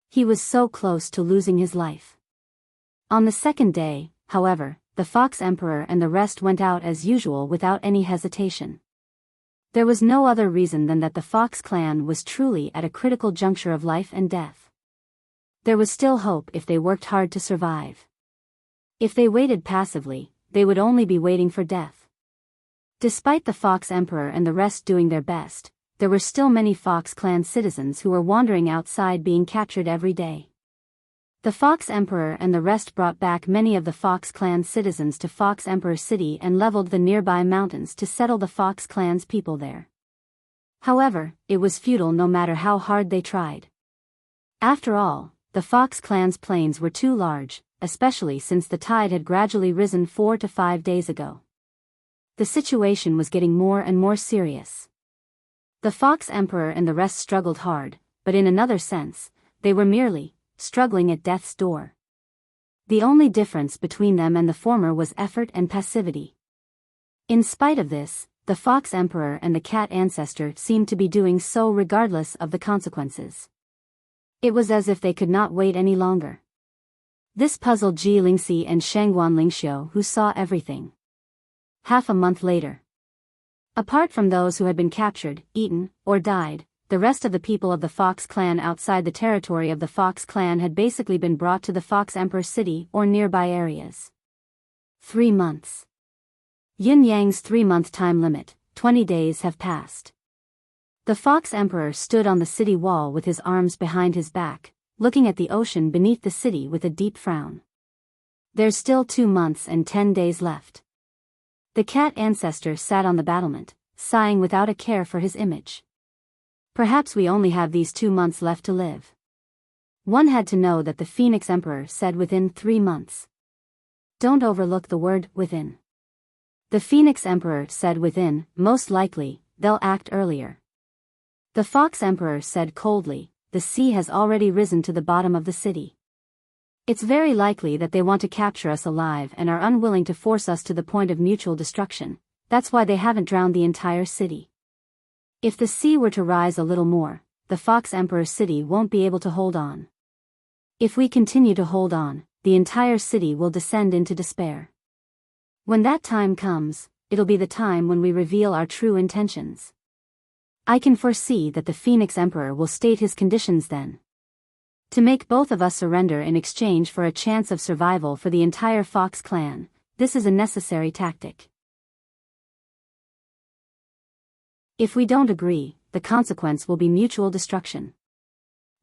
He was so close to losing his life. On the second day, however, the Fox Emperor and the rest went out as usual without any hesitation. There was no other reason than that the Fox clan was truly at a critical juncture of life and death. There was still hope if they worked hard to survive. If they waited passively, they would only be waiting for death. Despite the Fox Emperor and the rest doing their best, there were still many Fox clan citizens who were wandering outside being captured every day. The Fox Emperor and the rest brought back many of the Fox clan citizens to Fox Emperor City and leveled the nearby mountains to settle the Fox clan's people there. However, it was futile no matter how hard they tried. After all, the Fox clan's plains were too large, especially since the tide had gradually risen 4 to 5 days ago. The situation was getting more and more serious. The Fox Emperor and the rest struggled hard, but in another sense, they were merely struggling at death's door. The only difference between them and the former was effort and passivity. In spite of this, the Fox Emperor and the Cat Ancestor seemed to be doing so regardless of the consequences. It was as if they could not wait any longer. This puzzled Ji Lingxi and Shangguan Lingxiu, who saw everything. Half a month later. Apart from those who had been captured, eaten, or died, the rest of the people of the Fox clan outside the territory of the Fox clan had basically been brought to the Fox Emperor City or nearby areas. 3 months. Yin Yang's 3-month time limit, 20 days have passed. The Fox Emperor stood on the city wall with his arms behind his back, looking at the ocean beneath the city with a deep frown. There's still 2 months and 10 days left. The Cat Ancestor sat on the battlement, sighing without a care for his image. Perhaps we only have these 2 months left to live. One had to know that the Phoenix Emperor said within 3 months. Don't overlook the word within. The Phoenix Emperor said within, most likely, they'll act earlier. The Fox Emperor said coldly, the sea has already risen to the bottom of the city. It's very likely that they want to capture us alive and are unwilling to force us to the point of mutual destruction. That's why they haven't drowned the entire city. If the sea were to rise a little more, the Fox Emperor City won't be able to hold on. If we continue to hold on, the entire city will descend into despair. When that time comes, it'll be the time when we reveal our true intentions. I can foresee that the Phoenix Emperor will state his conditions then. To make both of us surrender in exchange for a chance of survival for the entire Fox clan, this is a necessary tactic. If we don't agree, the consequence will be mutual destruction.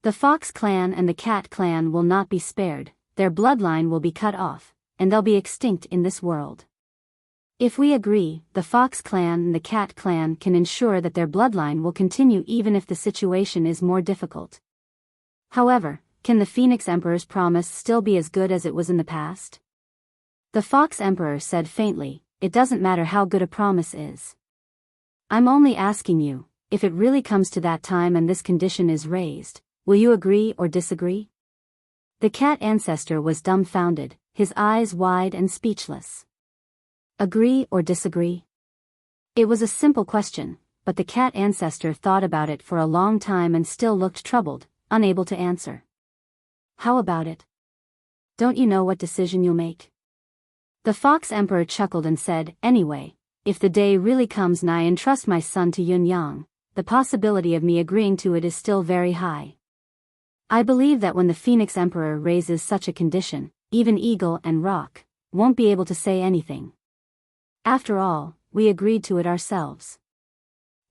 The Fox clan and the Cat clan will not be spared, their bloodline will be cut off, and they'll be extinct in this world. If we agree, the Fox clan and the Cat clan can ensure that their bloodline will continue even if the situation is more difficult. However, can the Phoenix Emperor's promise still be as good as it was in the past? The Fox Emperor said faintly, it doesn't matter how good a promise is. I'm only asking you, if it really comes to that time and this condition is raised, will you agree or disagree? The Cat Ancestor was dumbfounded, his eyes wide and speechless. Agree or disagree? It was a simple question, but the Cat Ancestor thought about it for a long time and still looked troubled, unable to answer. How about it? Don't you know what decision you'll make? The Fox Emperor chuckled and said, anyway, if the day really comes and I entrust my son to Yun Yang, the possibility of me agreeing to it is still very high. I believe that when the Phoenix Emperor raises such a condition, even Eagle and Rock won't be able to say anything. After all, we agreed to it ourselves.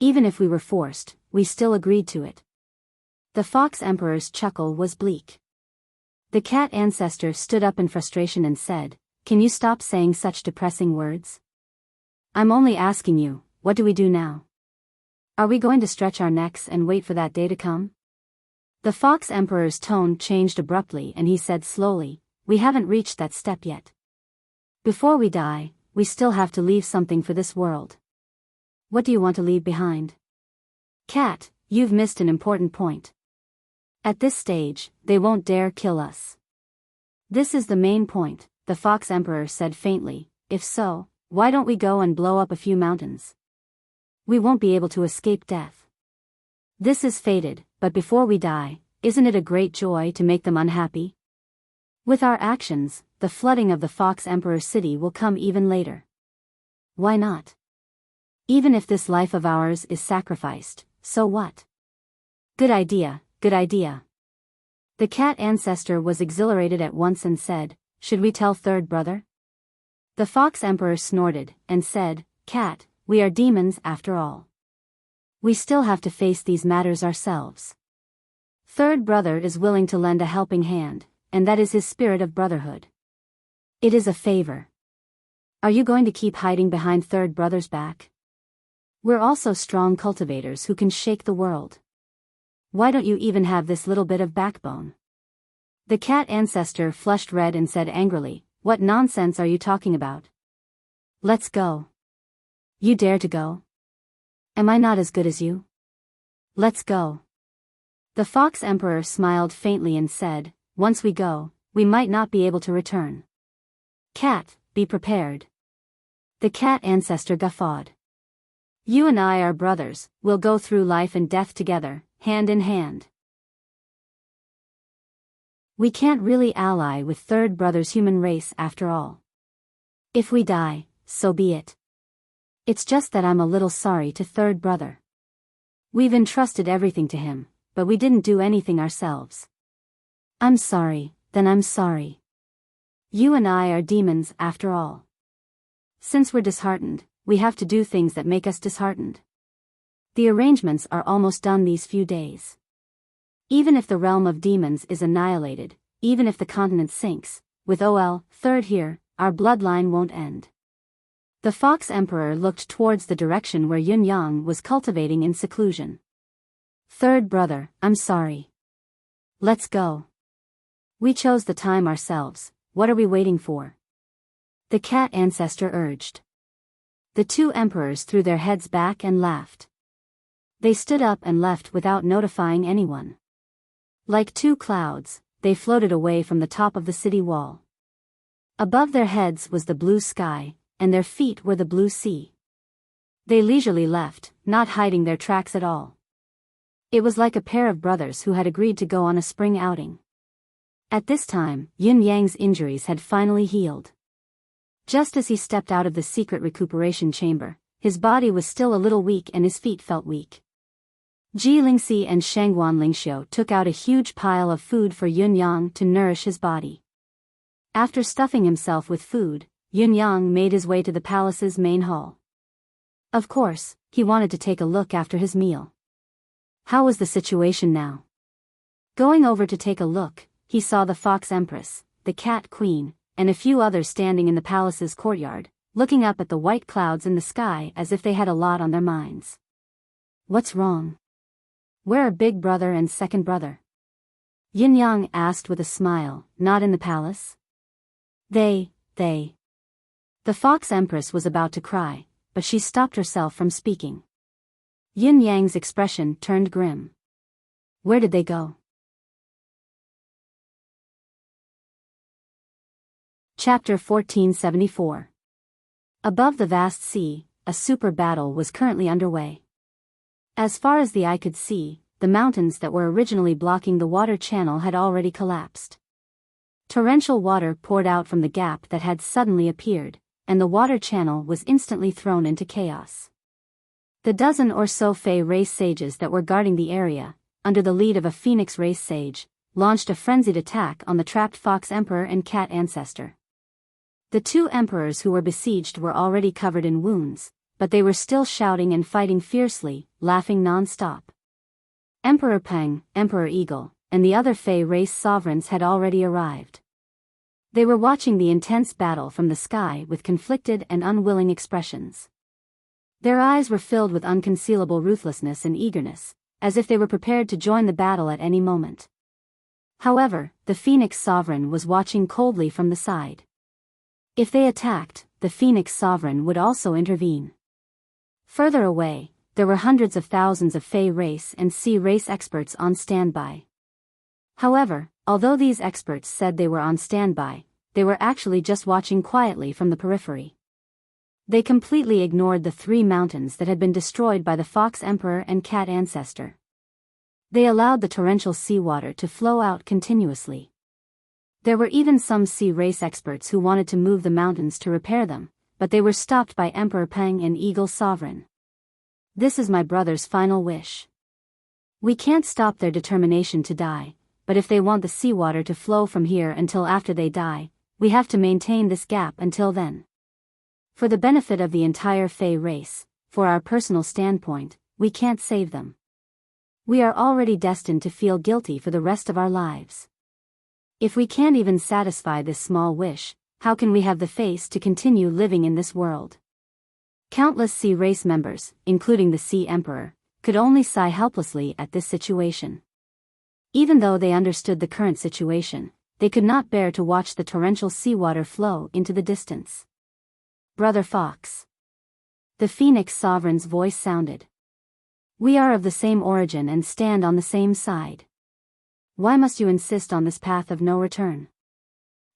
Even if we were forced, we still agreed to it. The Fox Emperor's chuckle was bleak. The Cat Ancestor stood up in frustration and said, can you stop saying such depressing words? I'm only asking you, what do we do now? Are we going to stretch our necks and wait for that day to come? The Fox Emperor's tone changed abruptly and he said slowly, we haven't reached that step yet. Before we die, we still have to leave something for this world. What do you want to leave behind? Cat, you've missed an important point. At this stage, they won't dare kill us. This is the main point, the Fox Emperor said faintly, if so, why don't we go and blow up a few mountains? We won't be able to escape death. This is fated, but before we die, isn't it a great joy to make them unhappy? With our actions, the flooding of the Fox Emperor city will come even later. Why not? Even if this life of ours is sacrificed, so what? Good idea, good idea. The cat ancestor was exhilarated at once and said, should we tell third brother? The Fox Emperor snorted and said, Cat, we are demons after all. We still have to face these matters ourselves. Third brother is willing to lend a helping hand, and that is his spirit of brotherhood. It is a favor. Are you going to keep hiding behind third brother's back? We're also strong cultivators who can shake the world. Why don't you even have this little bit of backbone? The cat ancestor flushed red and said angrily, what nonsense are you talking about? Let's go. You dare to go? Am I not as good as you? Let's go. The Fox Emperor smiled faintly and said, once we go, we might not be able to return. Cat, be prepared. The cat ancestor guffawed. You and I are brothers, we'll go through life and death together, hand in hand. We can't really ally with third brother's human race after all. If we die, so be it. It's just that I'm a little sorry to third brother. We've entrusted everything to him, but we didn't do anything ourselves. I'm sorry, then I'm sorry. You and I are demons after all. Since we're disheartened, we have to do things that make us disheartened. The arrangements are almost done these few days. Even if the realm of demons is annihilated, even if the continent sinks, with third here, our bloodline won't end. The Fox Emperor looked towards the direction where Yun Yang was cultivating in seclusion. Third brother, I'm sorry. Let's go. We chose the time ourselves, what are we waiting for? The cat ancestor urged. The two emperors threw their heads back and laughed. They stood up and left without notifying anyone. Like two clouds, they floated away from the top of the city wall. Above their heads was the blue sky, and their feet were the blue sea. They leisurely left, not hiding their tracks at all. It was like a pair of brothers who had agreed to go on a spring outing. At this time, Yin Yang's injuries had finally healed. Just as he stepped out of the secret recuperation chamber, his body was still a little weak and his feet felt weak. Ji Lingxi and Shangguan Lingxiu took out a huge pile of food for Yun Yang to nourish his body. After stuffing himself with food, Yun Yang made his way to the palace's main hall. Of course, he wanted to take a look after his meal. How was the situation now? Going over to take a look, he saw the Fox Empress, the Cat Queen, and a few others standing in the palace's courtyard, looking up at the white clouds in the sky as if they had a lot on their minds. What's wrong? Where are big brother and second brother? Yin Yang asked with a smile, not in the palace? They. The Fox Empress was about to cry, but she stopped herself from speaking. Yin Yang's expression turned grim. Where did they go? Chapter 1474. Above the vast sea, a super battle was currently underway. As far as the eye could see, the mountains that were originally blocking the water channel had already collapsed. Torrential water poured out from the gap that had suddenly appeared, and the water channel was instantly thrown into chaos. The dozen or so Fey race sages that were guarding the area, under the lead of a Phoenix race sage, launched a frenzied attack on the trapped Fox Emperor and Cat Ancestor. The two emperors who were besieged were already covered in wounds, but they were still shouting and fighting fiercely, laughing non-stop. Emperor Peng, Emperor Eagle, and the other Fey race sovereigns had already arrived. They were watching the intense battle from the sky with conflicted and unwilling expressions. Their eyes were filled with unconcealable ruthlessness and eagerness, as if they were prepared to join the battle at any moment. However, the Phoenix Sovereign was watching coldly from the side. If they attacked, the Phoenix Sovereign would also intervene. Further away, there were hundreds of thousands of Fey race and Sea race experts on standby. However, although these experts said they were on standby, they were actually just watching quietly from the periphery. They completely ignored the three mountains that had been destroyed by the Fox Emperor and Cat Ancestor. They allowed the torrential seawater to flow out continuously. There were even some sea race experts who wanted to move the mountains to repair them, but they were stopped by Emperor Peng and Eagle Sovereign. This is my brother's final wish. We can't stop their determination to die, but if they want the seawater to flow from here until after they die, we have to maintain this gap until then. For the benefit of the entire Fey race, for our personal standpoint, we can't save them. We are already destined to feel guilty for the rest of our lives. If we can't even satisfy this small wish, how can we have the face to continue living in this world? Countless sea race members, including the Sea Emperor, could only sigh helplessly at this situation. Even though they understood the current situation, they could not bear to watch the torrential seawater flow into the distance. Brother Fox. The Phoenix Sovereign's voice sounded. We are of the same origin and stand on the same side. Why must you insist on this path of no return?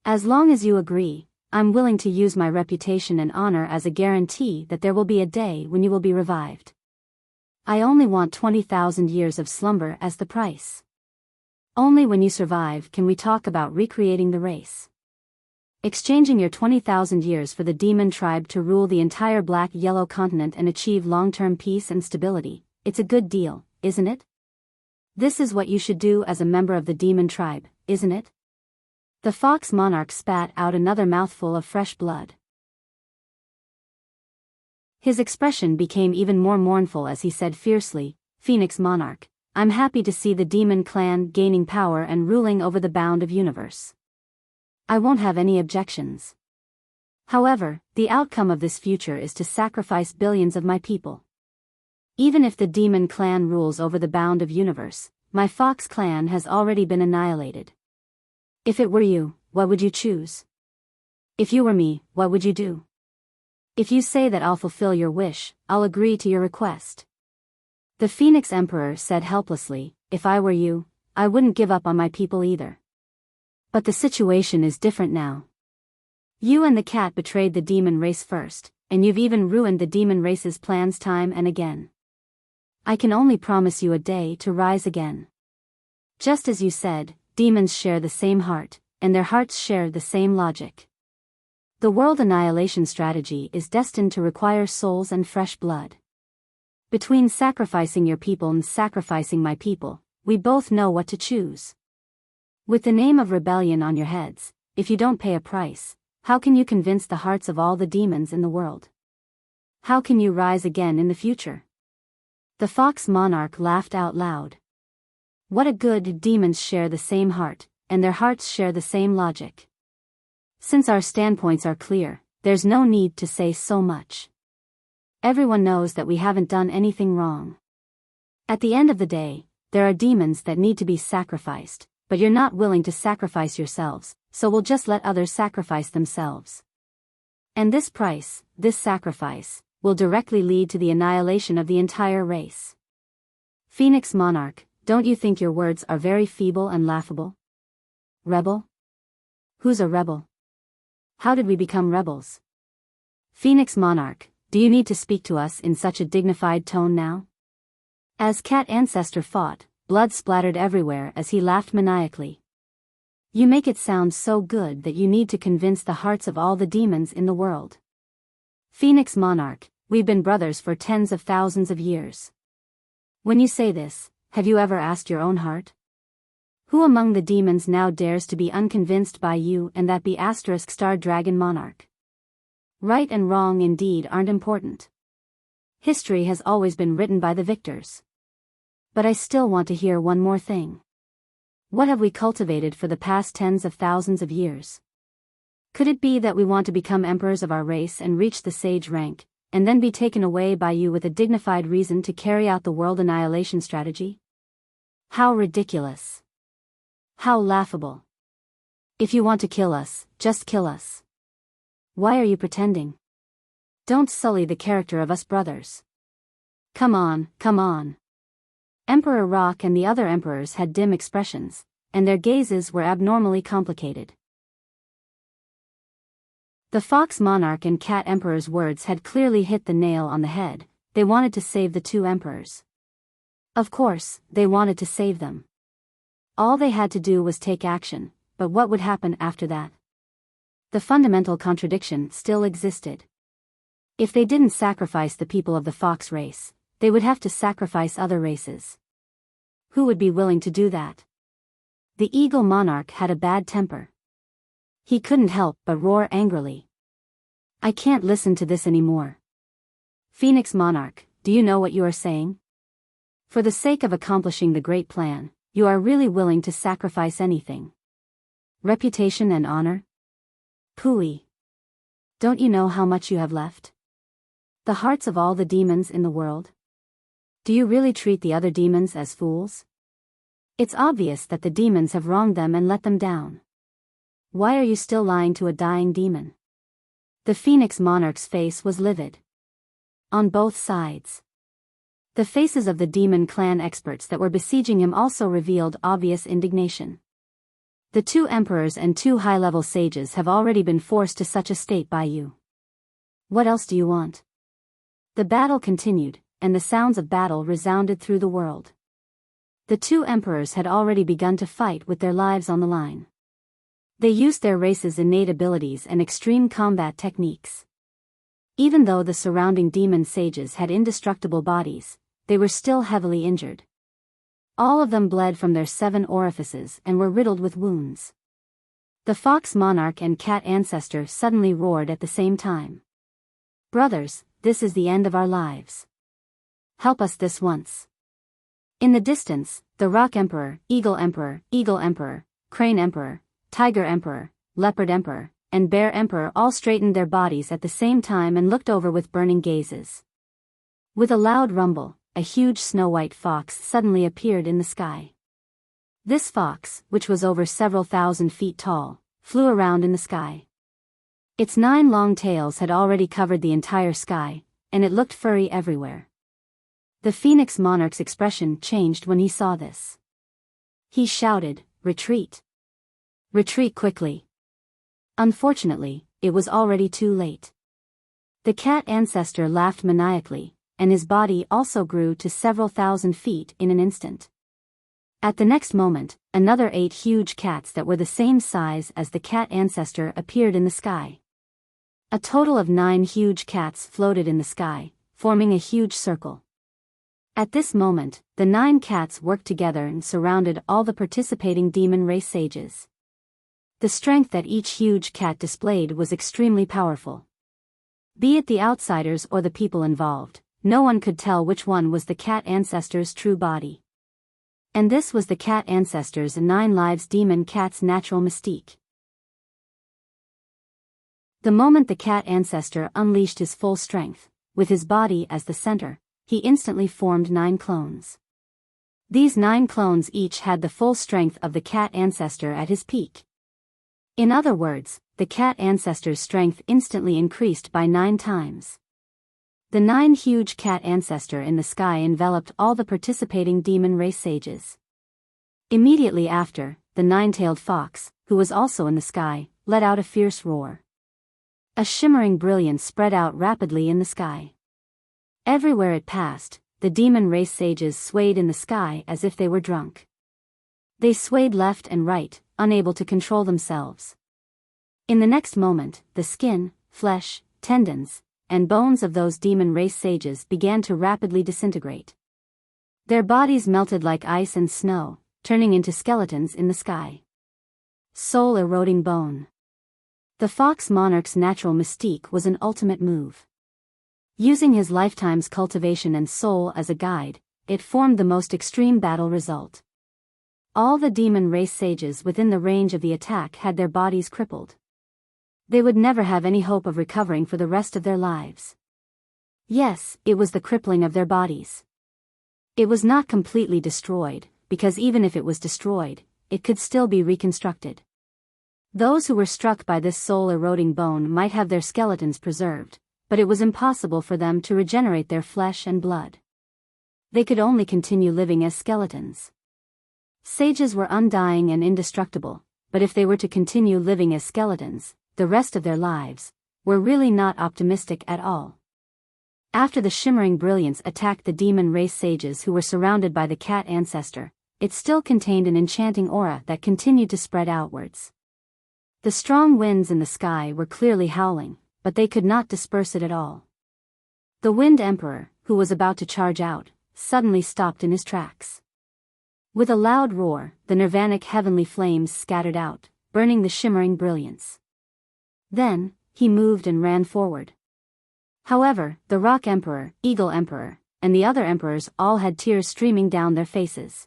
As long as you agree, I'm willing to use my reputation and honor as a guarantee that there will be a day when you will be revived. I only want 20,000 years of slumber as the price. Only when you survive can we talk about recreating the race. Exchanging your 20,000 years for the demon tribe to rule the entire black-yellow continent and achieve long-term peace and stability, it's a good deal, isn't it? This is what you should do as a member of the demon tribe, isn't it? The Fox Monarch spat out another mouthful of fresh blood. His expression became even more mournful as he said fiercely, Phoenix Monarch, I'm happy to see the demon clan gaining power and ruling over the bound of universe. I won't have any objections. However, the outcome of this future is to sacrifice billions of my people. Even if the demon clan rules over the bound of universe, my Fox clan has already been annihilated. If it were you, what would you choose? If you were me, what would you do? If you say that I'll fulfill your wish, I'll agree to your request. The Phoenix Emperor said helplessly, if I were you, I wouldn't give up on my people either. But the situation is different now. You and the cat betrayed the demon race first, and you've even ruined the demon race's plans time and again. I can only promise you a day to rise again. Just as you said, demons share the same heart, and their hearts share the same logic. The world annihilation strategy is destined to require souls and fresh blood. Between sacrificing your people and sacrificing my people, we both know what to choose. With the name of rebellion on your heads, if you don't pay a price, how can you convince the hearts of all the demons in the world? How can you rise again in the future? The Fox Monarch laughed out loud. What a good demons share the same heart, and their hearts share the same logic. Since our standpoints are clear, there's no need to say so much. Everyone knows that we haven't done anything wrong. At the end of the day, there are demons that need to be sacrificed, but you're not willing to sacrifice yourselves, so we'll just let others sacrifice themselves. And this price, this sacrifice, will directly lead to the annihilation of the entire race. Phoenix Monarch, don't you think your words are very feeble and laughable? Rebel? Who's a rebel? How did we become rebels? Phoenix Monarch, do you need to speak to us in such a dignified tone now? As Cat Ancestor fought, blood splattered everywhere as he laughed maniacally. You make it sound so good that you need to convince the hearts of all the demons in the world. Phoenix Monarch, we've been brothers for tens of thousands of years. When you say this, have you ever asked your own heart? Who among the demons now dares to be unconvinced by you and that be *Star Dragon Monarch? Right and wrong indeed aren't important. History has always been written by the victors. But I still want to hear one more thing. What have we cultivated for the past tens of thousands of years? Could it be that we want to become emperors of our race and reach the sage rank, and then be taken away by you with a dignified reason to carry out the world annihilation strategy? How ridiculous. How laughable. If you want to kill us, just kill us. Why are you pretending? Don't sully the character of us brothers. Come on, come on. Emperor Rock and the other emperors had dim expressions, and their gazes were abnormally complicated. The Fox Monarch and Cat Emperor's words had clearly hit the nail on the head. They wanted to save the two emperors. Of course, they wanted to save them. All they had to do was take action, but what would happen after that? The fundamental contradiction still existed. If they didn't sacrifice the people of the fox race, they would have to sacrifice other races. Who would be willing to do that? The eagle monarch had a bad temper. He couldn't help but roar angrily. I can't listen to this anymore. Phoenix Monarch, do you know what you are saying? For the sake of accomplishing the great plan, you are really willing to sacrifice anything. Reputation and honor? Pooey. Don't you know how much you have left? The hearts of all the demons in the world? Do you really treat the other demons as fools? It's obvious that the demons have wronged them and let them down. Why are you still lying to a dying demon? The Phoenix Monarch's face was livid. On both sides. The faces of the demon clan experts that were besieging him also revealed obvious indignation. The 2 emperors and 2 high-level sages have already been forced to such a state by you. What else do you want? The battle continued, and the sounds of battle resounded through the world. The 2 emperors had already begun to fight with their lives on the line. They used their race's innate abilities and extreme combat techniques. Even though the surrounding demon sages had indestructible bodies, they were still heavily injured. All of them bled from their 7 orifices and were riddled with wounds. The fox monarch and cat ancestor suddenly roared at the same time. Brothers, this is the end of our lives. Help us this once. In the distance, the rock emperor, eagle emperor, crane emperor, tiger emperor, leopard emperor, and bear emperor all straightened their bodies at the same time and looked over with burning gazes. With a loud rumble, a huge snow-white fox suddenly appeared in the sky. This fox, which was over several thousand feet tall, flew around in the sky. Its 9 long tails had already covered the entire sky, and it looked furry everywhere. The Phoenix Monarch's expression changed when he saw this. He shouted, "Retreat! Retreat quickly!" Unfortunately, it was already too late. The cat ancestor laughed maniacally, and his body also grew to several thousand feet in an instant. At the next moment, another 8 huge cats that were the same size as the cat ancestor appeared in the sky. A total of 9 huge cats floated in the sky, forming a huge circle. At this moment, the 9 cats worked together and surrounded all the participating demon race sages. The strength that each huge cat displayed was extremely powerful. Be it the outsiders or the people involved, no one could tell which one was the cat ancestor's true body. And this was the cat ancestor's 9 lives demon cat's natural mystique. The moment the cat ancestor unleashed his full strength, with his body as the center, he instantly formed 9 clones. These 9 clones each had the full strength of the cat ancestor at his peak. In other words, the cat ancestor's strength instantly increased by 9 times. The 9 huge cat ancestor in the sky enveloped all the participating demon race sages. Immediately after, the 9-tailed fox, who was also in the sky, let out a fierce roar. A shimmering brilliance spread out rapidly in the sky. Everywhere it passed, the demon race sages swayed in the sky as if they were drunk. They swayed left and right, unable to control themselves. In the next moment, the skin, flesh, tendons, and bones of those demon race sages began to rapidly disintegrate. Their bodies melted like ice and snow, turning into skeletons in the sky. Soul-eroding bone. The fox monarch's natural mystique was an ultimate move. Using his lifetime's cultivation and soul as a guide, it formed the most extreme battle result. All the demon race sages within the range of the attack had their bodies crippled. They would never have any hope of recovering for the rest of their lives. Yes, it was the crippling of their bodies. It was not completely destroyed, because even if it was destroyed, it could still be reconstructed. Those who were struck by this soul-eroding bone might have their skeletons preserved, but it was impossible for them to regenerate their flesh and blood. They could only continue living as skeletons. Sages were undying and indestructible, but if they were to continue living as skeletons, the rest of their lives, were really not optimistic at all. After the shimmering brilliance attacked the demon race sages who were surrounded by the cat ancestor, it still contained an enchanting aura that continued to spread outwards. The strong winds in the sky were clearly howling, but they could not disperse it at all. The Wind Emperor, who was about to charge out, suddenly stopped in his tracks. With a loud roar, the nirvanic heavenly flames scattered out, burning the shimmering brilliance. Then, he moved and ran forward. However, the Rock Emperor, Eagle Emperor, and the other emperors all had tears streaming down their faces.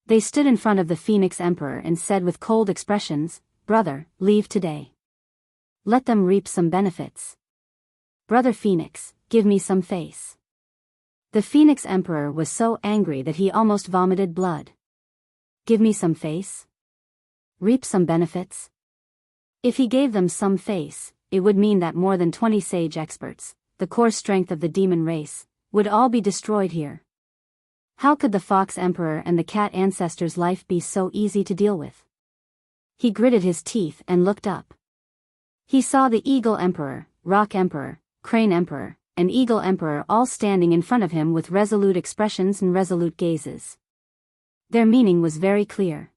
They stood in front of the Phoenix Emperor and said with cold expressions, "Brother, leave today. Let them reap some benefits. Brother Phoenix, give me some face." The Phoenix Emperor was so angry that he almost vomited blood. Give me some face? Reap some benefits? If he gave them some face, it would mean that more than 20 sage experts, the core strength of the demon race, would all be destroyed here. How could the Fox Emperor and the Cat Ancestor's life be so easy to deal with? He gritted his teeth and looked up. He saw the Eagle Emperor, Rock Emperor, Crane Emperor, and Eagle Emperor all standing in front of him with resolute expressions and resolute gazes. Their meaning was very clear.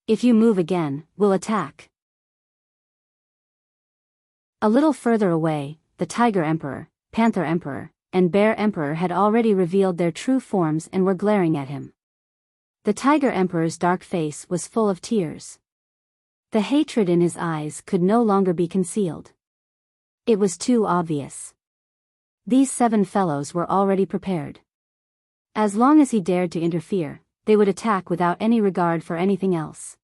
If you move again, we'll attack. A little further away, the Tiger Emperor, Panther Emperor, and Bear Emperor had already revealed their true forms and were glaring at him. The Tiger Emperor's dark face was full of tears. The hatred in his eyes could no longer be concealed. It was too obvious. These 7 fellows were already prepared. As long as he dared to interfere, they would attack without any regard for anything else.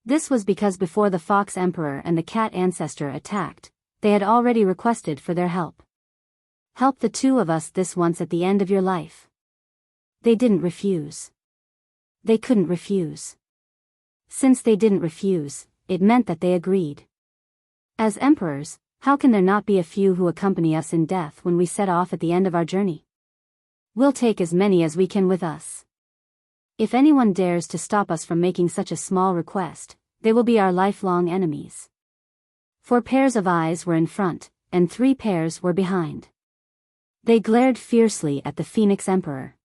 This was because before the Fox Emperor and the Cat Ancestor attacked, they had already requested for their help. Help the 2 of us this once at the end of your life. They didn't refuse. They couldn't refuse. Since they didn't refuse, it meant that they agreed. As emperors, how can there not be a few who accompany us in death when we set off at the end of our journey? We'll take as many as we can with us. If anyone dares to stop us from making such a small request, they will be our lifelong enemies. 4 pairs of eyes were in front, and 3 pairs were behind. They glared fiercely at the Phoenix Emperor.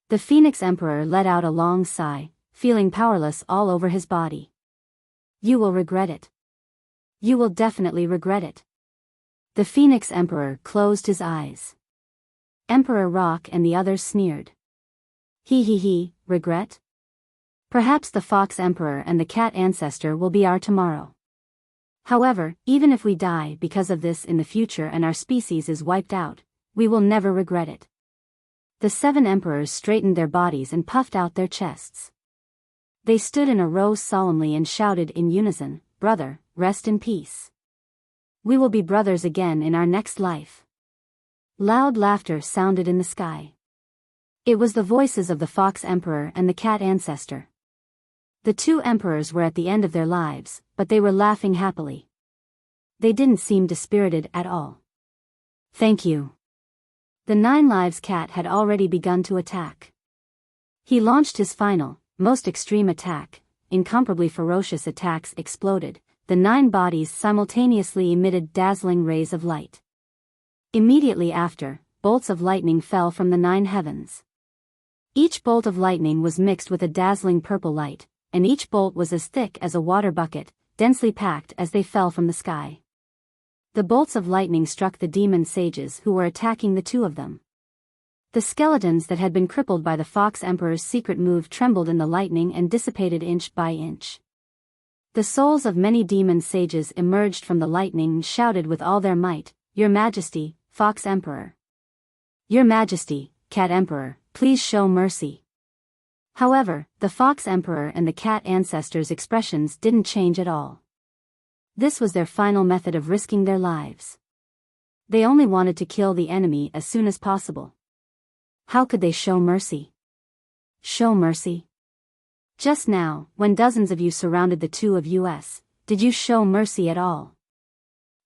The Phoenix Emperor let out a long sigh, feeling powerless all over his body. You will regret it. You will definitely regret it. The Phoenix Emperor closed his eyes. Emperor Rock and the others sneered. He, regret? Perhaps the Fox Emperor and the Cat Ancestor will be our tomorrow. However, even if we die because of this in the future and our species is wiped out, we will never regret it. The 7 emperors straightened their bodies and puffed out their chests. They stood in a row solemnly and shouted in unison, "Brother, rest in peace. We will be brothers again in our next life." Loud laughter sounded in the sky. It was the voices of the Fox Emperor and the Cat Ancestor. The 2 emperors were at the end of their lives, but they were laughing happily. They didn't seem dispirited at all. Thank you. The 9 Lives Cat had already begun to attack. He launched his final, most extreme attack. Incomparably ferocious attacks exploded. The 9 bodies simultaneously emitted dazzling rays of light. Immediately after, bolts of lightning fell from the 9 heavens. Each bolt of lightning was mixed with a dazzling purple light, and each bolt was as thick as a water bucket, densely packed as they fell from the sky. The bolts of lightning struck the demon sages who were attacking the 2 of them. The skeletons that had been crippled by the Fox Emperor's secret move trembled in the lightning and dissipated inch by inch. The souls of many demon sages emerged from the lightning and shouted with all their might, "Your Majesty, Fox Emperor. Your Majesty, Cat Emperor, please show mercy." However, the Fox Emperor and the Cat Ancestor's expressions didn't change at all. This was their final method of risking their lives. They only wanted to kill the enemy as soon as possible. How could they show mercy? Show mercy? Just now, when dozens of you surrounded the 2 of us, did you show mercy at all?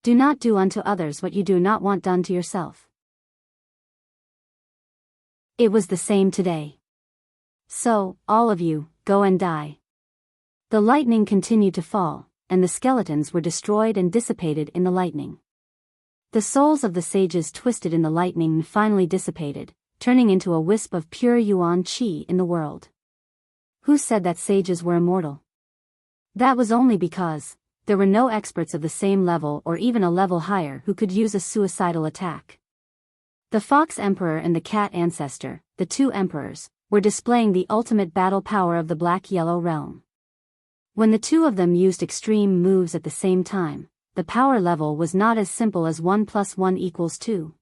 Do not do unto others what you do not want done to yourself. It was the same today. So, all of you, go and die. The lightning continued to fall, and the skeletons were destroyed and dissipated in the lightning. The souls of the sages twisted in the lightning and finally dissipated, turning into a wisp of pure yuan qi in the world. Who said that sages were immortal? That was only because there were no experts of the same level or even a level higher who could use a suicidal attack. The Fox Emperor and the Cat Ancestor, the two emperors, were displaying the ultimate battle power of the Black-Yellow realm. When the two of them used extreme moves at the same time, the power level was not as simple as 1 + 1 = 2.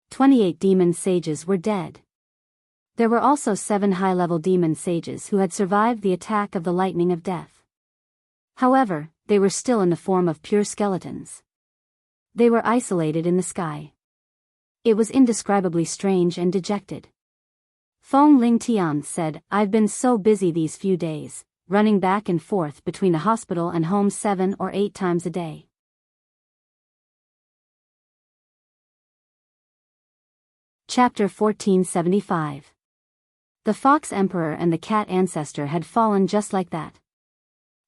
28 demon sages were dead. There were also 7 high-level demon sages who had survived the attack of the lightning of death. However, they were still in the form of pure skeletons. They were isolated in the sky. It was indescribably strange and dejected. Feng Ling Tian said, "I've been so busy these few days, running back and forth between the hospital and home 7 or 8 times a day." Chapter 1475. The Fox Emperor and the Cat Ancestor had fallen just like that.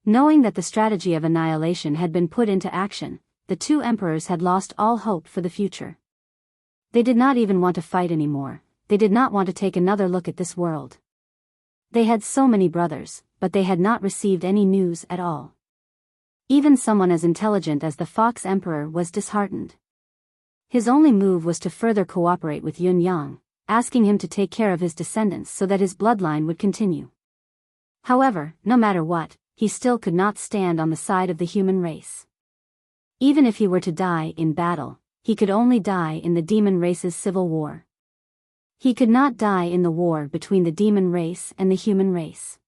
Knowing that the strategy of annihilation had been put into action, the two emperors had lost all hope for the future. They did not even want to fight anymore. They did not want to take another look at this world. They had so many brothers, but they had not received any news at all. Even someone as intelligent as the Fox Emperor was disheartened. His only move was to further cooperate with Yun Yang, asking him to take care of his descendants so that his bloodline would continue. However, no matter what, he still could not stand on the side of the human race. Even if he were to die in battle, he could only die in the demon race's civil war. He could not die in the war between the demon race and the human race.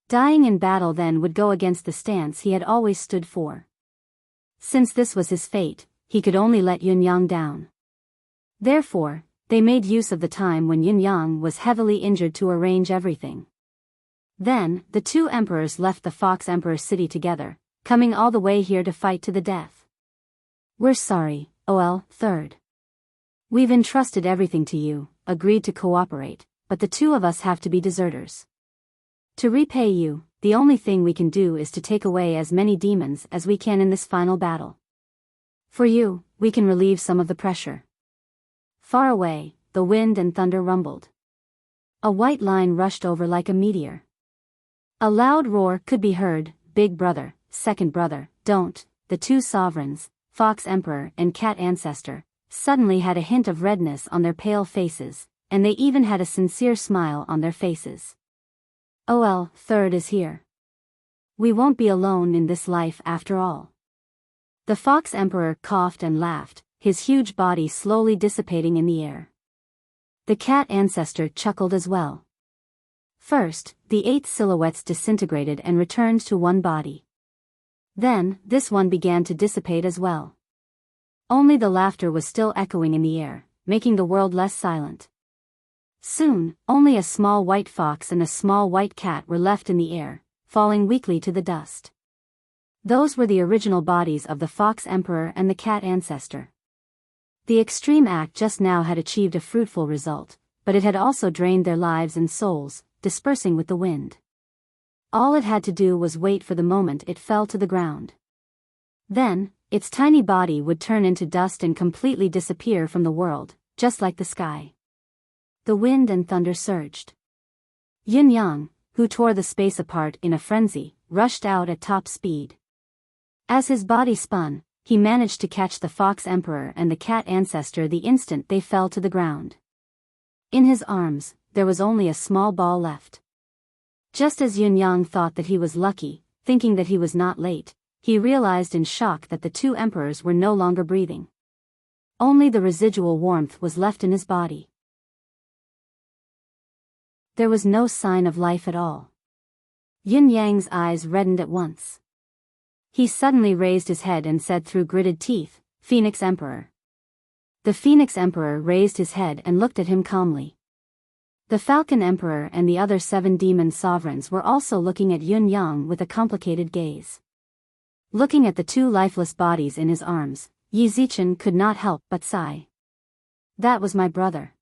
Dying in battle then would go against the stance he had always stood for. Since this was his fate, he could only let Yun Yang down. Therefore, they made use of the time when Yun Yang was heavily injured to arrange everything. Then, the two emperors left the Fox Emperor city together, coming all the way here to fight to the death. "We're sorry, OL, Third. We've entrusted everything to you, agreed to cooperate, but the two of us have to be deserters. To repay you, the only thing we can do is to take away as many demons as we can in this final battle. For you, we can relieve some of the pressure." Far away, the wind and thunder rumbled. A white line rushed over like a meteor. A loud roar could be heard, "Big brother, second brother, don't." The two sovereigns, Fox Emperor and Cat Ancestor, suddenly had a hint of redness on their pale faces, and they even had a sincere smile on their faces. "OL, Third is here. We won't be alone in this life after all." The Fox Emperor coughed and laughed, his huge body slowly dissipating in the air. The Cat Ancestor chuckled as well. First, the 8 silhouettes disintegrated and returned to one body. Then, this one began to dissipate as well. Only the laughter was still echoing in the air, making the world less silent. Soon, only a small white fox and a small white cat were left in the air, falling weakly to the dust. Those were the original bodies of the Fox Emperor and the Cat Ancestor. The extreme act just now had achieved a fruitful result, but it had also drained their lives and souls, dispersing with the wind. All it had to do was wait for the moment it fell to the ground. Then, its tiny body would turn into dust and completely disappear from the world, just like the sky. The wind and thunder surged. Yin Yang, who tore the space apart in a frenzy, rushed out at top speed. As his body spun, he managed to catch the Fox Emperor and the Cat Ancestor the instant they fell to the ground. In his arms, there was only a small ball left. Just as Yun Yang thought that he was lucky, thinking that he was not late, he realized in shock that the two emperors were no longer breathing. Only the residual warmth was left in his body. There was no sign of life at all. Yin Yang's eyes reddened at once. He suddenly raised his head and said through gritted teeth, "Phoenix Emperor." The Phoenix Emperor raised his head and looked at him calmly. The Falcon Emperor and the other 7 demon sovereigns were also looking at Yun Yang with a complicated gaze. Looking at the 2 lifeless bodies in his arms, Yi Zichen could not help but sigh. That was my brother.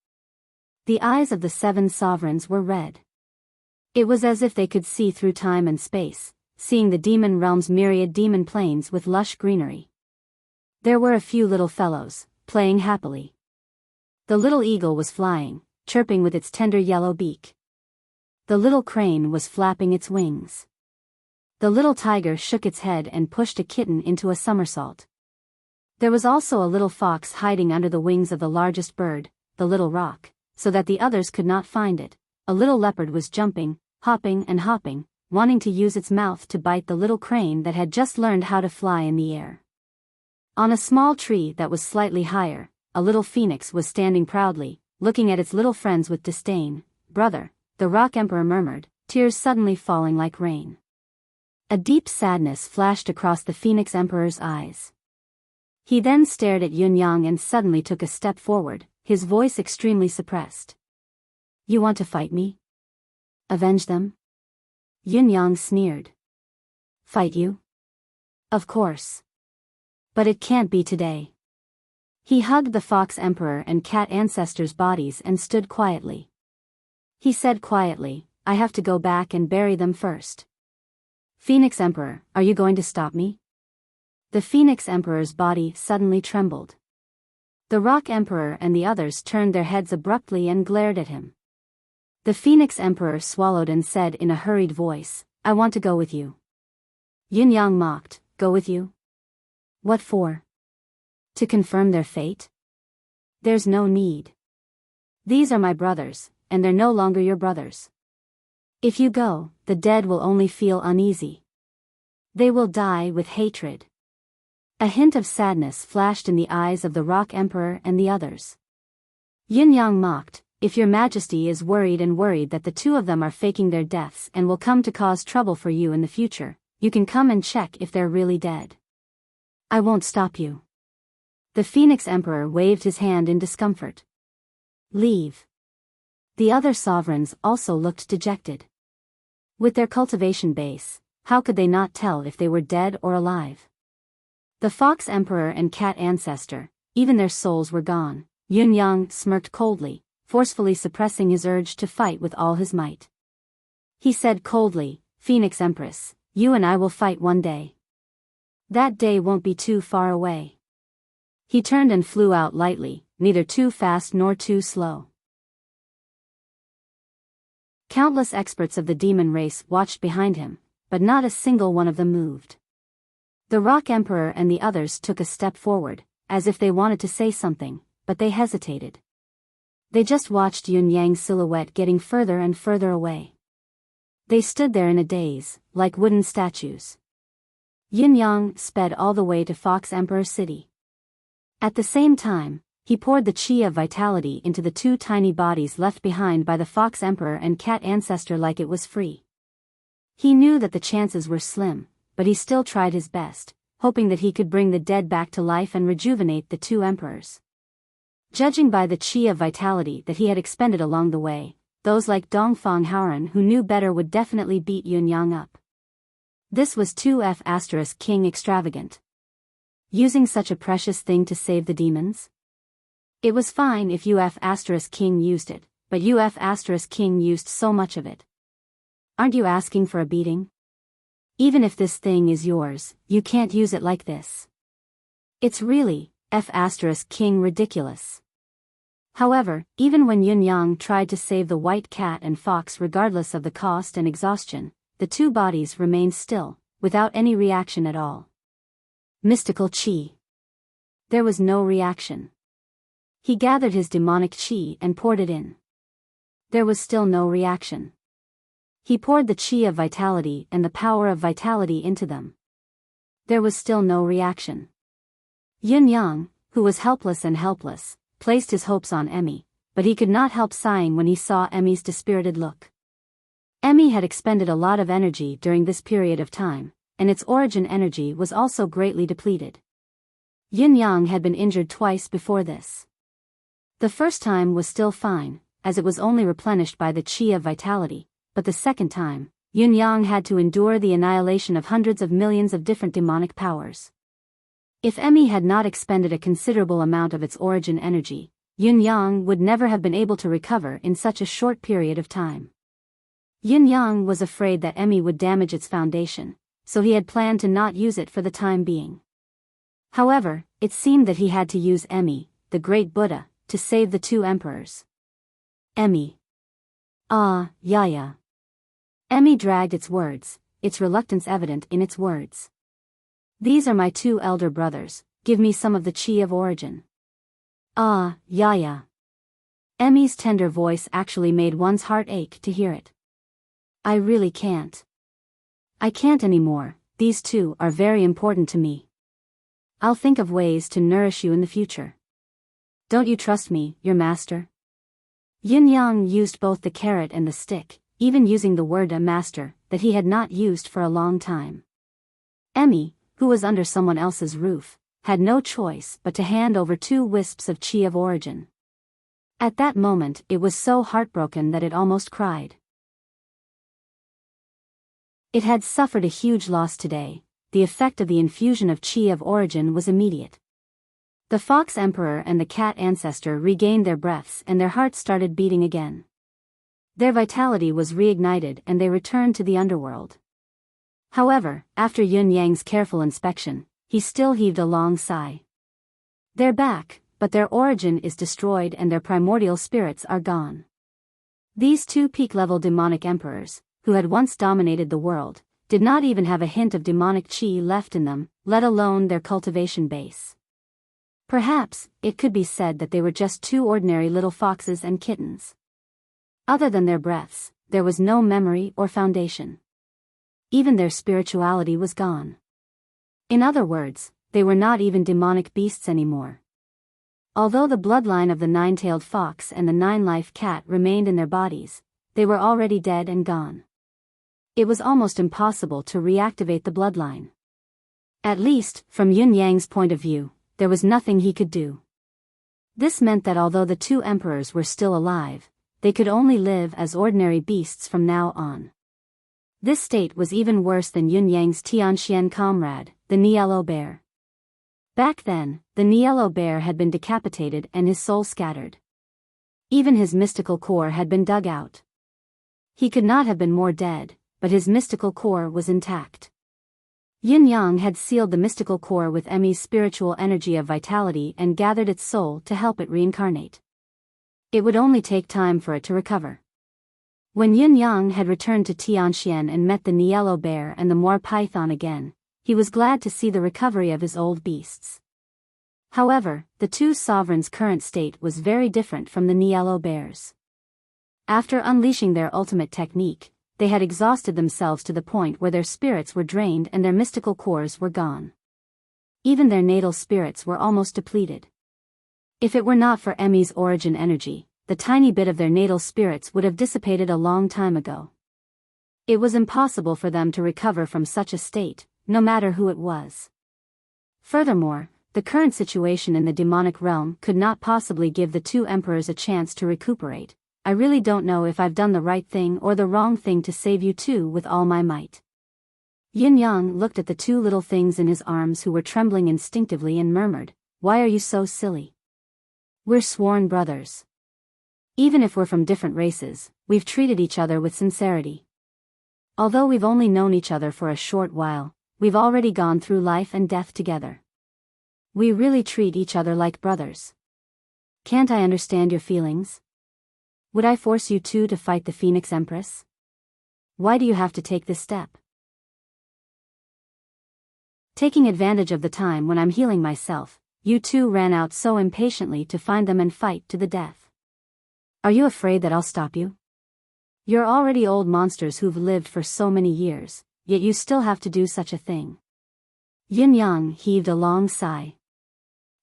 The eyes of the 7 sovereigns were red. It was as if they could see through time and space, seeing the demon realm's myriad demon plains with lush greenery. There were a few little fellows, playing happily. The little eagle was flying, chirping with its tender yellow beak. The little crane was flapping its wings. The little tiger shook its head and pushed a kitten into a somersault. There was also a little fox hiding under the wings of the largest bird, the little rock, so that the others could not find it. A little leopard was jumping, hopping and hopping, wanting to use its mouth to bite the little crane that had just learned how to fly in the air. On a small tree that was slightly higher, a little phoenix was standing proudly, looking at its little friends with disdain. "Brother," the rock emperor murmured, tears suddenly falling like rain. A deep sadness flashed across the phoenix emperor's eyes. He then stared at Yunyang and suddenly took a step forward, his voice extremely suppressed. "You want to fight me? Avenge them?" Yunyang sneered. "Fight you? Of course. But it can't be today." He hugged the fox emperor and cat ancestors' bodies and stood quietly. He said quietly, "I have to go back and bury them first." "Phoenix Emperor, are you going to stop me?" The Phoenix Emperor's body suddenly trembled. The Rock Emperor and the others turned their heads abruptly and glared at him. The Phoenix Emperor swallowed and said in a hurried voice, "I want to go with you." Yunyang mocked, "Go with you? What for? To confirm their fate? There's no need. These are my brothers, and they're no longer your brothers. If you go, the dead will only feel uneasy. They will die with hatred." A hint of sadness flashed in the eyes of the Rock Emperor and the others. Yunyang mocked, "If your majesty is worried that the two of them are faking their deaths and will come to cause trouble for you in the future, you can come and check if they're really dead. I won't stop you." The Phoenix Emperor waved his hand in discomfort. "Leave." The other sovereigns also looked dejected. With their cultivation base, how could they not tell if they were dead or alive? The Fox Emperor and Cat Ancestor, even their souls were gone. Yunyang smirked coldly, forcefully suppressing his urge to fight with all his might. He said coldly, "Phoenix Empress, you and I will fight one day. That day won't be too far away." He turned and flew out lightly, neither too fast nor too slow. Countless experts of the demon race watched behind him, but not a single one of them moved. The Rock Emperor and the others took a step forward, as if they wanted to say something, but they hesitated. They just watched Yunyang's silhouette getting further and further away. They stood there in a daze, like wooden statues. Yunyang sped all the way to Fox Emperor City. At the same time, he poured the chi of vitality into the two tiny bodies left behind by the Fox Emperor and Cat Ancestor like it was free. He knew that the chances were slim, but he still tried his best, hoping that he could bring the dead back to life and rejuvenate the two emperors. Judging by the chi of vitality that he had expended along the way, those like Dongfang Haoran who knew better would definitely beat Yunyang up. This was 2F King extravagant. Using such a precious thing to save the demons? It was fine if UF King used it, but UF King used so much of it. Aren't you asking for a beating? Even if this thing is yours, you can't use it like this. It's really, F King ridiculous. However, even when Yunyang tried to save the white cat and fox regardless of the cost and exhaustion, the two bodies remained still, without any reaction at all. Mystical chi. There was no reaction. He gathered his demonic chi and poured it in. There was still no reaction. He poured the chi of vitality and the power of vitality into them. There was still no reaction. Yunyang, who was helpless, placed his hopes on Emmy, but he could not help sighing when he saw Emmy's dispirited look. Emmy had expended a lot of energy during this period of time, and its origin energy was also greatly depleted. Yunyang had been injured twice before this. The first time was still fine, as it was only replenished by the chi of vitality, but the second time, Yunyang had to endure the annihilation of hundreds of millions of different demonic powers. If Emmy had not expended a considerable amount of its origin energy, Yunyang would never have been able to recover in such a short period of time. Yunyang was afraid that Emmy would damage its foundation, so he had planned to not use it for the time being. However, it seemed that he had to use Emmy, the great Buddha, to save the two emperors. Emmy. Ah, Yaya. Emmy dragged its words, its reluctance evident in its words. These are my two elder brothers, give me some of the chi of origin. Ah, yeah. Emmy's tender voice actually made one's heart ache to hear it. I really can't. I can't anymore, these two are very important to me. I'll think of ways to nourish you in the future. Don't you trust me, your master? Yin Yang used both the carrot and the stick, even using the word a master, that he had not used for a long time. Emmy, who was under someone else's roof, had no choice but to hand over 2 wisps of chi of origin. At that moment it was so heartbroken that it almost cried. It had suffered a huge loss today. The effect of the infusion of chi of origin was immediate. The Fox Emperor and the Cat Ancestor regained their breaths and their hearts started beating again. Their vitality was reignited and they returned to the underworld. However, after Yun Yang's careful inspection, he still heaved a long sigh. They're back, but their origin is destroyed and their primordial spirits are gone. These 2 peak-level demonic emperors, who had once dominated the world, did not even have a hint of demonic chi left in them, let alone their cultivation base. Perhaps, it could be said that they were just 2 ordinary little foxes and kittens. Other than their breaths, there was no memory or foundation. Even their spirituality was gone. In other words, they were not even demonic beasts anymore. Although the bloodline of the 9-tailed fox and the 9-life cat remained in their bodies, they were already dead and gone. It was almost impossible to reactivate the bloodline. At least, from Yun Yang's point of view, there was nothing he could do. This meant that although the 2 emperors were still alive, they could only live as ordinary beasts from now on. This state was even worse than Yun Yang's Tianxian comrade, the Niello bear. Back then, the Niello bear had been decapitated and his soul scattered. Even his mystical core had been dug out. He could not have been more dead, but his mystical core was intact. Yin Yang had sealed the mystical core with Emmy's spiritual energy of vitality and gathered its soul to help it reincarnate. It would only take time for it to recover. When Yin Yang had returned to Tianxian and met the Niello bear and the Moor python again, he was glad to see the recovery of his old beasts. However, the 2 sovereigns' current state was very different from the Niello bears. After unleashing their ultimate technique, they had exhausted themselves to the point where their spirits were drained and their mystical cores were gone. Even their natal spirits were almost depleted. If it were not for Emmy's origin energy, the tiny bit of their natal spirits would have dissipated a long time ago. It was impossible for them to recover from such a state, no matter who it was. Furthermore, the current situation in the demonic realm could not possibly give the 2 emperors a chance to recuperate. I really don't know if I've done the right thing or the wrong thing to save you 2 with all my might. Yin Yang looked at the 2 little things in his arms who were trembling instinctively and murmured, "Why are you so silly? We're sworn brothers. Even if we're from different races, we've treated each other with sincerity. Although we've only known each other for a short while, we've already gone through life and death together. We really treat each other like brothers. Can't I understand your feelings? Would I force you 2 to fight the Phoenix Empress? Why do you have to take this step?" Taking advantage of the time when I'm healing myself, you 2 ran out so impatiently to find them and fight to the death. Are you afraid that I'll stop you? You're already old monsters who've lived for so many years, yet you still have to do such a thing. Yin Yang heaved a long sigh.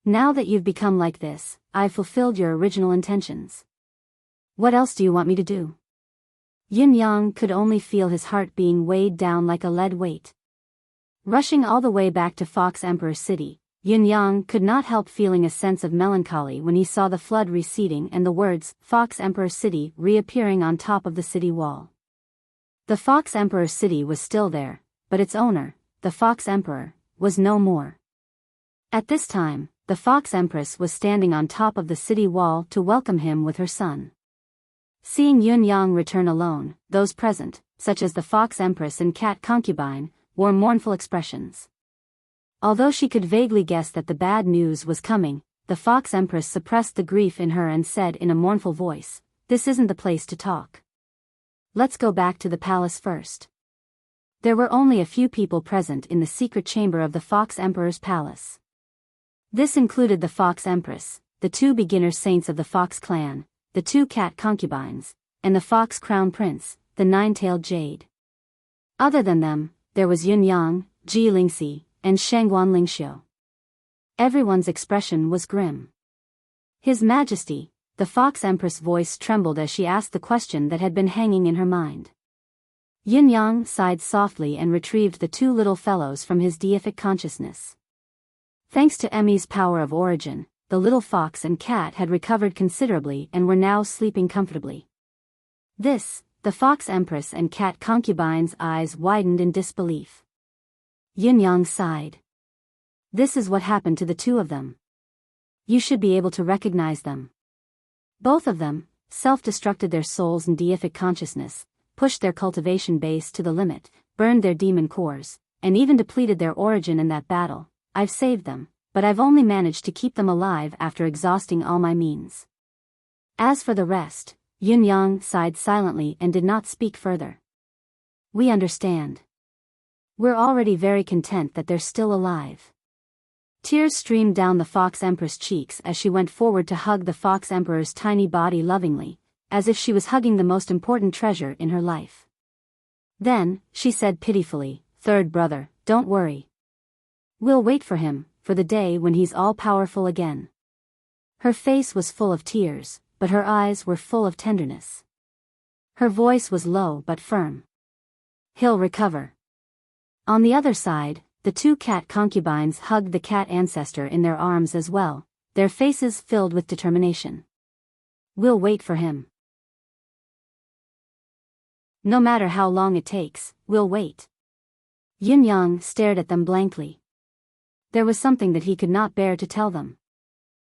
Now that you've become like this, I've fulfilled your original intentions. What else do you want me to do? Yin Yang could only feel his heart being weighed down like a lead weight. Rushing all the way back to Fox Emperor City, Yin Yang could not help feeling a sense of melancholy when he saw the flood receding and the words, Fox Emperor City, reappearing on top of the city wall. The Fox Emperor City was still there, but its owner, the Fox Emperor, was no more. At this time, the Fox Empress was standing on top of the city wall to welcome him with her son. Seeing Yun Yang return alone, those present, such as the Fox Empress and Cat Concubine, wore mournful expressions. Although she could vaguely guess that the bad news was coming, the Fox Empress suppressed the grief in her and said in a mournful voice, "This isn't the place to talk. Let's go back to the palace first. There were only a few people present in the secret chamber of the Fox Emperor's palace. This included the Fox Empress, the 2 beginner saints of the Fox clan, the 2 cat concubines, and the Fox Crown Prince, the 9-tailed jade. Other than them, there was Yun Yang, Ji Lingxi, and Shangguan Lingxiu. Everyone's expression was grim. His Majesty, the Fox Empress' voice trembled as she asked the question that had been hanging in her mind. Yin Yang sighed softly and retrieved the 2 little fellows from his deific consciousness. Thanks to Emmy's power of origin, the little fox and cat had recovered considerably and were now sleeping comfortably. The Fox Empress and cat concubine's eyes widened in disbelief. Yin Yang sighed. This is what happened to the 2 of them. You should be able to recognize them. Both of them self-destructed their souls and deific consciousness, pushed their cultivation base to the limit, burned their demon cores, and even depleted their origin in that battle. I've saved them, but I've only managed to keep them alive after exhausting all my means. As for the rest, Yin Yang sighed silently and did not speak further. We understand. We're already very content that they're still alive. Tears streamed down the Fox Empress' cheeks as she went forward to hug the Fox Emperor's tiny body lovingly, as if she was hugging the most important treasure in her life. Then, she said pitifully, "Third brother, don't worry. We'll wait for him, for the day when he's all-powerful again." Her face was full of tears, but her eyes were full of tenderness. Her voice was low but firm. He'll recover. On the other side, the 2 cat concubines hugged the cat ancestor in their arms as well, their faces filled with determination. We'll wait for him. No matter how long it takes, we'll wait. Yin Yang stared at them blankly. There was something that he could not bear to tell them.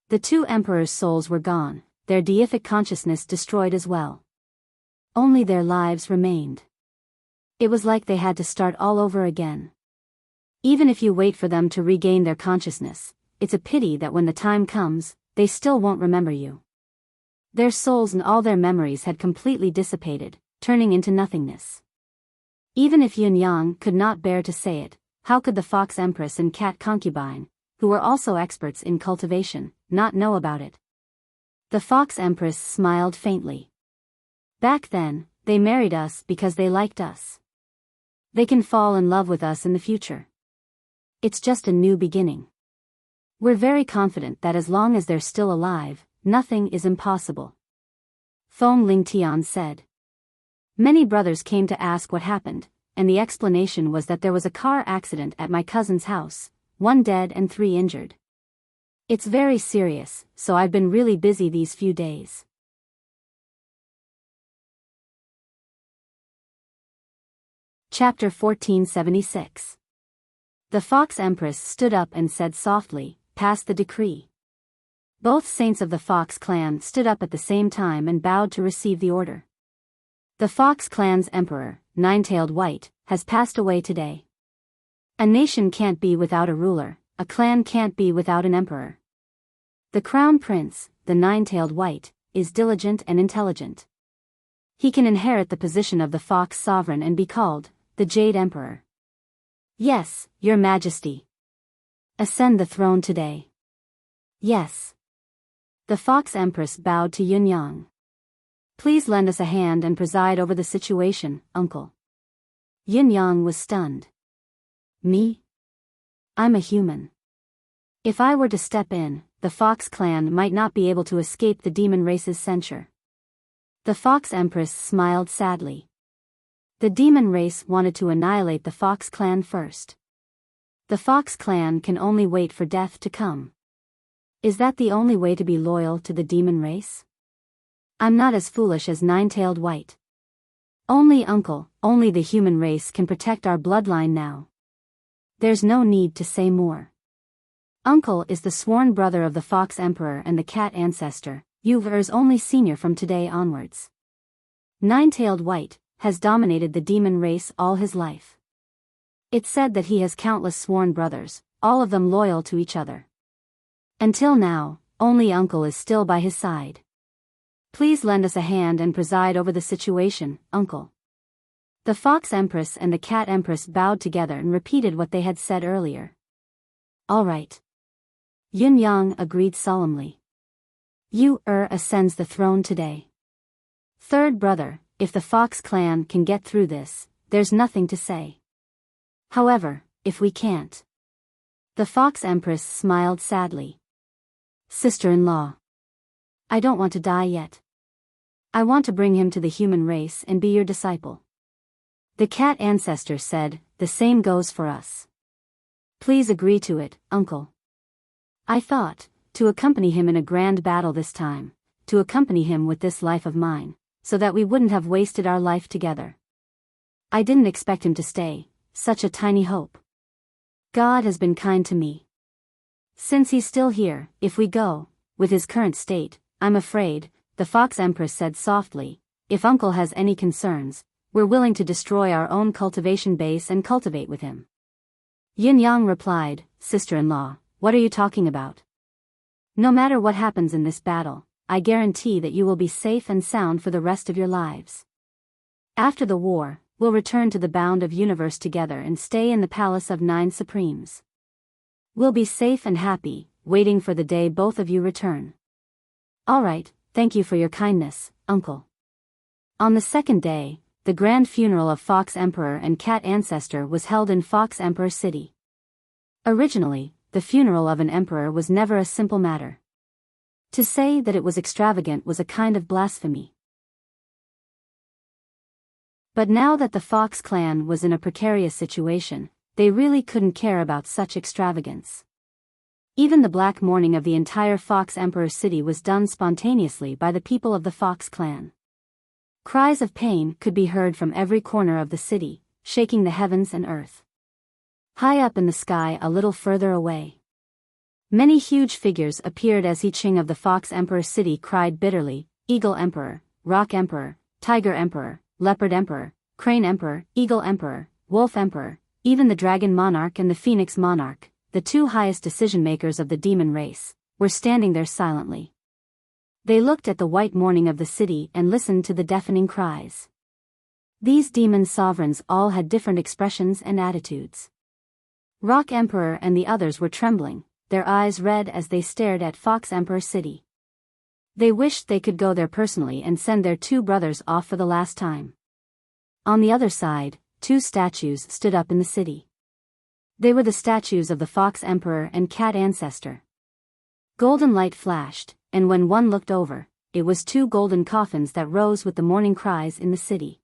The 2 emperors' souls were gone, their deific consciousness destroyed as well. Only their lives remained. It was like they had to start all over again. Even if you wait for them to regain their consciousness, it's a pity that when the time comes, they still won't remember you. Their souls and all their memories had completely dissipated, turning into nothingness. Even if Yin Yang could not bear to say it, how could the Fox Empress and cat concubine, who were also experts in cultivation, not know about it? The Fox Empress smiled faintly. Back then, they married us because they liked us. They can fall in love with us in the future. It's just a new beginning. We're very confident that as long as they're still alive, nothing is impossible. Feng Lingtian said. Many brothers came to ask what happened, and the explanation was that there was a car accident at my cousin's house, 1 dead and 3 injured. It's very serious, so I've been really busy these few days. Chapter 1476. The Fox Empress stood up and said softly, "Pass the decree." Both saints of the Fox clan stood up at the same time and bowed to receive the order. The Fox clan's emperor, 9-tailed white, has passed away today. A nation can't be without a ruler, a clan can't be without an emperor. The crown prince, the 9-tailed white, is diligent and intelligent. He can inherit the position of the Fox sovereign and be called the Jade Emperor. Yes, Your Majesty. Ascend the throne today. Yes. The Fox Empress bowed to Yun Yang. Please lend us a hand and preside over the situation, uncle. Yin Yang was stunned. Me? I'm a human. If I were to step in, the Fox clan might not be able to escape the demon race's censure. The Fox Empress smiled sadly. The demon race wanted to annihilate the Fox clan first. The Fox clan can only wait for death to come. Is that the only way to be loyal to the demon race? I'm not as foolish as 9-tailed white. Only uncle, only the human race can protect our bloodline now. There's no need to say more. Uncle is the sworn brother of the Fox Emperor and the cat ancestor, Yuver's only senior from today onwards. 9-tailed white has dominated the demon race all his life. It's said that he has countless sworn brothers, all of them loyal to each other. Until now, only uncle is still by his side. Please lend us a hand and preside over the situation, Uncle. The Fox Empress and the Cat Empress bowed together and repeated what they had said earlier. All right. Yun Yang agreed solemnly. You ascends the throne today. Third brother, if the Fox clan can get through this, there's nothing to say. However, if we can't. The Fox Empress smiled sadly. Sister-in-law. I don't want to die yet. I want to bring him to the human race and be your disciple. The cat ancestor said, the same goes for us. Please agree to it, Uncle. I thought, to accompany him in a grand battle this time, to accompany him with this life of mine, so that we wouldn't have wasted our life together. I didn't expect him to stay, such a tiny hope. God has been kind to me. Since he's still here, if we go, with his current state, I'm afraid, the Fox Empress said softly, if Uncle has any concerns, we're willing to destroy our own cultivation base and cultivate with him. Yin Yang replied, Sister-in-law, what are you talking about? No matter what happens in this battle, I guarantee that you will be safe and sound for the rest of your lives. After the war, we'll return to the bound of universe together and stay in the palace of 9 supremes. We'll be safe and happy, waiting for the day both of you return. All right, thank you for your kindness, Uncle. On the second day, the grand funeral of Fox Emperor and Cat Ancestor was held in Fox Emperor City. Originally, the funeral of an emperor was never a simple matter. To say that it was extravagant was a kind of blasphemy. But now that the Fox clan was in a precarious situation, they really couldn't care about such extravagance. Even the black mourning of the entire Fox Emperor City was done spontaneously by the people of the Fox clan. Cries of pain could be heard from every corner of the city, shaking the heavens and earth. High up in the sky a little further away, many huge figures appeared as Ching of the Fox Emperor City cried bitterly, Eagle Emperor, Rock Emperor, Tiger Emperor, Leopard Emperor, Crane Emperor, Eagle Emperor, Wolf Emperor, even the Dragon Monarch and the Phoenix Monarch, the 2 highest decision-makers of the demon race, were standing there silently. They looked at the white mourning of the city and listened to the deafening cries. These demon sovereigns all had different expressions and attitudes. Rock Emperor and the others were trembling, their eyes red as they stared at Fox Emperor City. They wished they could go there personally and send their 2 brothers off for the last time. On the other side, 2 statues stood up in the city. They were the statues of the Fox Emperor and Cat Ancestor. Golden light flashed, and when one looked over, it was 2 golden coffins that rose with the mourning cries in the city.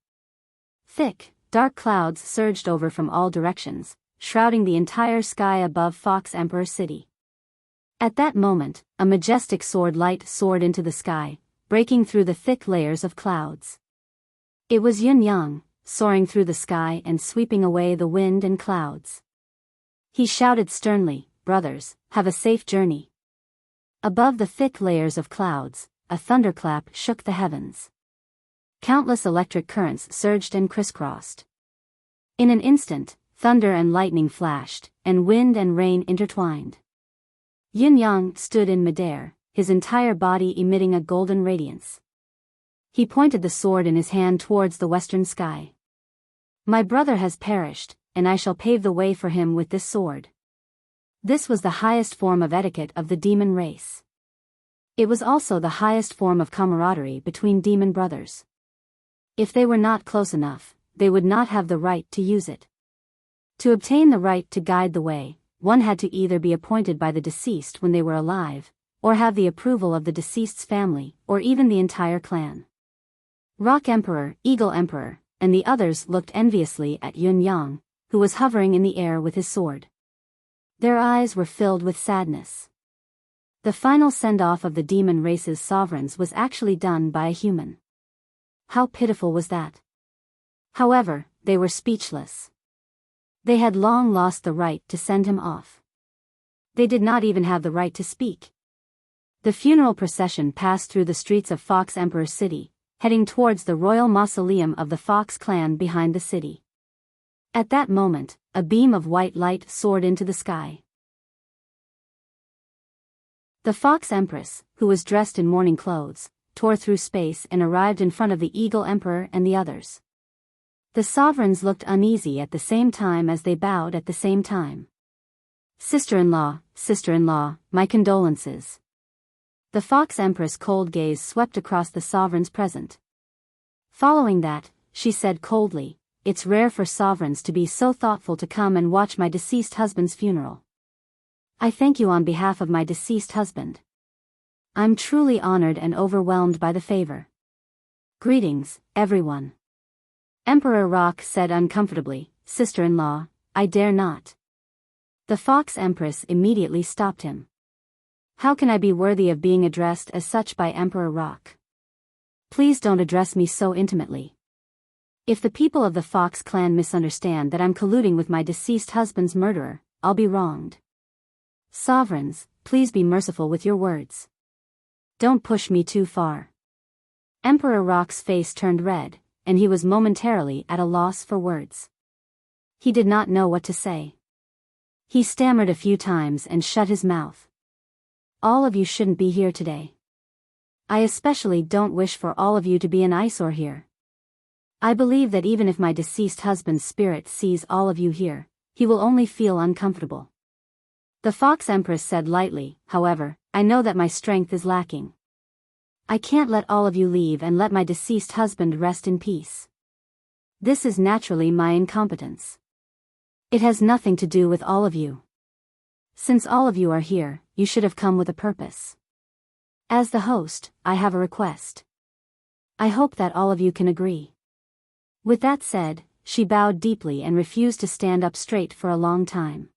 Thick, dark clouds surged over from all directions, shrouding the entire sky above Fox Emperor City. At that moment, a majestic sword light soared into the sky, breaking through the thick layers of clouds. It was Yun Yang, soaring through the sky and sweeping away the wind and clouds. He shouted sternly, Brothers, have a safe journey. Above the thick layers of clouds, a thunderclap shook the heavens. Countless electric currents surged and crisscrossed. In an instant, thunder and lightning flashed, and wind and rain intertwined. Yin Yang stood in midair, his entire body emitting a golden radiance. He pointed the sword in his hand towards the western sky. My brother has perished, and I shall pave the way for him with this sword. This was the highest form of etiquette of the demon race. It was also the highest form of camaraderie between demon brothers. If they were not close enough, they would not have the right to use it. To obtain the right to guide the way, one had to either be appointed by the deceased when they were alive, or have the approval of the deceased's family, or even the entire clan. Rock Emperor, Eagle Emperor, and the others looked enviously at Yun Yang, who was hovering in the air with his sword. Their eyes were filled with sadness. The final send-off of the demon race's sovereigns was actually done by a human. How pitiful was that? However, they were speechless. They had long lost the right to send him off. They did not even have the right to speak. The funeral procession passed through the streets of Fox Emperor City, heading towards the royal mausoleum of the Fox clan behind the city. At that moment, a beam of white light soared into the sky. The Fox Empress, who was dressed in mourning clothes, tore through space and arrived in front of the Eagle Emperor and the others. The sovereigns looked uneasy at the same time as they bowed at the same time. Sister-in-law, my condolences. The Fox Empress' cold gaze swept across the sovereigns present. Following that, she said coldly, it's rare for sovereigns to be so thoughtful to come and watch my deceased husband's funeral. I thank you on behalf of my deceased husband. I'm truly honored and overwhelmed by the favor. Greetings, everyone. Emperor Rock said uncomfortably, Sister-in-law, I dare not. The Fox Empress immediately stopped him. How can I be worthy of being addressed as such by Emperor Rock? Please don't address me so intimately. If the people of the Fox clan misunderstand that I'm colluding with my deceased husband's murderer, I'll be wronged. Sovereigns, please be merciful with your words. Don't push me too far. Emperor Rock's face turned red, and he was momentarily at a loss for words. He did not know what to say. He stammered a few times and shut his mouth. All of you shouldn't be here today. I especially don't wish for all of you to be an eyesore here. I believe that even if my deceased husband's spirit sees all of you here, he will only feel uncomfortable. The Fox Empress said lightly, however, I know that my strength is lacking. I can't let all of you leave and let my deceased husband rest in peace. This is naturally my incompetence. It has nothing to do with all of you. Since all of you are here, you should have come with a purpose. As the host, I have a request. I hope that all of you can agree. With that said, she bowed deeply and refused to stand up straight for a long time.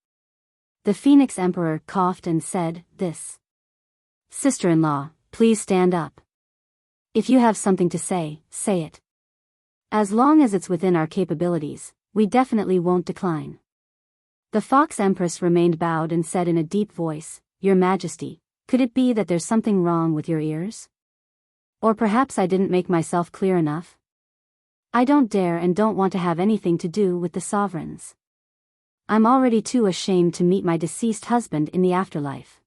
The Phoenix Emperor coughed and said, This. Sister-in-law, please stand up. If you have something to say, say it. As long as it's within our capabilities, we definitely won't decline. The Fox Empress remained bowed and said in a deep voice, Your Majesty, could it be that there's something wrong with your ears? Or perhaps I didn't make myself clear enough? I don't dare and don't want to have anything to do with the sovereigns. I'm already too ashamed to meet my deceased husband in the afterlife.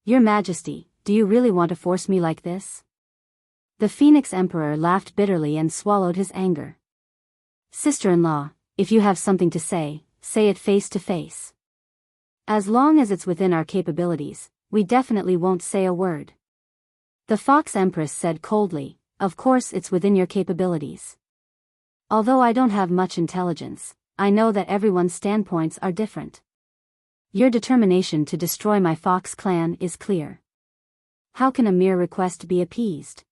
Your Majesty, do you really want to force me like this? The Phoenix Emperor laughed bitterly and swallowed his anger. Sister-in-law, if you have something to say, say it face to face. As long as it's within our capabilities, we definitely won't say a word. The Fox Empress said coldly, Of course it's within your capabilities. Although I don't have much intelligence, I know that everyone's standpoints are different. Your determination to destroy my Fox clan is clear. How can a mere request be appeased?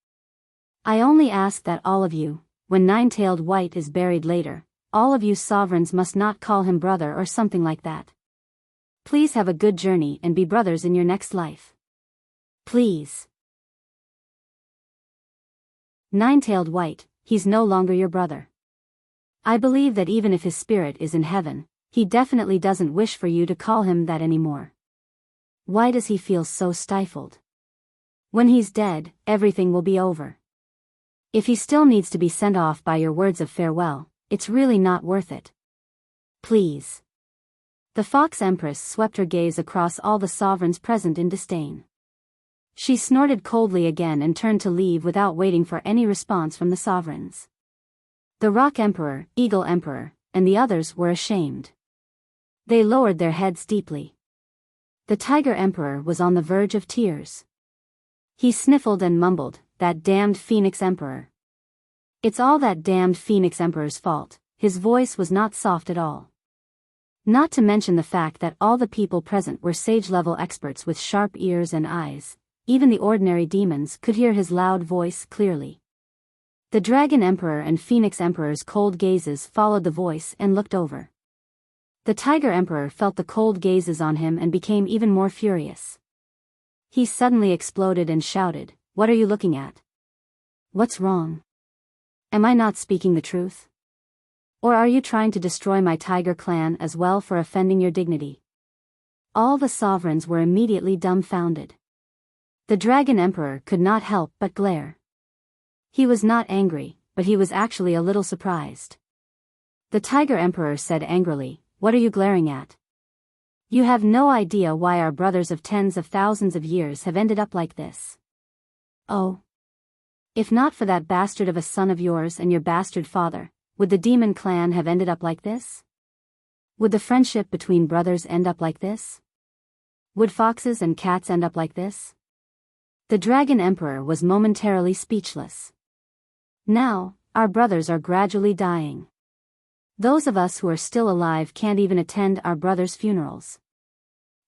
I only ask that all of you, when Nine-Tailed White is buried later, all of you sovereigns must not call him brother or something like that. Please have a good journey and be brothers in your next life. Please. Nine-Tailed White, he's no longer your brother. I believe that even if his spirit is in heaven, he definitely doesn't wish for you to call him that anymore. Why does he feel so stifled? When he's dead, everything will be over. If he still needs to be sent off by your words of farewell, it's really not worth it. Please. The Fox Empress swept her gaze across all the sovereigns present in disdain. She snorted coldly again and turned to leave without waiting for any response from the sovereigns. The Rock Emperor, Eagle Emperor, and the others were ashamed. They lowered their heads deeply. The Tiger Emperor was on the verge of tears. He sniffled and mumbled, That damned Phoenix Emperor. It's all that damned Phoenix Emperor's fault. His voice was not soft at all. Not to mention the fact that all the people present were sage-level experts with sharp ears and eyes. Even the ordinary demons could hear his loud voice clearly. The Dragon Emperor and Phoenix Emperor's cold gazes followed the voice and looked over. The Tiger Emperor felt the cold gazes on him and became even more furious. He suddenly exploded and shouted, What are you looking at? What's wrong? Am I not speaking the truth? Or are you trying to destroy my tiger clan as well for offending your dignity? All the sovereigns were immediately dumbfounded. The Dragon Emperor could not help but glare. He was not angry, but he was actually a little surprised. The Tiger Emperor said angrily, What are you glaring at? You have no idea why our brothers of tens of thousands of years have ended up like this. Oh. If not for that bastard of a son of yours and your bastard father, would the demon clan have ended up like this? Would the friendship between brothers end up like this? Would foxes and cats end up like this? The Dragon Emperor was momentarily speechless. Now, our brothers are gradually dying. Those of us who are still alive can't even attend our brothers' funerals.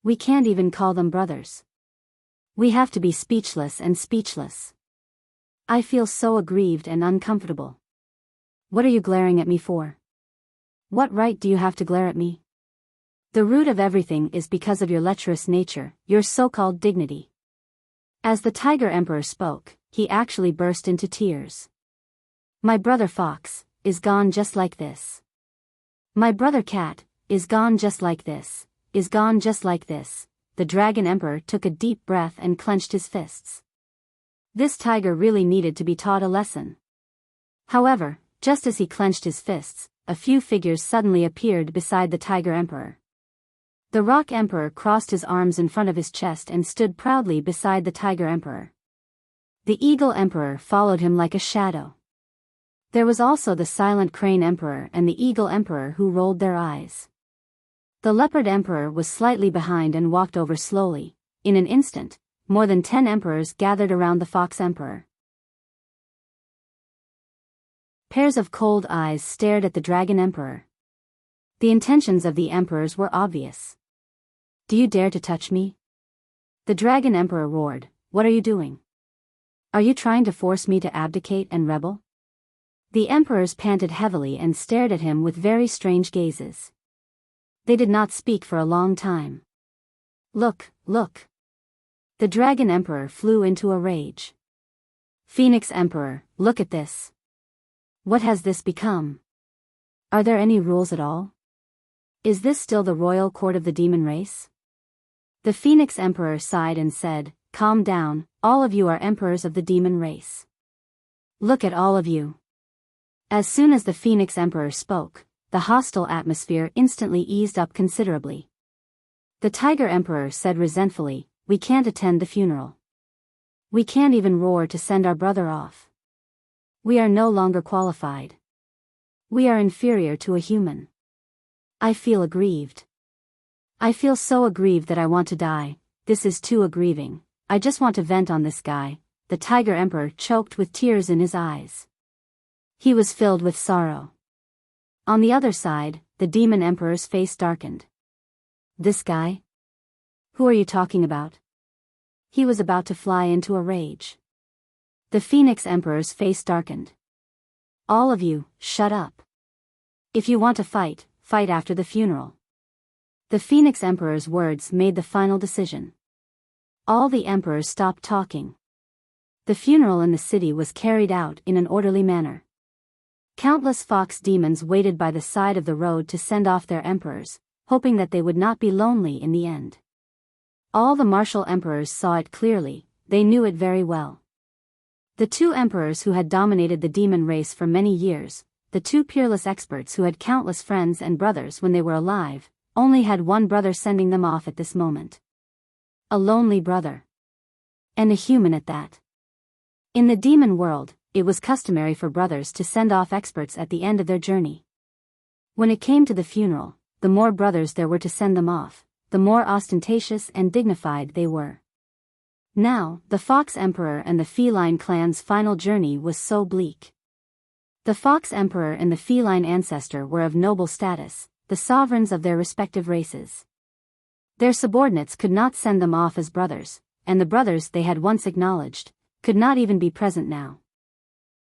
We can't even call them brothers. We have to be speechless and speechless. I feel so aggrieved and uncomfortable. What are you glaring at me for? What right do you have to glare at me? The root of everything is because of your lecherous nature, your so-called dignity. As the Tiger Emperor spoke, he actually burst into tears. My brother Fox is gone just like this. My brother Cat is gone just like this, is gone just like this. The Dragon Emperor took a deep breath and clenched his fists. This tiger really needed to be taught a lesson. However, just as he clenched his fists, a few figures suddenly appeared beside the Tiger Emperor. The Rock Emperor crossed his arms in front of his chest and stood proudly beside the Tiger Emperor. The Eagle Emperor followed him like a shadow. There was also the Silent Crane Emperor and the Eagle Emperor who rolled their eyes. The Leopard Emperor was slightly behind and walked over slowly. In an instant, more than 10 emperors gathered around the Fox Emperor. Pairs of cold eyes stared at the Dragon Emperor. The intentions of the emperors were obvious. Do you dare to touch me? The Dragon Emperor roared. What are you doing? Are you trying to force me to abdicate and rebel? The emperors panted heavily and stared at him with very strange gazes. They did not speak for a long time. Look, look. The Dragon Emperor flew into a rage. Phoenix Emperor, look at this. What has this become? Are there any rules at all? Is this still the royal court of the demon race? The Phoenix Emperor sighed and said, calm down, all of you are emperors of the demon race. Look at all of you. As soon as the Phoenix Emperor spoke, the hostile atmosphere instantly eased up considerably. The Tiger Emperor said resentfully, we can't attend the funeral. We can't even roar to send our brother off. We are no longer qualified. We are inferior to a human. I feel aggrieved. I feel so aggrieved that I want to die. This is too aggrieving. I just want to vent on this guy. The Tiger Emperor choked with tears in his eyes. He was filled with sorrow. On the other side, the Demon Emperor's face darkened. This guy? Who are you talking about? He was about to fly into a rage. The Phoenix Emperor's face darkened. All of you, shut up. If you want to fight, fight after the funeral. The Phoenix Emperor's words made the final decision. All the emperors stopped talking. The funeral in the city was carried out in an orderly manner. Countless fox demons waited by the side of the road to send off their emperors, hoping that they would not be lonely in the end. All the martial emperors saw it clearly, they knew it very well. The two emperors who had dominated the demon race for many years, the two peerless experts who had countless friends and brothers when they were alive, only had one brother sending them off at this moment. A lonely brother. And a human at that. In the demon world, it was customary for brothers to send off experts at the end of their journey. When it came to the funeral, the more brothers there were to send them off, the more ostentatious and dignified they were. Now, the Fox Emperor and the Feline clan's final journey was so bleak. The Fox Emperor and the Feline ancestor were of noble status, the sovereigns of their respective races. Their subordinates could not send them off as brothers, and the brothers they had once acknowledged, could not even be present now.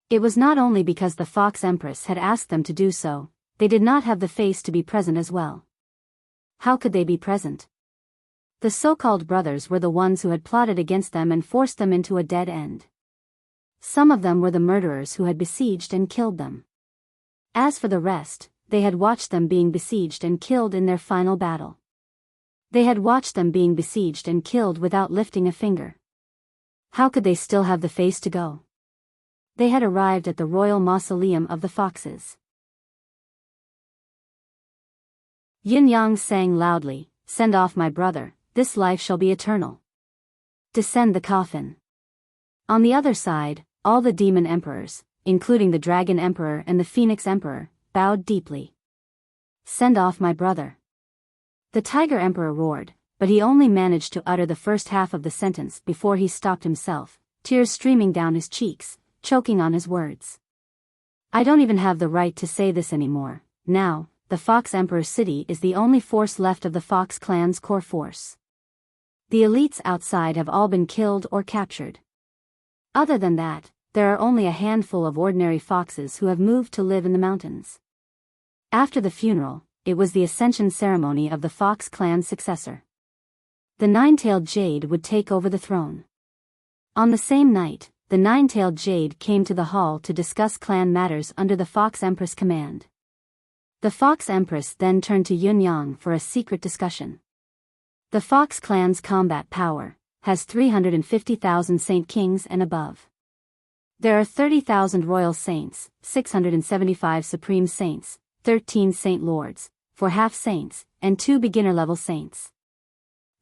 It was not only because the Fox Empress had asked them to do so, they did not have the face to be present as well. How could they be present? The so-called brothers were the ones who had plotted against them and forced them into a dead end. Some of them were the murderers who had besieged and killed them. As for the rest, they had watched them being besieged and killed in their final battle. They had watched them being besieged and killed without lifting a finger. How could they still have the face to go? They had arrived at the royal mausoleum of the foxes. Yin Yang sang loudly, "Send off my brother, this life shall be eternal. Descend the coffin." On the other side, all the demon emperors, including the Dragon Emperor and the Phoenix Emperor, bowed deeply. "Send off my brother." The Tiger Emperor roared, but he only managed to utter the first half of the sentence before he stopped himself, tears streaming down his cheeks, choking on his words. "I don't even have the right to say this anymore. Now, the Fox Emperor City is the only force left of the Fox clan's core force. The elites outside have all been killed or captured. Other than that, there are only a handful of ordinary foxes who have moved to live in the mountains." After the funeral, it was the ascension ceremony of the Fox clan's successor. The Nine-Tailed Jade would take over the throne. On the same night, the Nine-Tailed Jade came to the hall to discuss clan matters under the Fox Empress' command. The Fox Empress then turned to Yunyang for a secret discussion. The Fox clan's combat power has 350,000 Saint Kings and above. There are 30,000 Royal Saints, 675 Supreme Saints, 13 Saint Lords, 4 Half Saints, and 2 beginner-level Saints.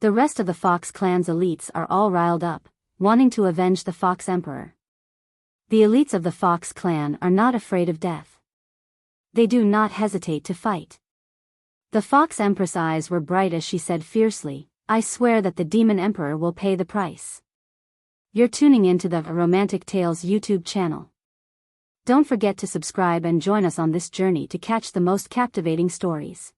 The rest of the Fox clan's elites are all riled up, wanting to avenge the Fox Emperor. The elites of the Fox clan are not afraid of death. They do not hesitate to fight. The Fox Empress' eyes were bright as she said fiercely, "I swear that the Demon Emperor will pay the price." You're tuning into the Romantic Tales YouTube channel. Don't forget to subscribe and join us on this journey to catch the most captivating stories.